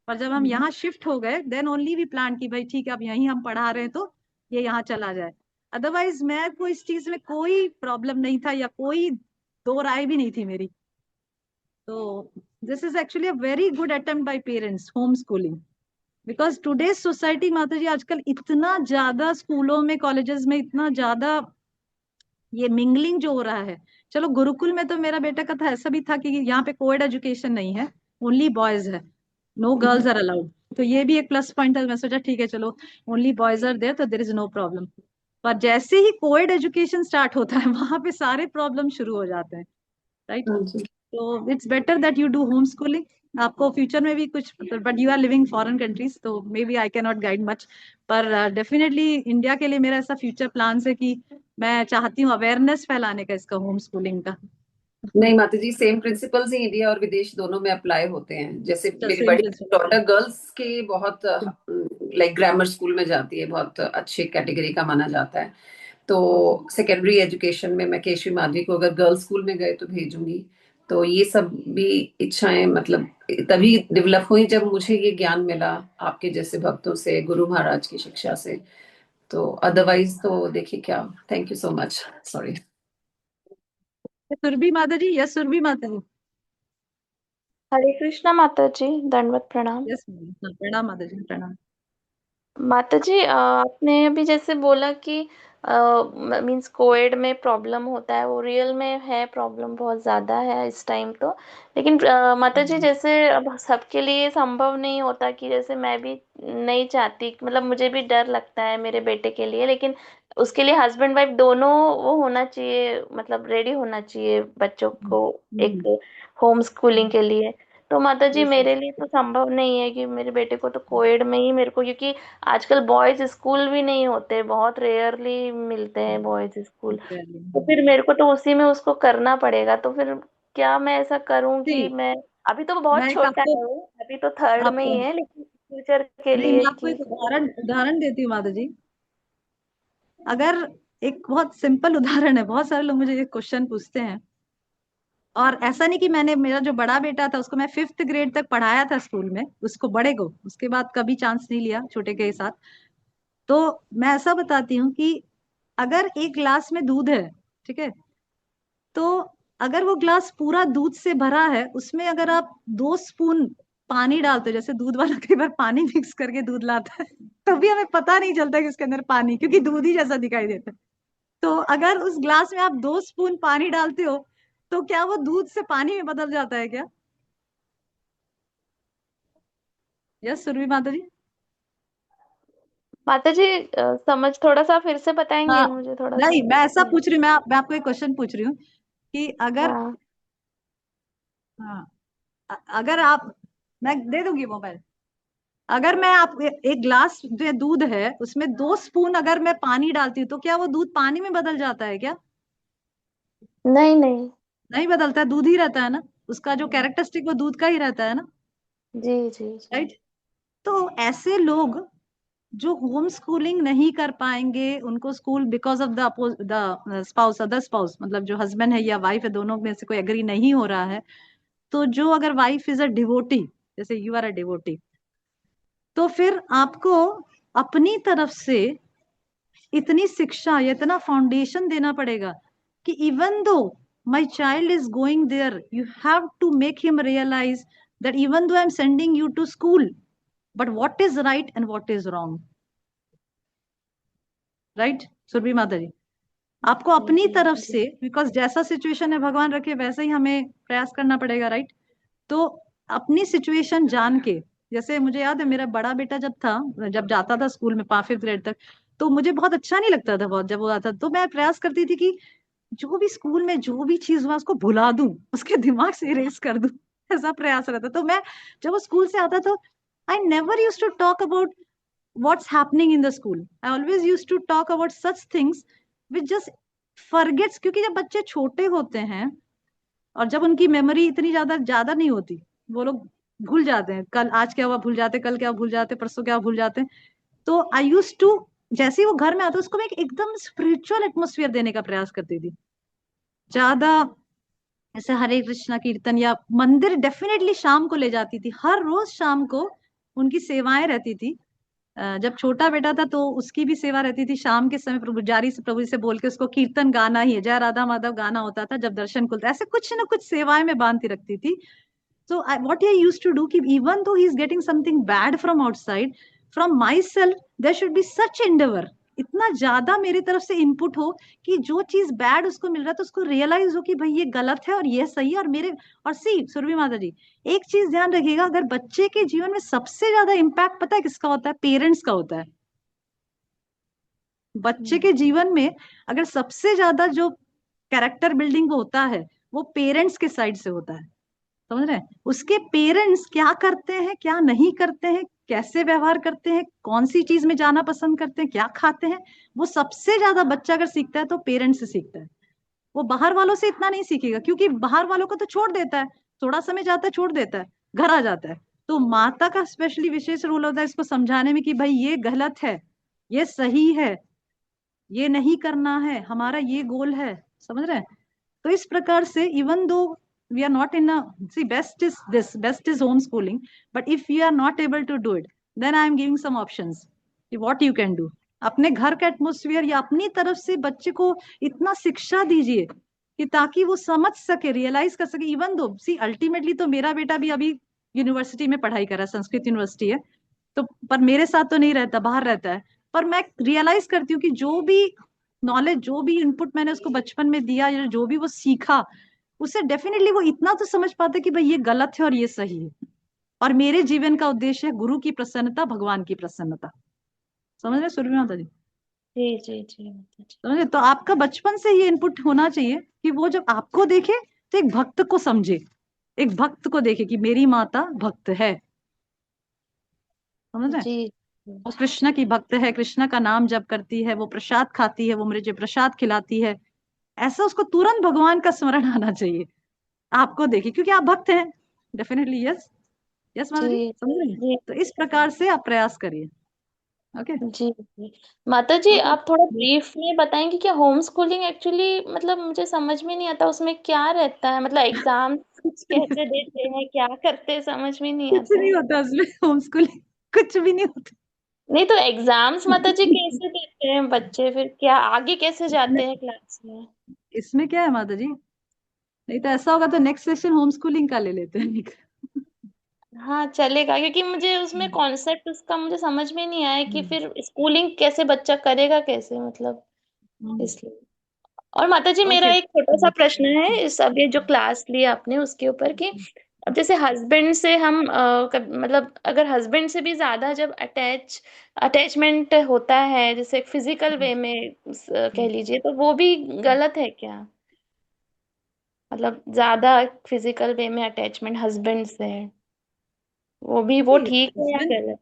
S1: पर जब हम यहाँ शिफ्ट हो गए देन ओनली वी प्लान की भाई ठीक है अब यहीं हम पढ़ा रहे हैं तो ये यहाँ चला जाए। अदरवाइज मैं को इस चीज में कोई प्रॉब्लम नहीं था या कोई दो राय भी नहीं थी मेरी। तो this is actually a very good attempt bye parents, home schooling, because today society माता जी आजकल इतना ज्यादा स्कूलों में कॉलेजेस में इतना ज्यादा ये मिंगलिंग जो हो रहा है। चलो गुरुकुल में तो मेरा बेटा का था ऐसा भी था कि यहाँ पे कोएड एजुकेशन नहीं है, ओनली बॉयज है, नो गर्ल्स आर अलाउड, तो ये भी एक प्लस पॉइंट था। मैं सोचा ठीक है चलो ओनली बॉयज आर देयर तो देयर इज नो प्रॉब्लम। पर जैसे ही कोएड एजुकेशन स्टार्ट होता है वहां पे सारे प्रॉब्लम शुरू हो जाते हैं, राइट।
S3: हाँ जी।
S1: तो it's better that you do home schooling. आपको फ्यूचर में भी कुछ, but you are living foreign countries तो may be I can not guide much, पर डेफिनेटली इंडिया के लिए मेरा ऐसा फ्यूचर प्लान है कि मैं चाहती हूँ अवेयरनेस फैलाने का इसका होम स्कूलिंग का।
S3: नहीं माता जी, सेम प्रिंसिपल्स ही इंडिया और विदेश दोनों में अप्लाई होते हैं। जैसे मेरी
S1: सेम
S3: बड़ी
S1: प्रिंसिपल।
S3: डॉटर गर्ल्स के बहुत लाइक ग्रामर स्कूल में जाती है, बहुत अच्छे कैटेगरी का माना जाता है। तो सेकेंडरी एजुकेशन में मैं केशवी माधवी को अगर गर्ल्स स्कूल में गए तो भेजूंगी। तो ये सब भी इच्छाएं मतलब तभी डेवलप हुई जब मुझे ये ज्ञान मिला आपके जैसे भक्तों से, गुरु महाराज की शिक्षा से। तो अदरवाइज तो देखिए क्या। Thank you so much. Sorry.
S1: Surabhi Mata ji, yes Surabhi Mata जी।
S5: हरे कृष्णा माता जी, दंडवत प्रणाम।
S1: यस प्रणाम माता जी, प्रणाम।
S5: माता जी, आपने अभी जैसे बोला कि मीन्स कोविड में प्रॉब्लम होता है, वो रियल में है, प्रॉब्लम बहुत ज्यादा है इस टाइम तो। लेकिन माता जी जैसे अब सबके लिए संभव नहीं होता कि जैसे मैं भी नहीं चाहती, मतलब मुझे भी डर लगता है मेरे बेटे के लिए, लेकिन उसके लिए हस्बैंड वाइफ दोनों वो होना चाहिए, मतलब रेडी होना चाहिए बच्चों को एक होम स्कूलिंग के लिए। तो माता जी
S1: यस
S5: मेरे लिए तो संभव नहीं है कि मेरे बेटे को तो कोविड में ही मेरे को, क्योंकि आजकल बॉयज स्कूल भी नहीं होते, बहुत रेयरली मिलते हैं बॉयज स्कूल। तो फिर मेरे को तो उसी में उसको करना पड़ेगा। तो फिर क्या मैं ऐसा करूं
S1: जी।
S5: कि मैं, अभी तो बहुत
S1: मैं एक
S5: छोटा
S1: आपको
S5: है वो, अभी तो थर्ड में
S1: आपको
S5: ही है, लेकिन फ्यूचर के
S1: नहीं, मैं
S5: लिए
S1: आपको
S5: कि
S1: एक उदाहरण उदाहरण देती हूँ माता जी। अगर एक बहुत सिंपल उदाहरण है, बहुत सारे लोग मुझे ये क्वेश्चन पूछते हैं, और ऐसा नहीं कि मैंने, मेरा जो बड़ा बेटा था उसको मैं 5th ग्रेड तक पढ़ाया था स्कूल में, उसको बड़े को, उसके बाद कभी चांस नहीं लिया छोटे के साथ। तो मैं ऐसा बताती हूँ कि अगर एक ग्लास में दूध है, ठीक है, तो अगर वो ग्लास पूरा दूध से भरा है, उसमें अगर आप 2 स्पून पानी डालते हो, जैसे दूध वाला कई बार पानी मिक्स करके दूध लाता है तब भी हमें पता नहीं चलता कि उसके अंदर पानी, क्योंकि दूध ही जैसा दिखाई देता है। तो अगर उस ग्लास में आप 2 स्पून पानी डालते हो तो क्या वो दूध से पानी में बदल जाता है क्या? यस सुरभि माता जी।
S5: माता जी समझ थोड़ा सा फिर से
S1: हाँ,
S5: बताएंगे मुझे थोड़ा सा।
S1: नहीं मैं ऐसा पूछ रही हूँ, मैं आपको एक क्वेश्चन पूछ रही हूँ कि अगर,
S5: हाँ
S1: हाँ, अगर आप, मैं दे दूंगी मोबाइल, अगर मैं आप एक ग्लास जो दूध है उसमें 2 स्पून अगर मैं पानी डालती हूँ तो क्या वो दूध पानी में बदल जाता है क्या?
S5: नहीं नहीं।
S1: नहीं बदलता है, दूध ही रहता है ना, उसका जो कैरेक्टरिस्टिक वो दूध का ही रहता है ना,
S5: जी जी जी
S1: राइट। तो ऐसे लोग जो होम स्कूलिंग नहीं कर पाएंगे, उनको school because of the spouse, other spouse, मतलब जो हस्बैंड है या वाइफ है, दोनों में से कोई एग्री नहीं हो रहा है, तो जो अगर वाइफ इज अ डिवोटी, जैसे यू आर अ डिवोटी, तो फिर आपको अपनी तरफ से इतनी शिक्षा या इतना फाउंडेशन देना पड़ेगा कि even though my child is going there, you have to make him realize that even though I am sending you to school, but what is right and what is wrong, right Surabhi Mata ji. आपको अपनी तरफ से, बिकॉज जैसा सिचुएशन है भगवान रखे वैसे ही हमें प्रयास करना पड़ेगा, राइट। तो अपनी सिचुएशन जान के, जैसे मुझे याद है मेरा बड़ा बेटा जब था, जब जाता था स्कूल में 5th ग्रेड तक, तो मुझे बहुत अच्छा नहीं लगता था बहुत, जब वो आता तो मैं प्रयास करती थी कि जो भी स्कूल में जो भी चीज हुआ उसको भुला दूं, उसके दिमाग से इरेज कर दूं, ऐसा प्रयास रहता। तो मैं जब वो स्कूल से आता तो I never use to talk about what's happening in the school. I always used to talk about such things which just forgets, क्योंकि जब बच्चे छोटे होते हैं और जब उनकी मेमोरी इतनी ज्यादा ज्यादा नहीं होती, वो लोग भूल जाते हैं, कल आज क्या हुआ भूल जाते, कल क्या भूल जाते, परसों क्या भूल जाते हैं। तो आई यूज टू, जैसे ही वो घर में आता उसको मैं एक एकदम स्पिरिचुअल एटमोसफियर देने का प्रयास करती थी, ज्यादा ऐसे हरे कृष्णा कीर्तन या मंदिर डेफिनेटली शाम को ले जाती थी, हर रोज शाम को उनकी सेवाएं रहती थी। जब छोटा बेटा था तो उसकी भी सेवा रहती थी, शाम के समय प्रभु जारी से प्रभु जी से बोल के उसको कीर्तन गाना ही है, जय राधा माधव गाना होता था जब दर्शन खुलता, ऐसे कुछ ना कुछ सेवाएं में बांधती रखती थी। So what I used to do, कि even though he is getting something bad from outside, from myself there should be such endeavor, इतना ज्यादा मेरी तरफ से इनपुट हो कि जो चीज बैड उसको मिल रहा है तो उसको रियलाइज हो कि भाई ये गलत है और ये सही है, और मेरे, और सी सुरभि माता जी, एक चीज ध्यान रखिएगा, अगर बच्चे के जीवन में सबसे ज्यादा इम्पैक्ट पता है किसका होता है? पेरेंट्स का होता है। बच्चे के जीवन में अगर सबसे ज्यादा जो कैरेक्टर बिल्डिंग होता है वो पेरेंट्स के साइड से होता है, समझ रहे हैं? उसके पेरेंट्स क्या करते हैं, क्या नहीं करते हैं, कैसे व्यवहार करते हैं, कौन सी चीज में जाना पसंद करते हैं, क्या खाते हैं, वो सबसे ज्यादा बच्चा अगर सीखता है तो पेरेंट्स से सीखता है। वो बाहर वालों से इतना नहीं सीखेगा, क्योंकि बाहर वालों को तो छोड़ देता है, थोड़ा समय जाता है छोड़ देता है, घर आ जाता है। तो माता का स्पेशली विशेष रोल होता है इसको समझाने में कि भाई ये गलत है, ये सही है, ये नहीं करना है, हमारा ये गोल है, समझ रहे हैं? तो इस प्रकार से even though we are not in a, see best is this, best is homeschooling, but if you are not able to do it, then I am giving some options कि what you can do। अपने घर का एटमोसफियर या अपनी तरफ से बच्चे को इतना शिक्षा दीजिए कि ताकि वो समझ सके, रियलाइज कर सके। इवन दो सी अल्टीमेटली तो मेरा बेटा भी अभी यूनिवर्सिटी में पढ़ाई कर रहा है, संस्कृत यूनिवर्सिटी है, तो पर मेरे साथ तो नहीं रहता, बाहर रहता है। पर मैं रियलाइज करती हूँ कि जो भी नॉलेज, जो भी इनपुट मैंने उसको बचपन में दिया या जो भी वो सीखा, उससे डेफिनेटली वो इतना तो समझ पाता है कि भाई ये गलत है और ये सही है, और मेरे जीवन का उद्देश्य है गुरु की प्रसन्नता, भगवान की प्रसन्नता। समझ रहे सुरभि माता जी?
S5: जी जी जी माता जी।
S1: समझे? तो आपका बचपन से ये इनपुट होना चाहिए कि वो जब आपको देखे तो एक भक्त को समझे, एक भक्त को देखे कि मेरी माता भक्त है, समझ रहे?
S5: जी
S1: वो कृष्ण की भक्त है, कृष्ण का नाम जप करती है, वो प्रसाद खाती है, वो मुझे प्रसाद खिलाती है, ऐसा उसको तुरंत भगवान का स्मरण आना चाहिए आपको देखिए, क्योंकि आप भक्त हैं। डेफिनेटली यस, यस माता जी,
S5: जी
S1: समझ रही हैं?
S5: जी
S1: तो इस प्रकार से आप प्रयास करिए। ओके।
S5: जी जी माता जी,
S1: ओके।
S5: आप थोड़ा ब्रीफ में बताएंगे क्या होम स्कूलिंग एक्चुअली, मतलब मुझे समझ में नहीं आता उसमें क्या रहता है, मतलब एग्जाम कैसे देते हैं, क्या करते हैं, समझ में नहीं
S1: कुछ
S5: आता।
S1: नहीं होता उसमें, होम स्कूलिंग कुछ भी नहीं होता।
S5: नहीं तो एग्जाम्स माता जी कैसे देते हैं बच्चे, फिर क्या आगे कैसे
S1: इसमें
S5: जाते हैं क्लास में?
S1: इसमें क्या है माता जी, नहीं तो ऐसा होगा तो नेक्स्ट सेशन होम स्कूलिंग का ले लेते हैं।
S5: हाँ चलेगा, क्योंकि मुझे उसमें कॉन्सेप्ट उसका मुझे समझ में नहीं आया कि
S1: हम्म,
S5: फिर स्कूलिंग कैसे बच्चा करेगा कैसे, मतलब
S1: हम्म,
S5: इसलिए। और माता जी मेरा
S1: ओके।
S5: एक छोटा सा प्रश्न है इस अब ये जो क्लास ली आपने उसके ऊपर कि अब जैसे हस्बैंड से हम मतलब अगर हस्बैंड से भी ज्यादा जब अटैचमेंट होता है, जैसे फिजिकल वे में कह लीजिए, तो वो भी गलत है क्या? मतलब ज्यादा फिजिकल वे में अटैचमेंट हस्बैंड से है, वो ठीक है या
S1: हस्बैंड
S5: गलत?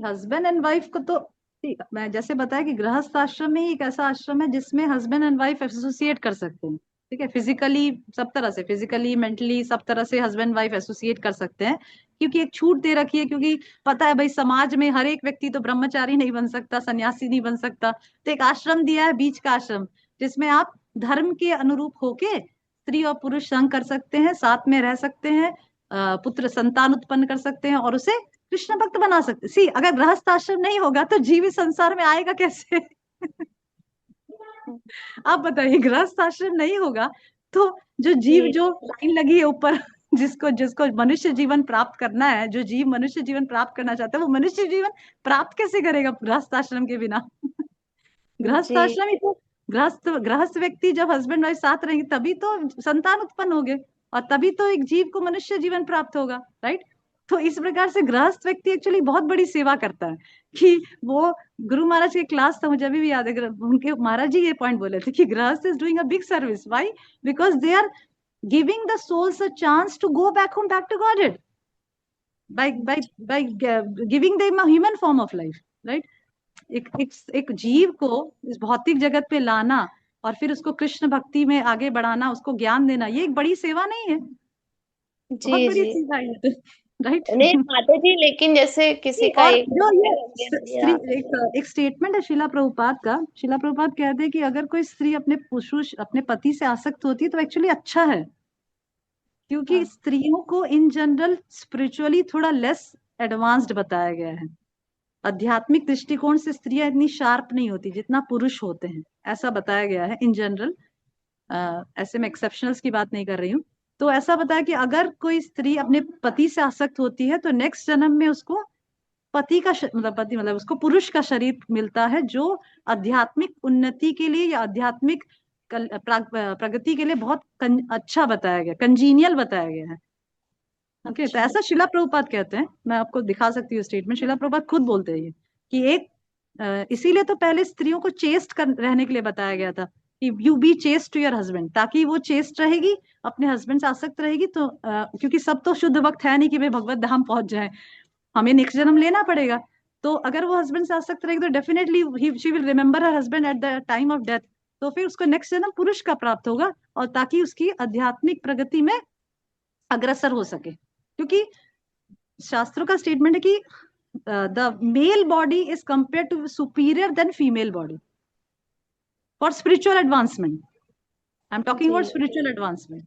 S1: हस्बैंड एंड वाइफ को तो ठीक, मैं जैसे बताया कि गृहस्थ आश्रम में ही एक ऐसा आश्रम है जिसमें हस्बैंड एंड वाइफ एसोसिएट कर सकते हैं, ठीक है, फिजिकली सब तरह से, फिजिकली मेंटली सब तरह से हस्बैंड वाइफ एसोसिएट कर सकते हैं, क्योंकि एक छूट दे रखी है, क्योंकि पता है भाई समाज में हर एक व्यक्ति तो ब्रह्मचारी नहीं बन सकता, सन्यासी नहीं बन सकता, तो एक आश्रम दिया है, बीच का आश्रम, जिसमें आप धर्म के अनुरूप होके स्त्री और पुरुष संग कर सकते हैं, साथ में रह सकते हैं, पुत्र संतान उत्पन्न कर सकते हैं और उसे कृष्ण भक्त बना सकते। सी अगर गृहस्थ आश्रम नहीं होगा तो जीवित संसार में आएगा कैसे? आप बताइए, गृहस्थ आश्रम नहीं होगा तो जो जीव,
S5: जी
S1: जो लाइन लगी है ऊपर, जिसको जिसको मनुष्य जीवन प्राप्त करना है, जो जीव मनुष्य जीवन प्राप्त करना चाहता है, वो मनुष्य जीवन प्राप्त कैसे करेगा गृहस्थ आश्रम के बिना? गृहस्थ
S5: जी
S1: आश्रम ही तो, गृहस्थ गृहस्थ व्यक्ति जब हस्बैंड वाइफ साथ रहेंगे तभी तो संतान उत्पन्न होंगे, और तभी तो एक जीव को मनुष्य जीवन प्राप्त होगा, राइट? तो इस प्रकार से गृहस्थ व्यक्ति एक्चुअली बहुत बड़ी सेवा करता है, कि वो गुरु महाराज के क्लास था, मुझे अभी भी याद है, उनके महाराज जी ये पॉइंट बोले थे कि grihastha is doing a big service, why? Because they are giving the souls a chance to go back home, back to God, by giving them a human form of life, right? एक जीव को इस भौतिक जगत पे लाना और फिर उसको कृष्ण भक्ति में आगे बढ़ाना, उसको ज्ञान देना, ये एक बड़ी सेवा नहीं है? बहुत
S5: जी
S1: बड़ी
S5: जी
S1: सेवा है, राइट?
S5: नहीं माता जी, लेकिन जैसे किसी का
S1: और
S5: एक
S1: जो ये
S5: या
S1: स्त्री, एक स्टेटमेंट है शिला प्रभुपाद का, शिला प्रभुपाद कहते हैं कि अगर कोई स्त्री अपने पुरुष, अपने पति से आसक्त होती है तो एक्चुअली अच्छा है, क्योंकि स्त्रियों को इन जनरल स्पिरिचुअली थोड़ा लेस एडवांस्ड बताया गया है। आध्यात्मिक दृष्टिकोण से स्त्रियां इतनी शार्प नहीं होती जितना पुरुष होते हैं, ऐसा बताया गया है इन जनरल। ऐसे में एक्सेप्शनल्स की बात नहीं कर रही हूँ। तो ऐसा बताया कि अगर कोई स्त्री अपने पति से आसक्त होती है तो नेक्स्ट जन्म में उसको पति का मतलब पति मतलब उसको पुरुष का शरीर मिलता है, जो आध्यात्मिक उन्नति के लिए या आध्यात्मिक प्रगति के लिए बहुत अच्छा बताया गया, कंजीनियल बताया गया है। ओके, तो ऐसा शिला प्रभुपाद कहते हैं, मैं आपको दिखा सकती हूँ स्टेटमेंट, शिला प्रभुपाद खुद बोलते हैं ये, कि एक इसीलिए तो पहले स्त्रियों को चेस्ट कर रहने के लिए बताया गया था, कि you be chaste to your husband, ताकि वो चेस्ट रहेगी, अपने हस्बैंड से आसक्त रहेगी, तो क्योंकि सब तो शुद्ध वक्त है नहीं कि वे भगवत धाम पहुंच जाए, हमें नेक्स्ट जन्म लेना पड़ेगा। तो अगर वो हस्बैंड से आसक्त रहेगी तो definitely she will remember her husband at the time of death, तो फिर उसको नेक्स्ट जन्म पुरुष का प्राप्त होगा, और ताकि उसकी आध्यात्मिक प्रगति में अग्रसर हो सके। क्योंकि शास्त्रों का स्टेटमेंट है कि the male body is compare to superior than female body for spiritual advancement. I am talking about spiritual advancement,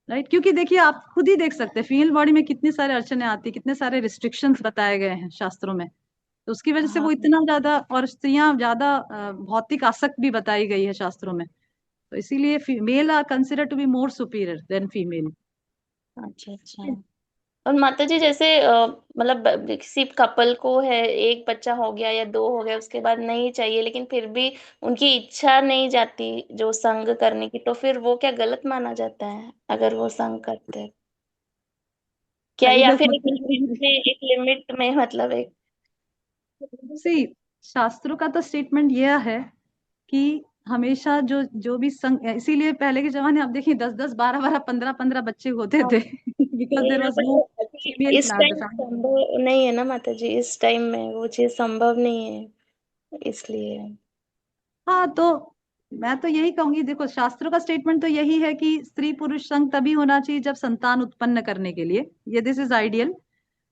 S1: right? क्योंकि देखिए आप खुद ही देख सकते हैं फीमेल बॉडी में कितनी सारे अड़चने आती, कितने सारे रिस्ट्रिक्शंस बताए गए हैं शास्त्रों में, तो उसकी वजह से वो इतना ज्यादा, और स्त्रियां ज्यादा भौतिक आसक्त भी बताई गई है शास्त्रों में, तो इसीलिए male are consider to be more superior than female.
S5: अच्छा। और माता जी जैसे मतलब किसी कपल को है, एक बच्चा हो गया या दो हो गया, उसके बाद नहीं चाहिए, लेकिन फिर भी उनकी इच्छा नहीं जाती जो संग करने की, तो फिर वो क्या गलत माना जाता है अगर वो संग करते हैं क्या? या फिर एक लिमिट में मतलब एक
S1: सी शास्त्रों का तो स्टेटमेंट यह है कि हमेशा जो जो भी संग, इसीलिए पहले के जमाने आप देखिए 10-10 12-12 15-15 बच्चे होते थे, बिकॉज
S5: वही
S1: देयर
S5: ना,
S1: वाज नो
S5: पर अभी
S1: फीमेल
S5: इस टाइम
S1: फैमिली।
S5: संभव नहीं है ना माता जी, इस टाइम में वो चीज संभव नहीं है इसलिए।
S1: हाँ, तो मैं तो यही कहूंगी, देखो शास्त्रों का स्टेटमेंट तो यही है कि स्त्री पुरुष संग तभी होना चाहिए जब संतान उत्पन्न करने के लिए, ये दिस इज आइडियल,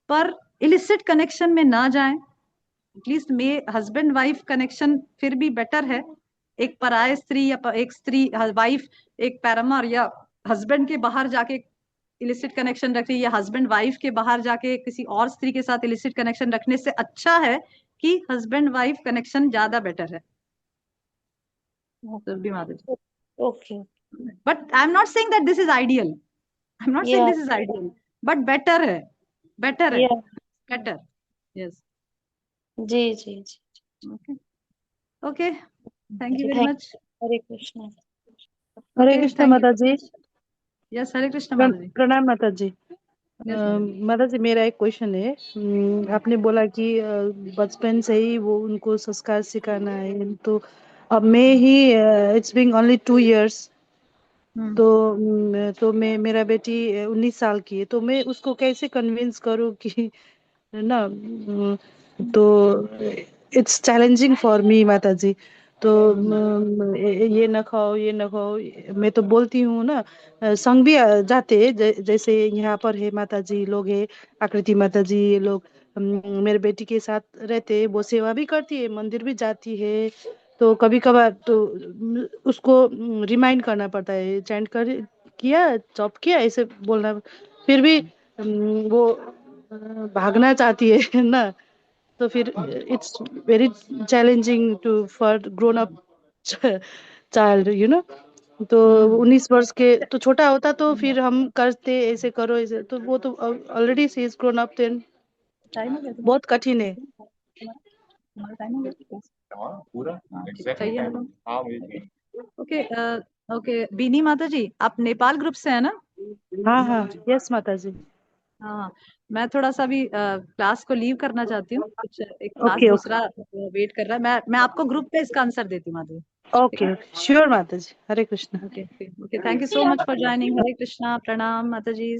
S1: पर इलिसिट कनेक्शन में ना जाएं, एटलीस्ट मे हस्बैंड वाइफ कनेक्शन फिर भी बेटर है। एक पराय स्त्री या एक स्त्री वाइफ एक पैरामर या हस्बैंड के बाहर जाके इलिसिट कनेक्शन रख रही है, या हस्बैंड वाइफ के बाहर जाके किसी और स्त्री के साथ इलिसिट कनेक्शन रखने से अच्छा है कि हस्बैंड वाइफ कनेक्शन ज्यादा बेटर है।
S5: Okay
S1: but I am not saying that this is ideal, I am not saying
S5: या
S1: this is ideal, but better है, बेटर है,
S5: या
S1: बेटर। यस।
S5: जी जी जी
S1: ओके, ओके, थैंक यू
S5: जी,
S1: very
S5: thank
S1: much.
S5: Hare Krishna.
S6: Hare
S1: okay,
S6: Krishna
S1: thank
S6: माता जी।
S1: यू। यस, हरे कृष्ण माता जी।
S6: प्रणाम माता जी।
S1: Yes madam.
S6: माता जी मेरा एक क्वेश्चन है। आपने बोला कि बचपन से ही वो उनको संस्कार सिखाना है, तो अब मैं ही इट्स बीइंग ओनली 2 years, तो मेरा बेटी 19 साल की है, तो मैं उसको कैसे कन्विंस करूँ कि ना, तो इट्स चैलेंजिंग फॉर मी माता जी। तो ये न खाओ, ये न खाओ। मैं तो बोलती हूँ ना, संग भी जाते हैं, जैसे यहाँ पर है माता जी लोग है, आकृति माता जी, ये लोग मेरे बेटी के साथ रहते हैं, वो सेवा भी करती है, मंदिर भी जाती है। तो कभी कभार तो उसको रिमाइंड करना पड़ता है, चैंट कर किया, जॉब किया, ऐसे बोलना। फिर भी वो भागना चाहती है ना, तो फिर it's very challenging to for grown up child, you know. तो 19 वर्ष के तो छोटा होता तो फिर हम करते, ऐसे करो ऐसे, तो वो तो already she is grown up, then
S1: time हो गया
S6: बहुत कठिन है।
S1: तुम्हारा टाइम हो गया पूरा चाहिए ना तुम? ओके ओके, बीनी माता जी, आप नेपाल ग्रुप से है ना?
S6: हाँ हाँ, यस माता जी।
S1: हाँ, मैं थोड़ा सा भी क्लास को लीव करना चाहती हूँ, कुछ एक क्लास
S6: ओके
S1: दूसरा वेट कर रहा है। मैं आपको ग्रुप पे इसका आंसर देती हूँ माता जी।
S6: ओके ओके, श्योर माता जी। Hare Krishna.
S1: Okay okay, thank you so much for joining. Hare Krishna, प्रणाम माता जी।